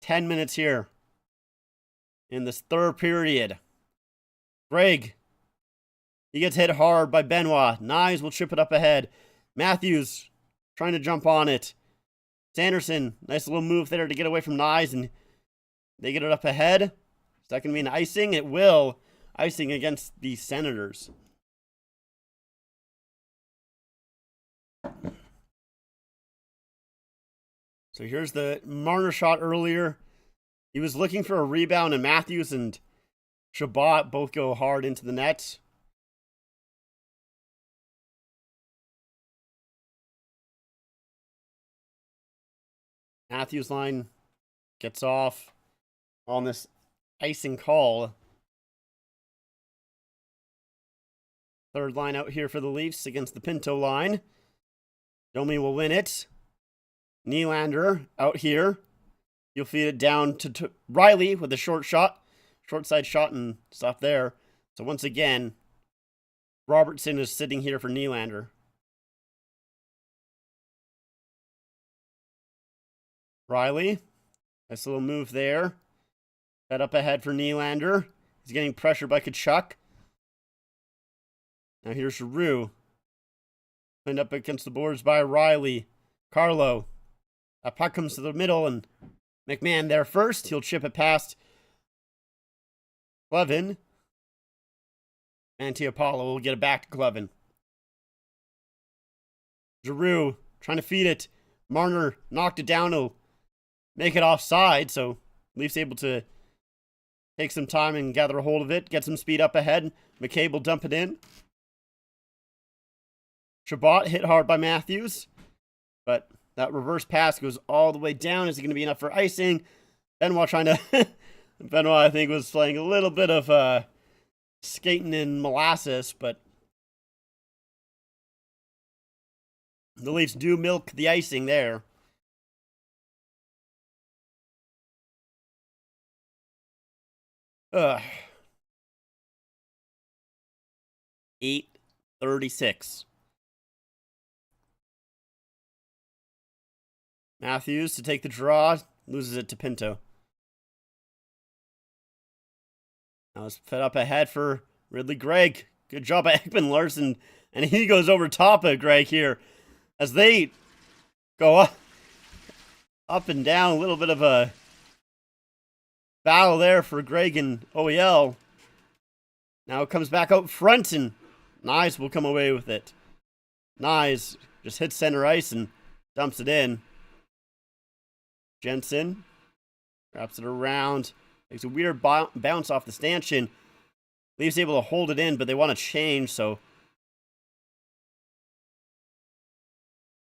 10 minutes here in this third period. Greg, he gets hit hard by Benoit. Knies will chip it up ahead. Matthews trying to jump on it. Sanderson, nice little move there to get away from Knies, and they get it up ahead. Is that going to be an icing? It will. Icing against the Senators. So here's the Marner shot earlier. He was looking for a rebound, and Matthews and Chabot both go hard into the net. Matthews line gets off on this icing call. Third line out here for the Leafs against the Pinto line. Domi will win it. Nylander out here. You'll feed it down to Riley with a short shot. Short side shot and stuff there. So once again, Robertson is sitting here for Nylander. Riley. Nice little move there. Set up ahead for Nylander. He's getting pressured by Tkachuk. Now here's Giroux. Pinned up against the boards by Riley. Carlo. That puck comes to the middle, and McMahon there first. He'll chip it past Glovin. And Apollo will get it back to Glovin. Giroux trying to feed it. Marner knocked it down. He'll make it offside, so Leafs able to take some time and gather a hold of it. Get some speed up ahead. McCabe will dump it in. Chabot hit hard by Matthews, but that reverse pass goes all the way down. Is it going to be enough for icing? Benoit trying to... Benoit, I think, was playing a little bit of skating in molasses, but the Leafs do milk the icing there. Ugh. 8:36. Matthews to take the draw. loses it to Pinto. Now it's fed up ahead for Ridley Gregg. Good job by Ekman Larson. And he goes over top of Gregg here as they go up and down. A little bit of a battle there for Gregg and OEL. Now it comes back out front, and Nyes will come away with it. Nyes just hits center ice and dumps it in. Jensen wraps it around. Makes a weird bounce off the stanchion. Leafs able to hold it in, but they want to change, so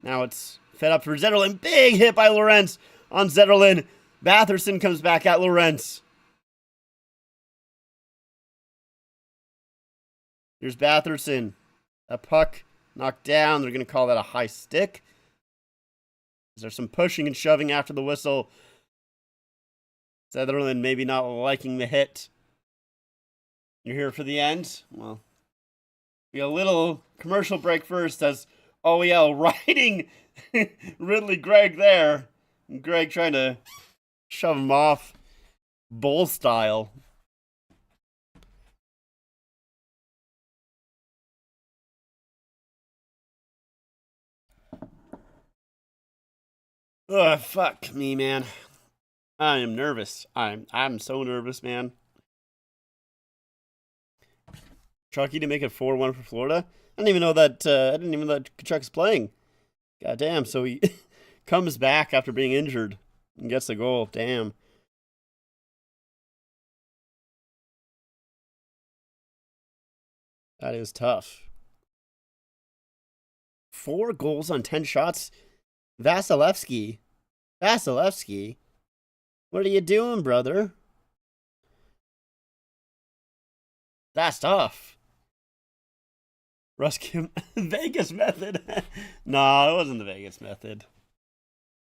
now it's fed up for Zetterlund. Big hit by Lorentz on Zetterlund. Batherson comes back at Lorentz. Here's Batherson. A puck knocked down. They're going to call that a high stick. There's some pushing and shoving after the whistle. Zetterlund maybe not liking the hit. You're here for the end? Well, be a little commercial break first as OEL riding Ridley Gregg there. And Gregg trying to shove him off bull style. Ugh, fuck me, man. I am nervous. I'm so nervous, man. Chucky to make it 4-1 for Florida. I didn't even know that. I didn't even know that Tkachuk's playing. Goddamn! So he comes back after being injured and gets the goal. Damn. That is tough. 4 goals on 10 shots. Vasilevsky. What are you doing, brother? That's tough. Russ Kim, Vegas method. No, it wasn't the Vegas method.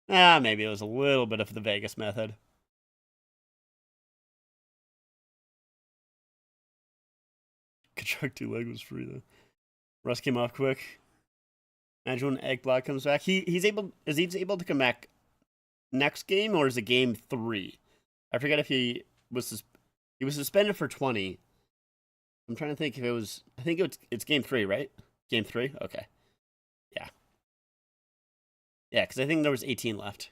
Maybe it was a little bit of the Vegas method. Kachuk 2 leg was free though. Russ came off quick. Imagine when Ekblad comes back. Is he able to come back next game, or is it game 3? I forget if he was suspended for 20. I'm trying to think if it was. I think it's game 3, right? Game 3. Okay. Yeah. Yeah, because I think there was 18 left.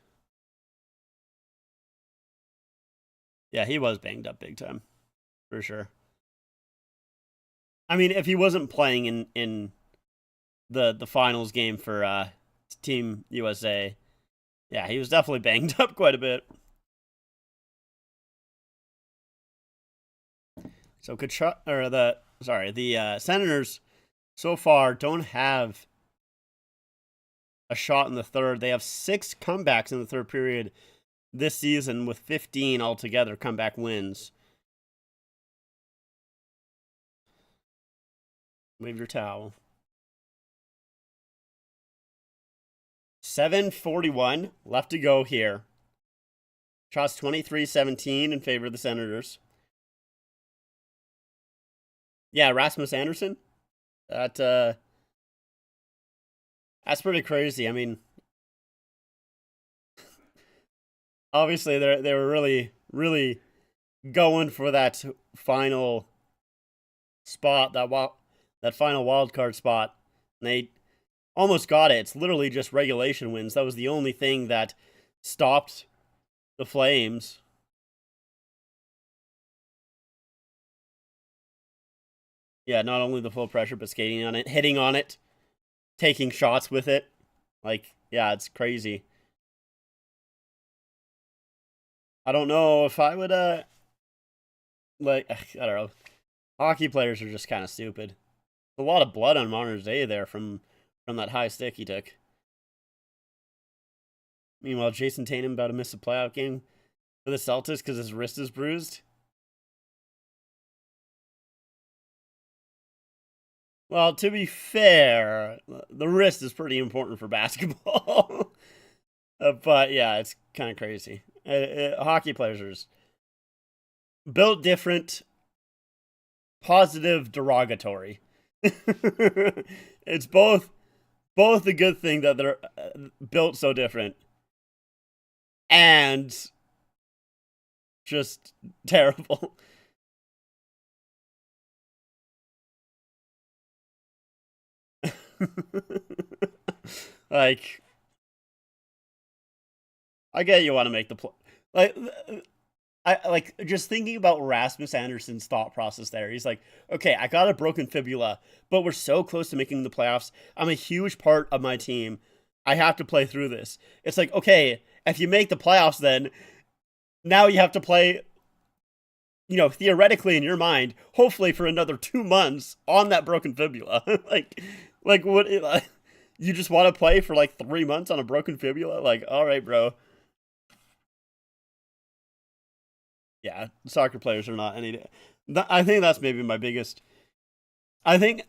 Yeah, he was banged up big time, for sure. I mean, if he wasn't playing in the finals game for Team USA, yeah, he was definitely banged up quite a bit. So the Senators so far don't have a shot in the third. They have 6 comebacks in the third period this season, with 15 altogether comeback wins. Wave your towel. 7:41 left to go here. Shots 23-17 in favor of the Senators. Yeah, Rasmus Andersson. That's pretty crazy. I mean, obviously they were really going for that final spot, that final wild card spot. And they almost got it. It's literally just regulation wins. That was the only thing that stopped the Flames. Yeah, not only the full pressure, but skating on it, hitting on it, taking shots with it. Like, yeah, it's crazy. I don't know if I would, I don't know. Hockey players are just kind of stupid. A lot of blood on Marner's Day there from that high stick he took. Meanwhile, Jason Tatum about to miss a playoff game for the Celtics because his wrist is bruised. Well, to be fair, the wrist is pretty important for basketball. But yeah, it's kind of crazy. Hockey players are just built different, positive, derogatory. It's both a good thing that they're built so different, and just terrible. Like, I get you want to make the play. Like, I like just thinking about Rasmus Anderson's thought process there. He's like, okay, I got a broken fibula, but we're so close to making the playoffs. I'm a huge part of my team. I have to play through this. It's like, okay, if you make the playoffs, then now you have to play, theoretically in your mind, hopefully for another 2 months on that broken fibula. like what? You just want to play for like 3 months on a broken fibula? Like, all right, bro. Yeah, soccer players are not any. I think that's maybe my biggest. I think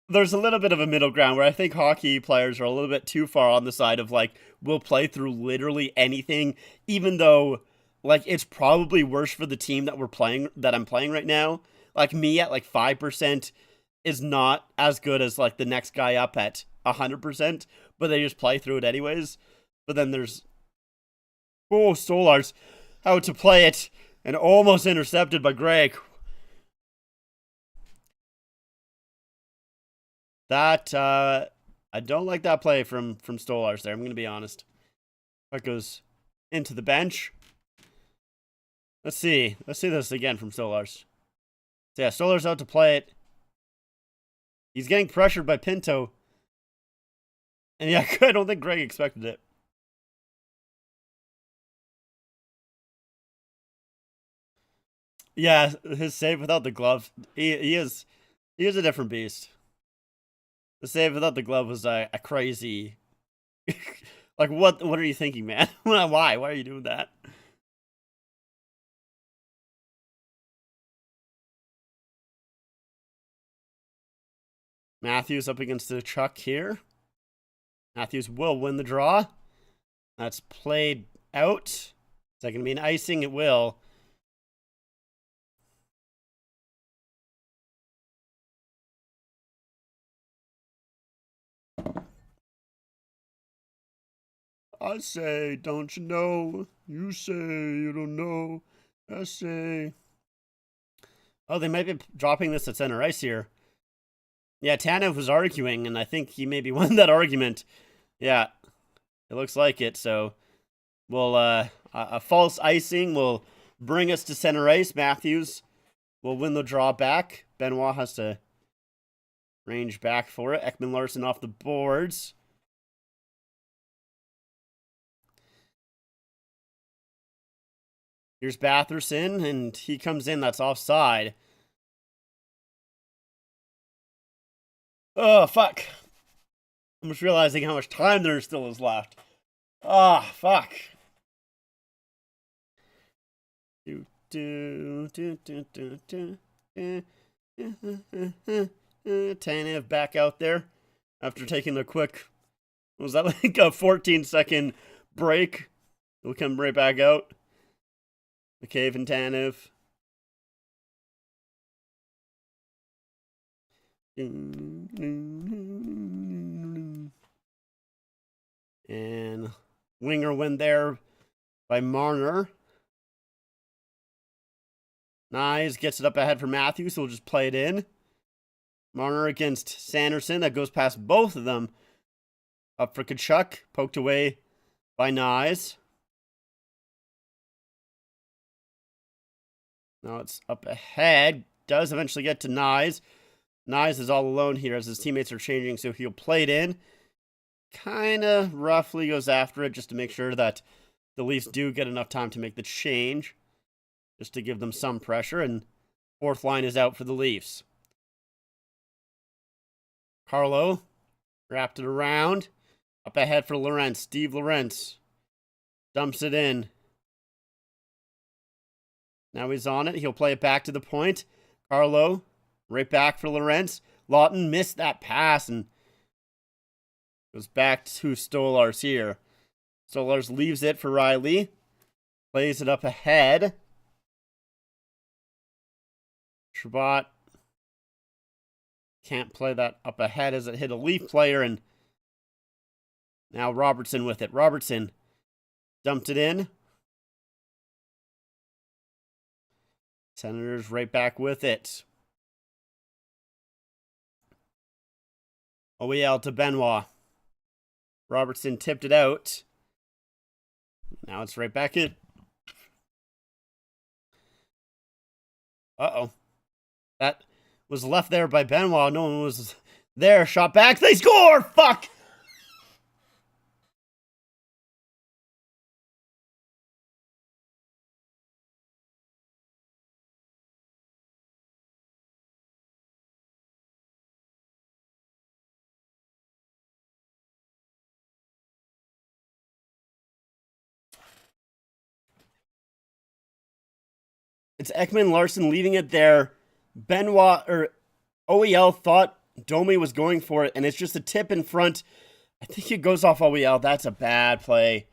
there's a little bit of a middle ground where I think hockey players are a little bit too far on the side of like we'll play through literally anything, even though like it's probably worse for the team that I'm playing right now. Like me at like 5% is not as good as like the next guy up at 100%, but they just play through it anyways. But then there's Stolarz out to play it and almost intercepted by Greg. That I don't like that play from Stolarz there. I'm going to be honest. That goes into the bench. Let's see this again from Stolarz. So yeah, Stolarz out to play it. He's getting pressured by Pinto. And yeah, I don't think Greg expected it. Yeah, his save without the glove. He is a different beast. The save without the glove was a crazy. Like what are you thinking, man? Why are you doing that? Matthews up against the Chuck here. Matthews will win the draw. That's played out. Is that going to be an icing? It will. I say, don't you know? You say you don't know. I say. Oh, they might be dropping this at center ice here. Yeah, Tanev was arguing, and I think he maybe won that argument. Yeah, it looks like it. So, we'll a false icing will bring us to center ice. Matthews will win the draw back. Benoit has to range back for it. Ekman-Larsson off the boards. Here's Batherson, and he comes in. That's offside. Oh, fuck. I'm just realizing how much time there still is left. Ah, oh, fuck. Tanev back out there after taking a quick, was that like a 14-second break? We'll come right back out. McCabe and Tanev. And winger win there by Marner. Nyes gets it up ahead for Matthews, so we'll just play it in. Marner against Sanderson. That goes past both of them. Up for Tkachuk. Poked away by Nyes. Now it's up ahead. Does eventually get to Nyes. Nyes is all alone here as his teammates are changing, so he'll play it in. Kind of roughly goes after it just to make sure that the Leafs do get enough time to make the change. Just to give them some pressure. And fourth line is out for the Leafs. Carlo wrapped it around. Up ahead for Lorentz. Steve Lorentz dumps it in. Now he's on it. He'll play it back to the point. Carlo, right back for Lorentz. Lawton missed that pass and goes back to Stolarz here. Stolarz leaves it for Riley. Plays it up ahead. Chabot can't play that up ahead as it hit a Leaf player, and now Robertson with it. Robertson Dumped it in. Senators right back with it. OEL to Benoit. Robertson tipped it out. Now it's right back in. Uh-oh. That was left there by Benoit. No one was there. Shot back. They score! Fuck! It's Ekman Larson leaving it there. Benoit, or OEL thought Domi was going for it, and it's just a tip in front. I think it goes off OEL. That's a bad play.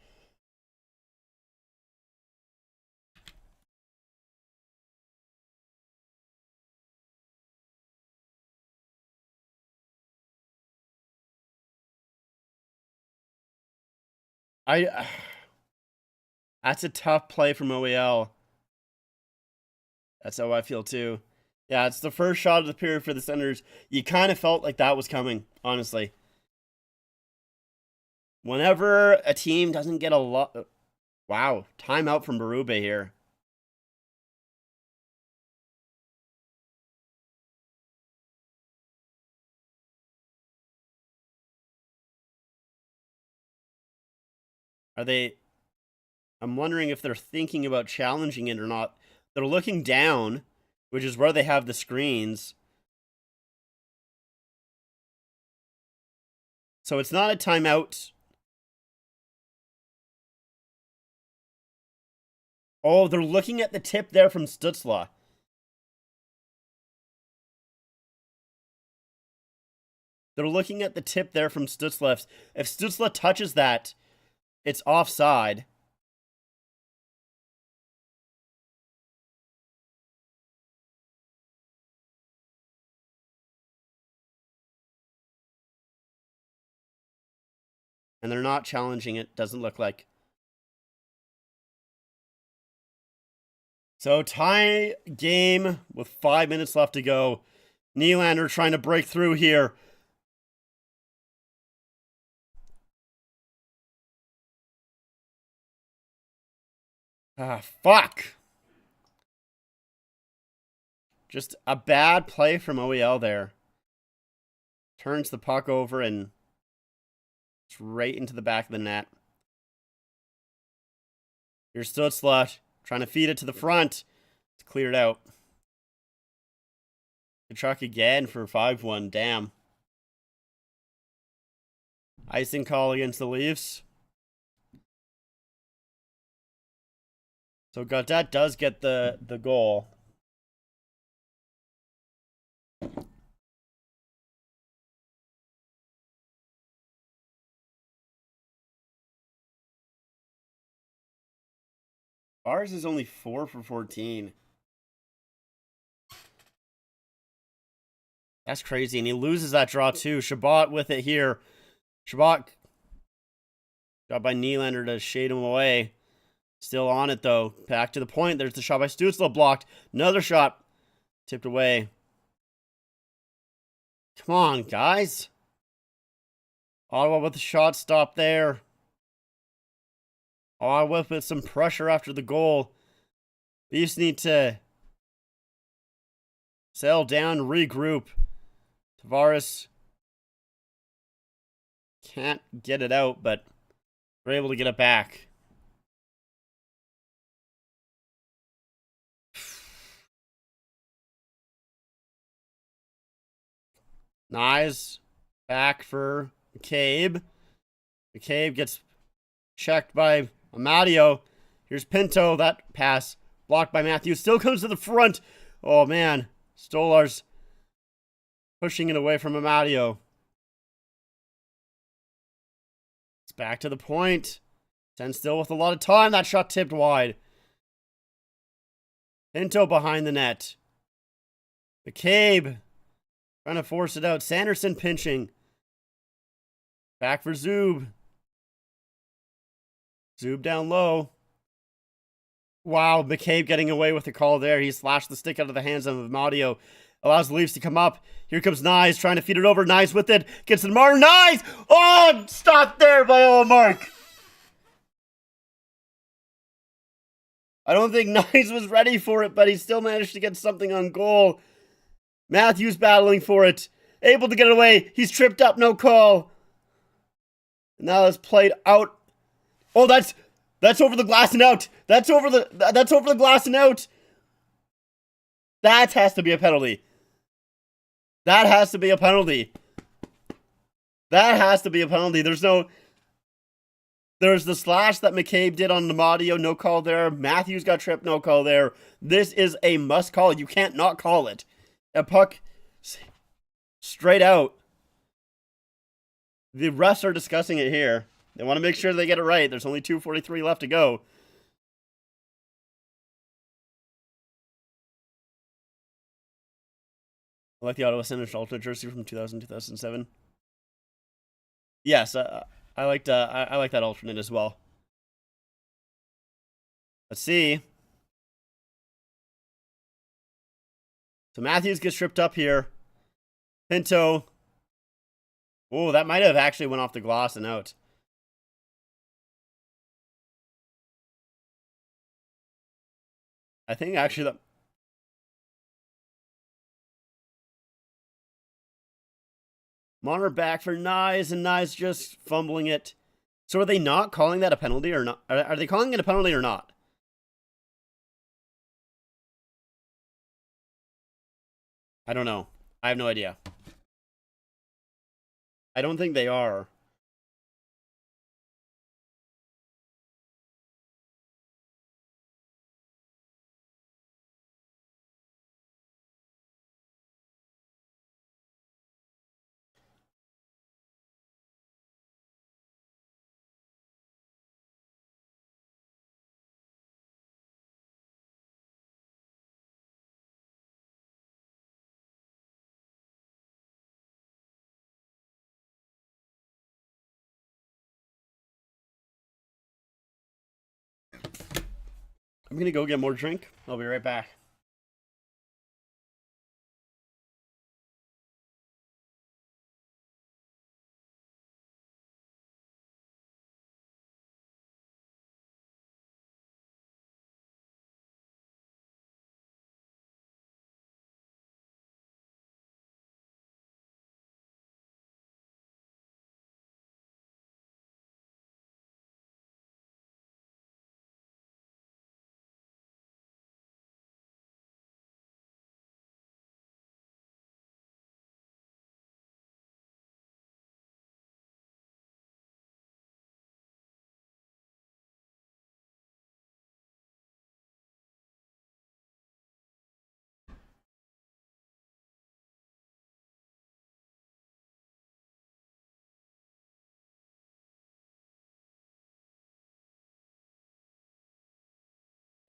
That's a tough play from OEL. That's how I feel too. Yeah, it's the first shot of the period for the Senators. You kind of felt like that was coming, honestly. Whenever a team doesn't get a lot... Wow, timeout from Berube here. Are they... I'm wondering if they're thinking about challenging it or not. They're looking down, which is where they have the screens. So it's not a timeout. Oh, they're looking at the tip there from Stützle. They're looking at the tip there from Stützle. If Stützle touches that, it's offside. And they're not challenging it, doesn't look like. So tie game with 5 minutes left to go. Nylander trying to break through here. Ah, fuck. Just a bad play from OEL there. Turns the puck over and it's right into the back of the net. Here's Stützle trying to feed it to the front. It's cleared out. Tkachuk again for 5-1. Damn. Icing call against the Leafs. So Gaudette does get the goal. Ours is only 4 for 14. That's crazy. And he loses that draw too. Chabot with it here. Chabot got by Nylander to shade him away. Still on it though. Back to the point. There's the shot by Stützle blocked. Another shot tipped away. Come on, guys. Ottawa with the shot stop there. Ottawa with some pressure after the goal. Leafs need to settle down, regroup. Tavares can't get it out, but we're able to get it back. Nyes back for McCabe. McCabe gets checked by Amadio. Here's Pinto. That pass blocked by Matthews. Still comes to the front. Oh, man. Stolar's pushing it away from Amadio. It's back to the point. 10 still with a lot of time. That shot tipped wide. Pinto behind the net. McCabe trying to force it out. Sanderson pinching. Back for Zub. Zoob down low. Wow, McCabe getting away with the call there. He slashed the stick out of the hands of Amadio. Allows the Leafs to come up. Here comes Nyes trying to feed it over. Nyes with it. Gets it to Martin. Nyes! Oh, stopped there by Ullmark. I don't think Nyes was ready for it, but he still managed to get something on goal. Matthews battling for it. Able to get it away. He's tripped up. No call. Now it's played out. Oh, that's over the glass and out. That's over the glass and out. That has to be a penalty. That has to be a penalty. That has to be a penalty. There's the slash that McCabe did on Amadio, no call there. Matthews got tripped, no call there. This is a must call. You can't not call it. A puck straight out. The refs are discussing it here. They want to make sure they get it right. There's only 2:43 left to go. I like the Ottawa Senators alternate jersey from 2000-2007. Yes, I like that alternate as well. Let's see. So Matthews gets tripped up here. Pinto. Oh, that might have actually went off the glass and out. I think actually that... Marner back for Nyes, and Nyes just fumbling it. So are they not calling that a penalty or not? Are they calling it a penalty or not? I don't know. I have no idea. I don't think they are. I'm going to go get more drink. I'll be right back.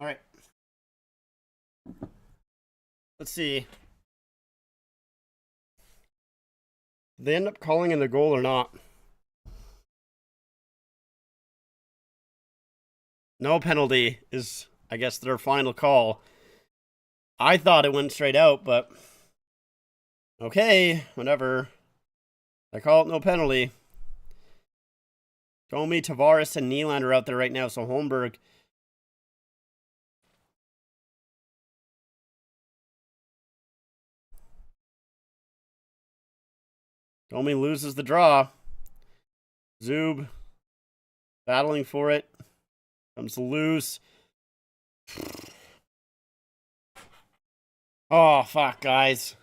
All right. Let's see. Did they end up calling in the goal or not? No penalty is, I guess, their final call. I thought it went straight out, but okay, whatever. I call it no penalty. Domi, Tavares, and Nylander out there right now, so Holmberg. Domi loses the draw. Zoob battling for it. Comes loose. Oh, fuck, guys.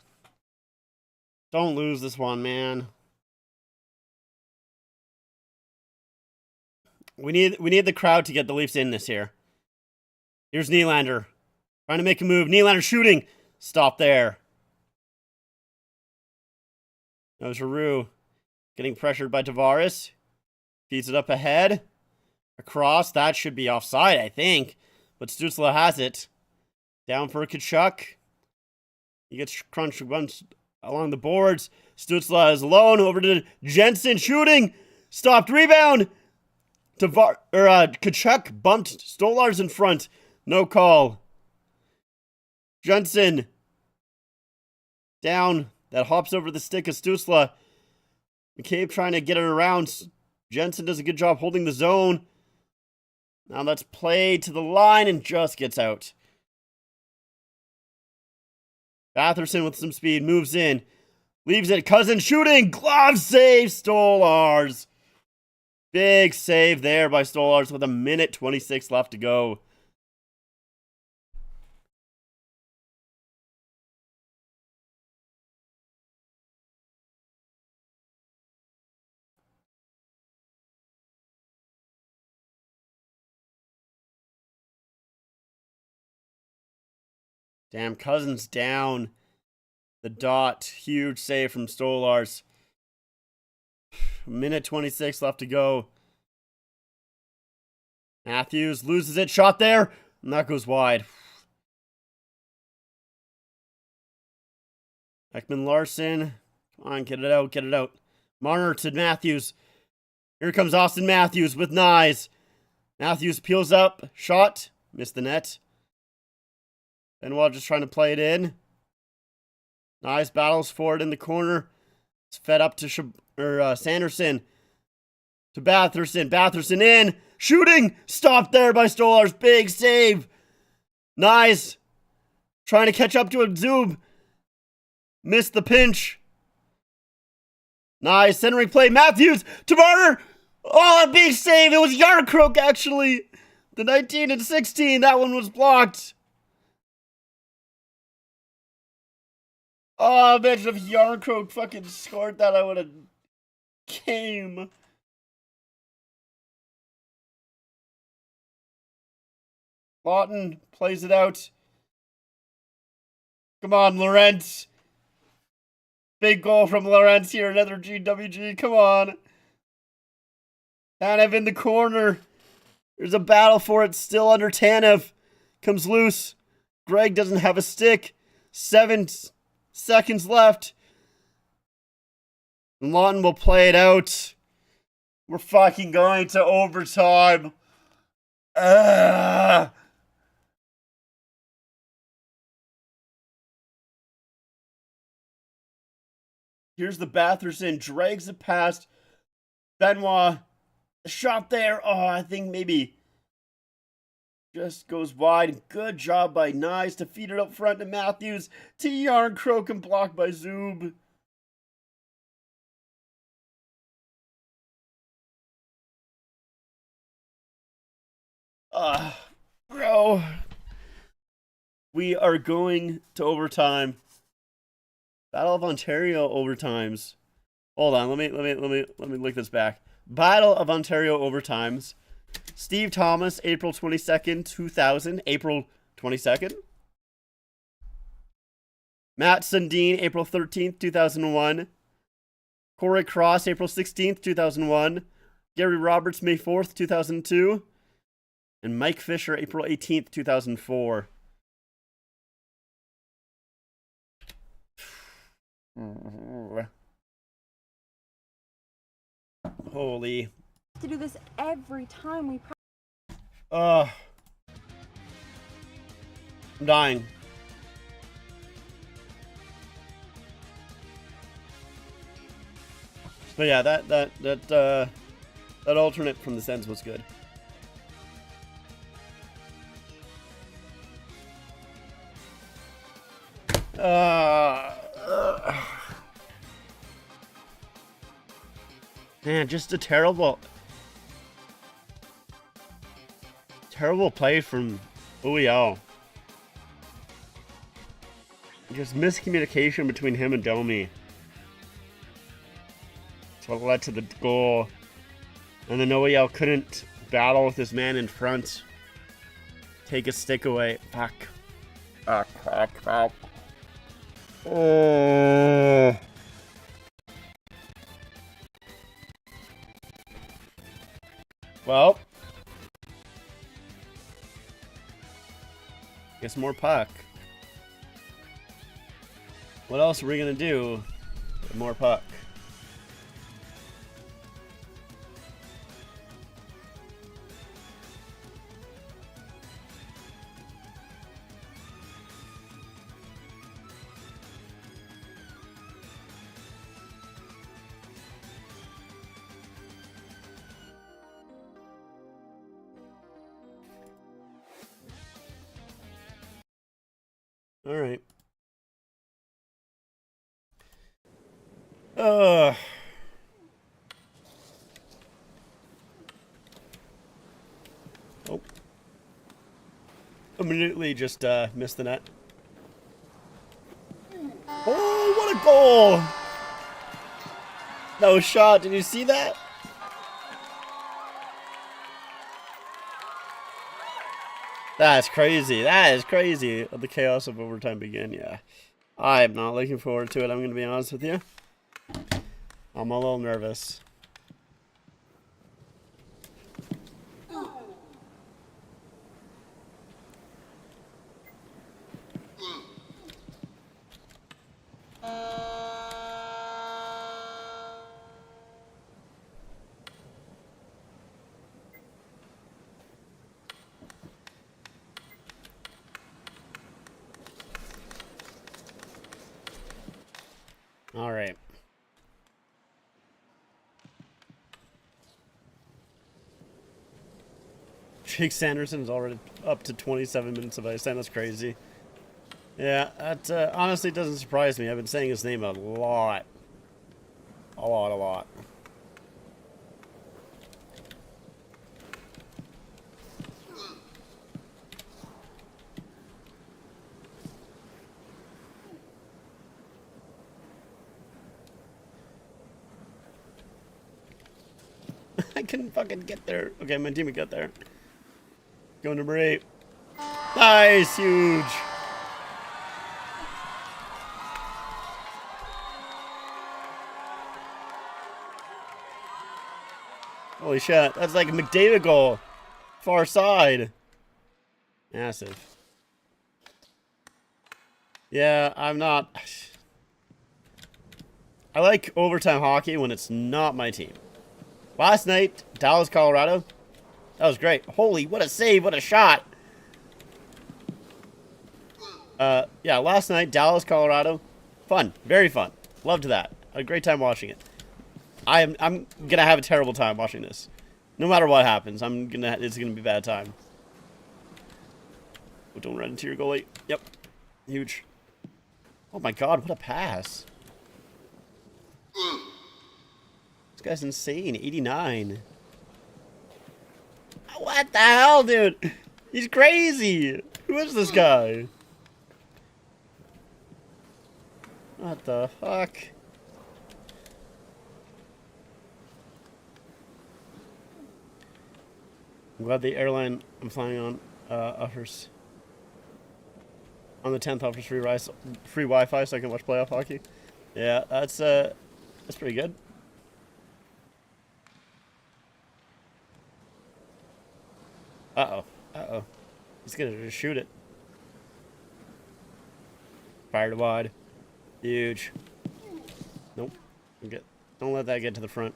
Don't lose this one, man. We need the crowd to get the Leafs in this here. Here's Nylander. Trying to make a move. Nylander shooting. Stop there. That was Giroux. Getting pressured by Tavares. Feeds it up ahead. Across. That should be offside, I think. But Stützle has it. Down for Tkachuk. He gets crunched once along the boards. Stützle is alone. Over to Jensen. Shooting. Stopped. Rebound. Kachuk bumped Stolars in front. No call. Jensen. Down. That hops over the stick of Stusla. McCabe trying to get it around. Jensen does a good job holding the zone. Now let's play to the line and just gets out. Batherson with some speed moves in. Leaves it. Cousin shooting. Glove save. Stolars. Big save there by Stolars with 1:26 left to go. Damn, Cousins down the dot. Huge save from Stolars. 1:26 left to go. Matthews loses it. Shot there. And that goes wide. Ekman Larson. Come on, get it out, get it out. Marner to Matthews. Here comes Austin Matthews with Nyes. Matthews peels up. Shot. Missed the net. Benoit just trying to play it in. Nyes battles for it in the corner. It's fed up to Sanderson. To Batherson. Batherson in. Shooting. Stopped there by Stolars. Big save. Nyes trying to catch up to a Zub. Missed the pinch. Nyes centering play. Matthews to Marner. Oh, a big save. It was Yarncroke, actually. The 19 and 16. That one was blocked. Oh, imagine if Yarncroke fucking scored that, I would have came. Lawton plays it out. Come on, Lawrence. Big goal from Lawrence here, another GWG, come on. Tanev in the corner. There's a battle for it, still under Tanev. Comes loose. Greg doesn't have a stick. 7 seconds left. Lawton will play it out. We're fucking going to overtime. Here's the Batherson. Drags it past Benoit. A shot there. Oh, I think maybe just goes wide. Good job by Nyes to feed it up front to Matthews. To Yarncroke and blocked by Zub. Bro. We are going to overtime. Battle of Ontario overtimes. Hold on, let me look this back. Battle of Ontario overtimes. Steve Thomas, April 22nd, 2000. April 22nd. Matt Sundin, April 13th, 2001. Corey Cross, April 16th, 2001. Gary Roberts, May 4th, 2002. And Mike Fisher, April 18th, 2004. Holy. To do this every time we I'm dying. But yeah, that alternate from the Sens was good. Man, just a terrible play from Uyao. Just miscommunication between him and Domi. That's what led to the goal. And then Uyao couldn't battle with his man in front. Take a stick away. Fuck. Oh. Well, guess more puck. What else are we gonna do with more puck? All right. Oh. Immediately just missed the net. Oh, what a goal! No shot. Did you see that? That's crazy. That is crazy. The chaos of overtime began. Yeah. I am not looking forward to it. I'm going to be honest with you. I'm a little nervous. All right. Jake Sanderson is already up to 27 minutes of ice time. That's crazy. Yeah, that honestly doesn't surprise me. I've been saying his name a lot. A lot. I couldn't fucking get there. Okay, my team would get there. Go number 8. Nice, huge. Holy shit, that's like a McDavid goal. Far side. Massive. Yeah, I'm not... I like overtime hockey when it's not my team. Last night, Dallas, Colorado. That was great. Holy, what a save, what a shot. Yeah, last night, Dallas, Colorado. Fun, very fun. Loved that. Had a great time watching it. I'm gonna have a terrible time watching this. No matter what happens, it's gonna be a bad time. Oh, don't run into your goalie. Yep. Huge. Oh my god, what a pass. This guy's insane. 89. What the hell, dude? He's crazy. Who is this guy? What the fuck? I'm glad the airline I'm flying on offers on the 10th offers free Wi-Fi so I can watch playoff hockey. Yeah, that's pretty good. Uh-oh. He's gonna just shoot it. Fired wide. Huge. Nope. Don't let that get to the front.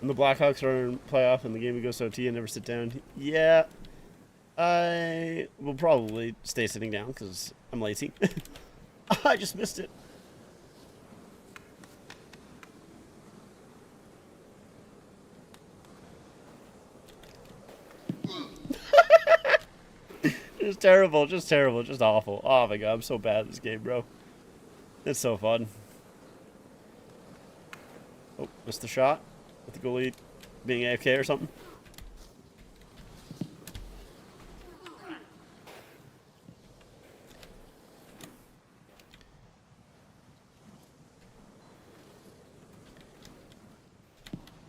And the Blackhawks are in playoff and the game goes to OT and never sit down. Yeah. I will probably stay sitting down because I'm lazy. I just missed it. Just terrible, just awful. Oh my god, I'm so bad at this game, bro. It's so fun. Oh, missed the shot. With the goalie being AFK or something.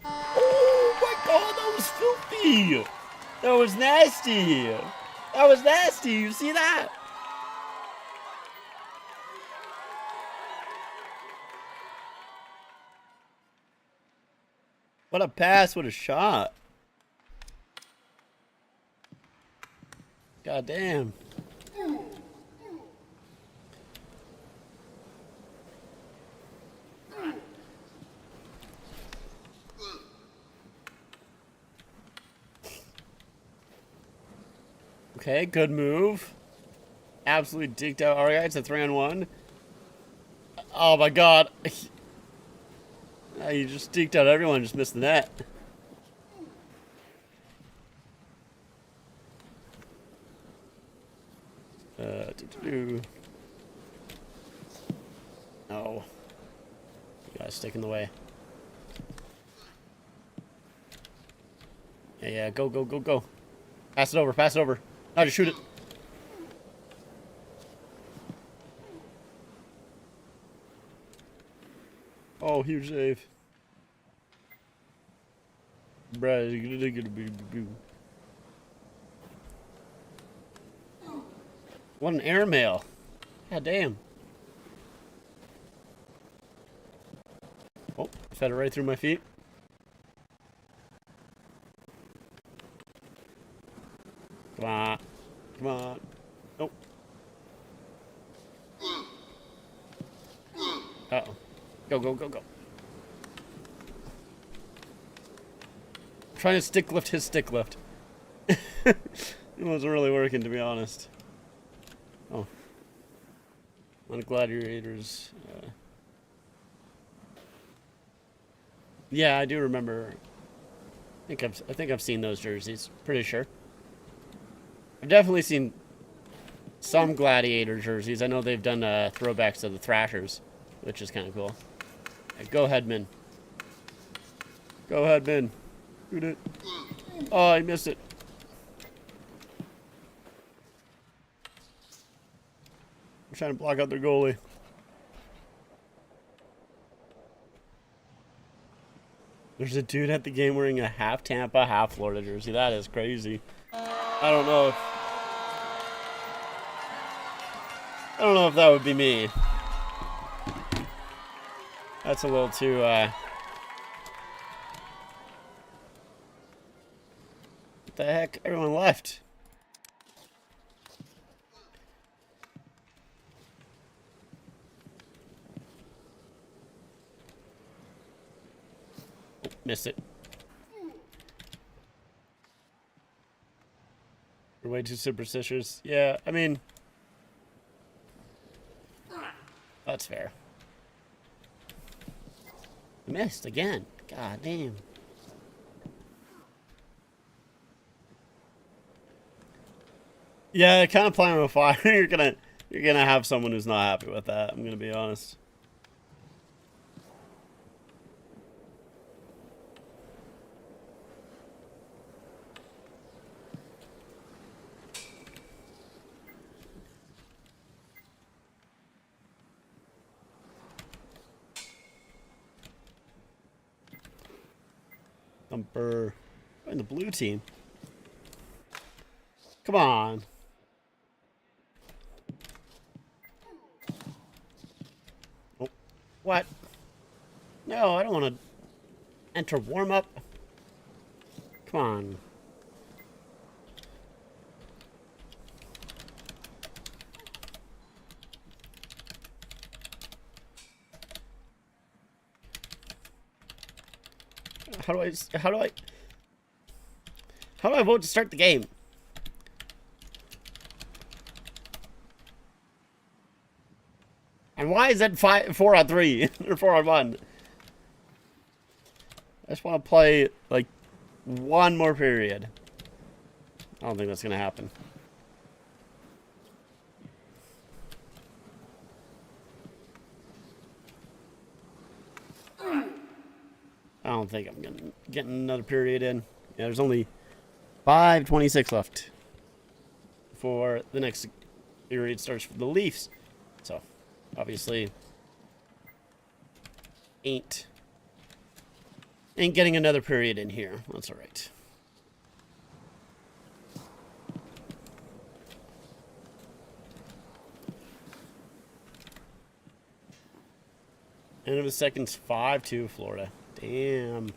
Oh my god, that was filthy! That was nasty! That was nasty, you see that? What a pass, what a shot. God damn. Okay, good move. Absolutely dicked out our guy. It's a 3-on-1. Oh my god. You just dicked out everyone, just missed the net. No. You guys stick in the way. Yeah, go, go, go, go. Pass it over, pass it over. No, just shoot it. Oh, huge save. What an airmail. God damn. Oh, fed it right through my feet. Come on. Come on. Nope. Uh-oh. Go, go, go, go. Trying to stick lift his stick lift. It wasn't really working, to be honest. Oh. On Gladiators. Yeah, I do remember. I think I've seen those jerseys. Pretty sure. I've definitely seen some Gladiator jerseys. I know they've done throwbacks to the Thrashers, which is kind of cool. Go ahead, Min. Go ahead, Min. Shoot it. Oh, I missed it. I'm trying to block out their goalie. There's a dude at the game wearing a half Tampa, half Florida jersey. That is crazy. I don't know if that would be me. That's a little too, what the heck? Everyone left. Oh, missed it. We're way too superstitious. Yeah, I mean, that's fair. Missed again. God damn. Yeah, kind of playing with fire. You're gonna have someone who's not happy with that. I'm gonna be honest. Thumper. In the blue team. Come on. Oh, what? No, I don't want to enter warm-up. Come on. How do I vote to start the game? And why is that 4 on 3 or 4 on 1? I just want to play like one more period. I don't think that's gonna happen. I don't think I'm gonna get another period in. Yeah, there's only 5:26 left before the next period starts for the Leafs. So, obviously, ain't getting another period in here. That's all right. End of the second's 5-2 Florida. Damn.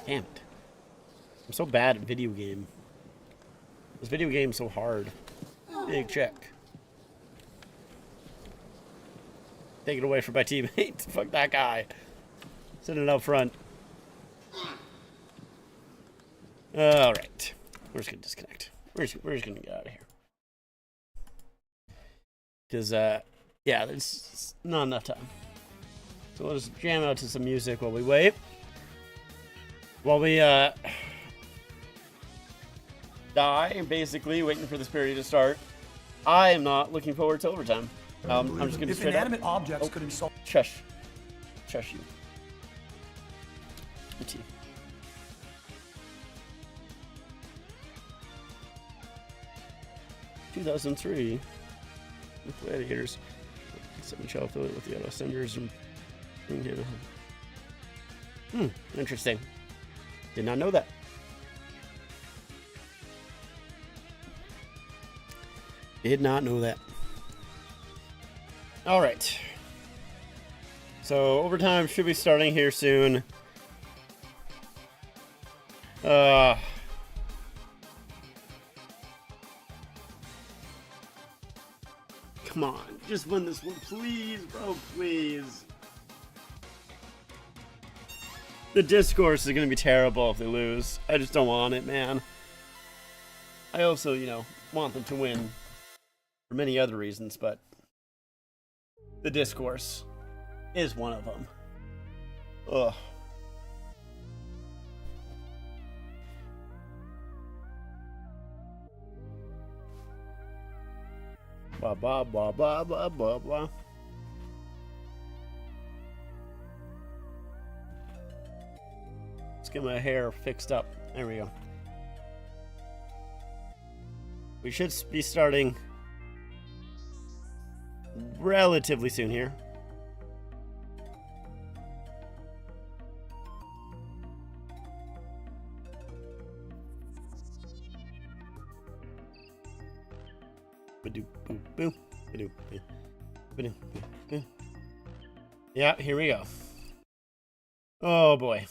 Damn it. I'm so bad at video game. This video game's so hard. Big check. Take it away from my teammate. Fuck that guy. Sitting up front. Alright. We're just gonna disconnect. We're just gonna get out of here. Because, Yeah, there's not enough time. So we'll just jam out to some music while we wait. While we die, basically, waiting for this period to start. I am not looking forward to overtime. I'm just going to If straight inanimate up. objects could be solved. Shush. Shush you. The tea. In 2003, the Gladiators, 7 shell affiliate with the Ottawa Senators and interesting. Did not know that. Did not know that. All right. So overtime should be starting here soon. Come on, just win this one, please, bro, please. The discourse is gonna be terrible if they lose. I just don't want it, man. I also, want them to win for many other reasons, but the discourse is one of them. Ugh. Blah, blah, blah, blah, blah, blah, blah. Let's get my hair fixed up. There we go. We should be starting relatively soon here. Yeah, here we go. Oh boy.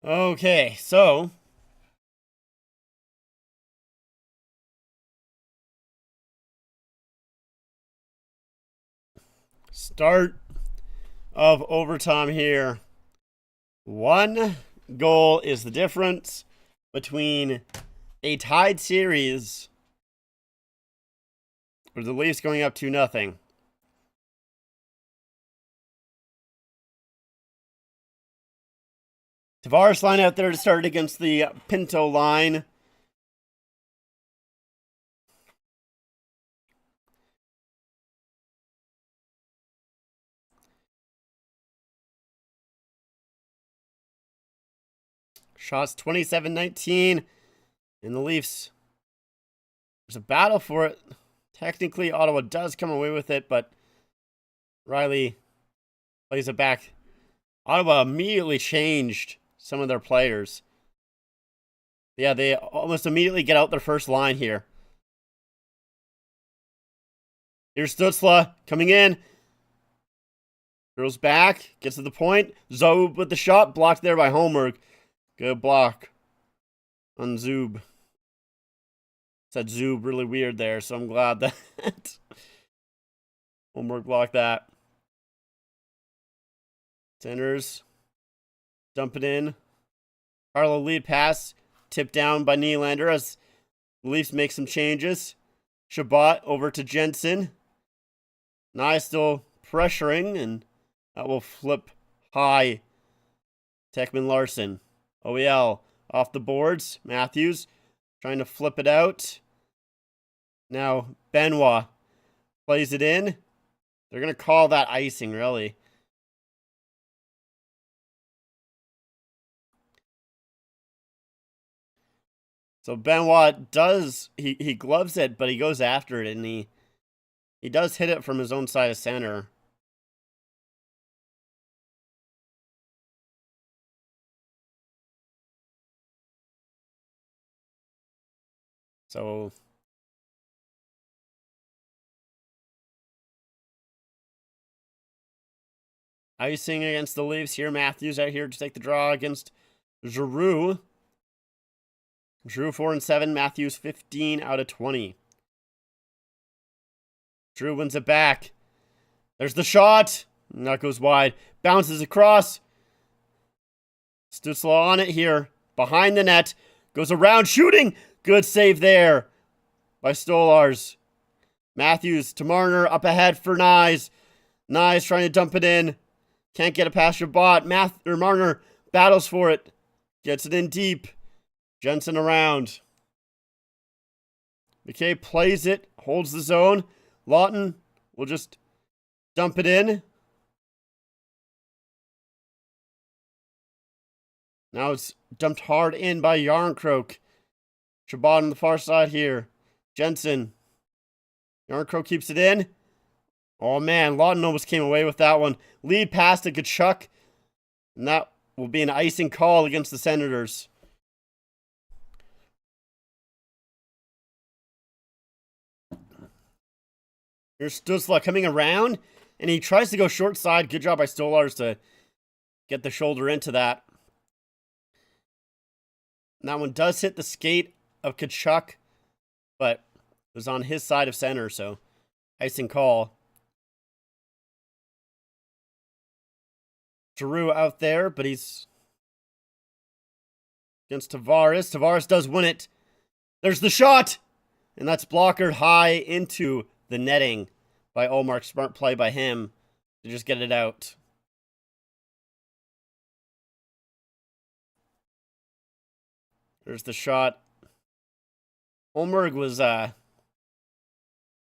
Okay, so start of overtime here. 1 goal is the difference between a tied series or the Leafs going up 2-0. Tavares line out there to start against the Pinto line. Shots 27-19 in the Leafs. There's a battle for it. Technically, Ottawa does come away with it, but Riley plays it back. Ottawa immediately changed some of their players. Yeah, they almost immediately get out their first line here. Here's Stützle coming in. Throws back, gets to the point. Zub with the shot, blocked there by Holmberg. Good block on Zub. Said Zub really weird there, so I'm glad that Holmberg blocked that. Centers. Dump it in. Carlo lead pass. Tipped down by Nylander as the Leafs make some changes. Shabbat over to Jensen. Nye still pressuring, and that will flip high. Tekman Larson. OEL off the boards. Matthews trying to flip it out. Now Benoit plays it in. They're going to call that icing, really. So Benoit does, he gloves it, but he goes after it, and he does hit it from his own side of center. So icing against the Leafs here. Matthews out here to take the draw against Giroux. Giroux 4-7. Matthews 15 out of 20. Giroux wins it back. There's the shot. And that goes wide. Bounces across. Stutzla on it here. Behind the net. Goes around shooting. Good save there by Stolars. Matthews to Marner. Up ahead for Nyes. Nyes trying to dump it in. Can't get it past Chabot. Marner battles for it. Gets it in deep. Jensen around. McKay plays it. Holds the zone. Lawton will just dump it in. Now it's dumped hard in by Yarncroke. Chabot on the far side here. Jensen. Yarncroke keeps it in. Oh man, Lawton almost came away with that one. Lead pass to Tkachuk. And that will be an icing call against the Senators. Here's Stutzla coming around. And he tries to go short side. Good job by Stolars to get the shoulder into that. And that one does hit the skate of Tkachuk. But it was on his side of center, so icing call. Giroux out there, but he's against Tavares. Tavares does win it. There's the shot! And that's blockered high into the netting by Ullmark. Smart play by him to just get it out. There's the shot. Ullmark was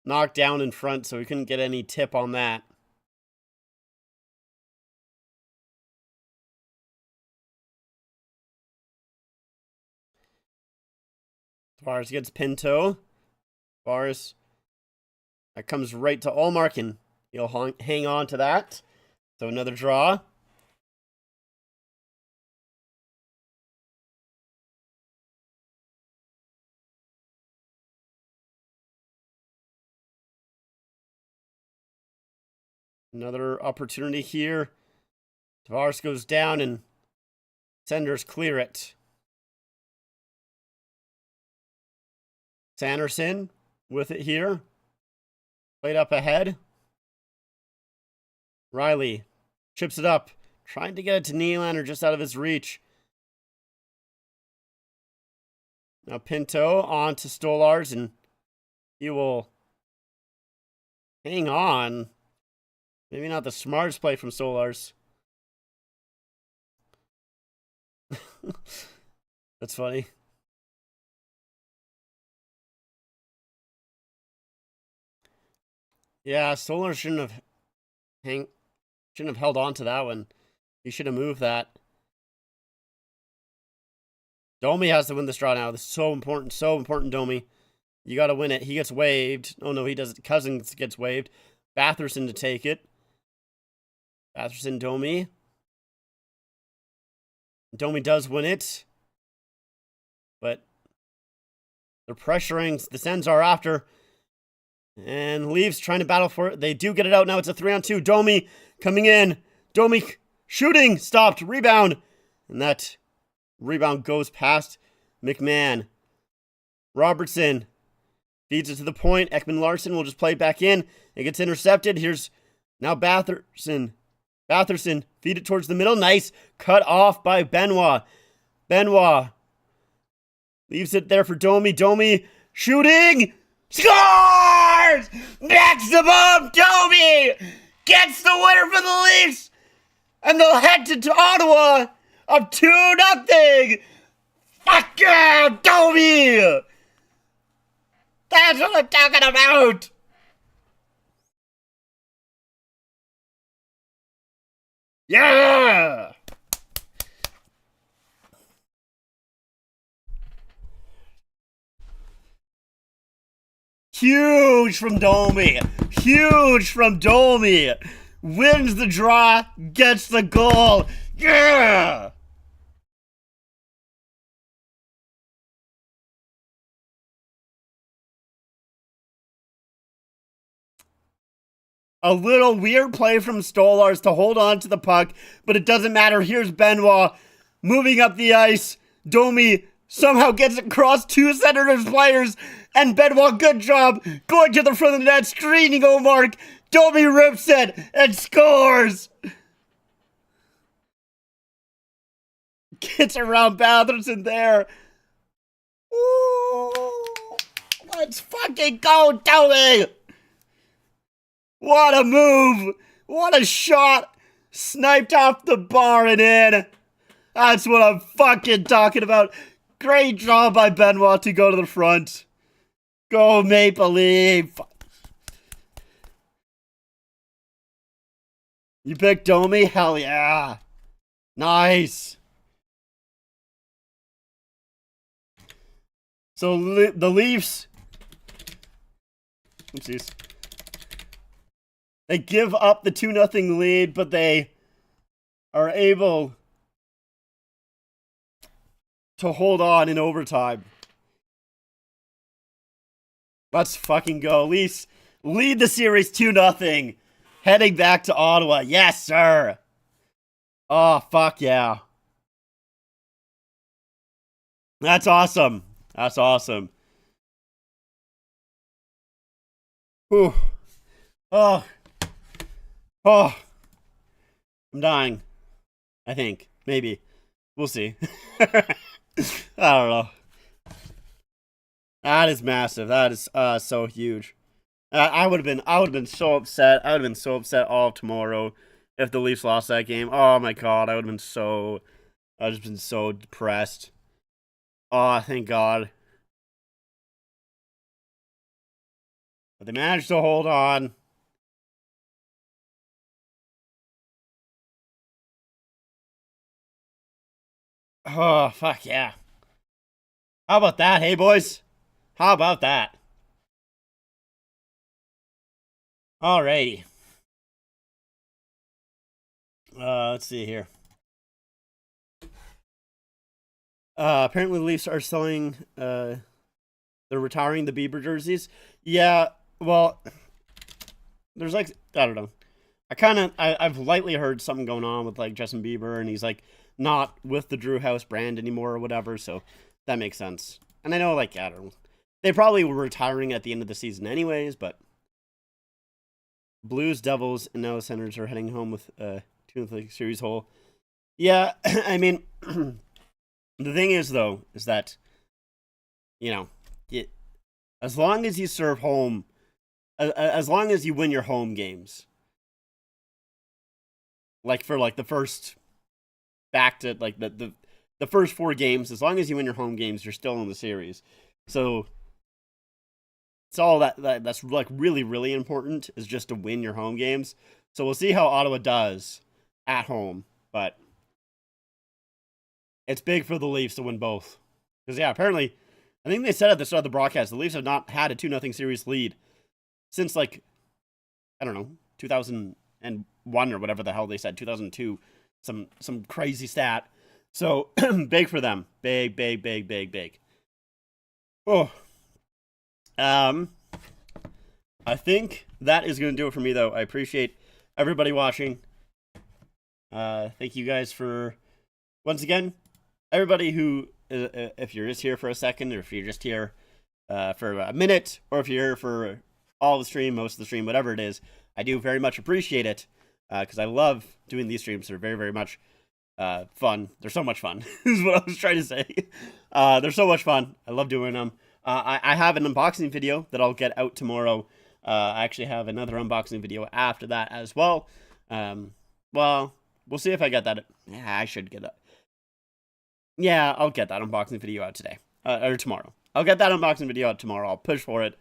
knocked down in front, so he couldn't get any tip on that. Tavares gets Pinto. Tavares. That comes right to Ullmark, and he'll hang on to that. So another draw. Another opportunity here. Tavares goes down, and Senators clear it. Sanderson with it here. Played up ahead. Riley chips it up. Trying to get it to Nylander just out of his reach. Now Pinto on to Stolars, and he will hang on. Maybe not the smartest play from Stolars. That's funny. Yeah, Stolar shouldn't have held on to that one. He should have moved that. Domi has to win this draw now. This is so important, Domi. You got to win it. He gets waived. Oh no, he doesn't. Cousins gets waived. Batherson to take it. Batherson, Domi. Domi does win it. But they're pressuring. The Sens are after. And Leafs trying to battle for it. They do get it out now. It's a 3-on-2. Domi coming in. Domi shooting. Stopped. Rebound. And that rebound goes past McMahon. Robertson feeds it to the point. Ekman-Larsson will just play it back in. It gets intercepted. Here's now Batherson. Batherson feed it towards the middle. Nice. Cut off by Benoit. Benoit leaves it there for Domi. Domi shooting. Scores! Maximum Domi gets the winner for the Leafs, and they'll head to Ottawa up 2-0. Fuck yeah, Domi! That's what I'm talking about. Yeah! Huge from Domi. Huge from Domi. Wins the draw, gets the goal. Yeah! A little weird play from Stolars to hold on to the puck, but it doesn't matter. Here's Benoit moving up the ice. Domi somehow gets across two Senators players, and Benoit, good job, going to the front of the net, screening Ullmark, Domi rips it and scores. Gets around boundaries in there. Ooh, let's fucking go, Domi. What a move. What a shot. Sniped off the bar and in. That's what I'm fucking talking about. Great job by Benoit to go to the front. Go Maple Leaf. You picked Domi? Hell yeah. Nice. So the Leafs. Oopsies. They give up the 2-0 lead, but they are able to hold on in overtime. Let's fucking go. Leafs lead the series 2-0. Heading back to Ottawa. Yes, sir. Oh, fuck yeah. That's awesome. That's awesome. Whew. Oh. Oh. I'm dying. I think. Maybe. We'll see. I don't know. That is massive. That is so huge. I would have been so upset. I would have been so upset all tomorrow if the Leafs lost that game. Oh my god, I would have just been so depressed. Oh, thank God. But they managed to hold on. Oh, fuck yeah. How about that, hey boys? How about that? Alrighty. Let's see here. Apparently the Leafs are selling, they're retiring the Bieber jerseys. Yeah, well, there's like, I don't know. I've lightly heard something going on with like Justin Bieber, and he's like not with the Drew House brand anymore or whatever, so that makes sense. And I know, like, I don't know. They probably were retiring at the end of the season anyways, but Blues, Devils, and now the Senators are heading home with 2-0 series hole. Yeah, I mean, the thing is, though, is that, you know, as long as you serve home, as long as you win your home games, like for like the first back to like the first 4 games, as long as you win your home games, you're still in the series. So it's all that's like really, really important is just to win your home games. So we'll see how Ottawa does at home, but it's big for the Leafs to win both. Because, yeah, apparently, I think they said at the start of the broadcast, the Leafs have not had a 2-0 series lead since, like, I don't know, 2001 or whatever the hell they said, 2002, some crazy stat. So, big for them. Big, big, big, big, big. Oh. I think that is going to do it for me, though. I appreciate everybody watching. Thank you guys for, once again, everybody who, if you're just here for a second, or if you're just here for a minute, or if you're here for all the stream, most of the stream, whatever it is, I do very much appreciate it, because I love doing these streams. They're very, very much fun. They're so much fun, is what I was trying to say. They're so much fun. I love doing them. I have an unboxing video that I'll get out tomorrow. I actually have another unboxing video after that as well. Well, we'll see if I get that. Yeah, I should get that. Yeah, I'll get that unboxing video out today. Or tomorrow. I'll get that unboxing video out tomorrow. I'll push for it.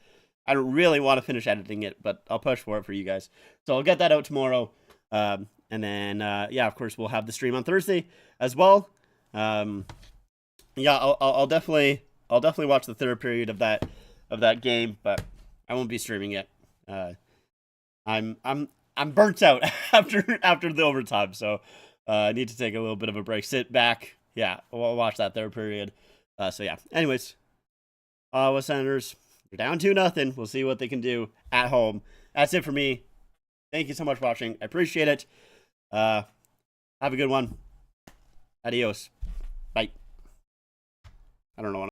I don't really want to finish editing it, but I'll push for it for you guys. So I'll get that out tomorrow. And then, yeah, of course, we'll have the stream on Thursday as well. Yeah, I'll definitely watch the third period of that game, but I won't be streaming it. I'm burnt out after the overtime, so I need to take a little bit of a break, sit back. Yeah, we'll watch that third period. So yeah. Anyways, Ottawa Senators, they're down 2-0. We'll see what they can do at home. That's it for me. Thank you so much for watching. I appreciate it. Have a good one. Adios. Bye. I don't know what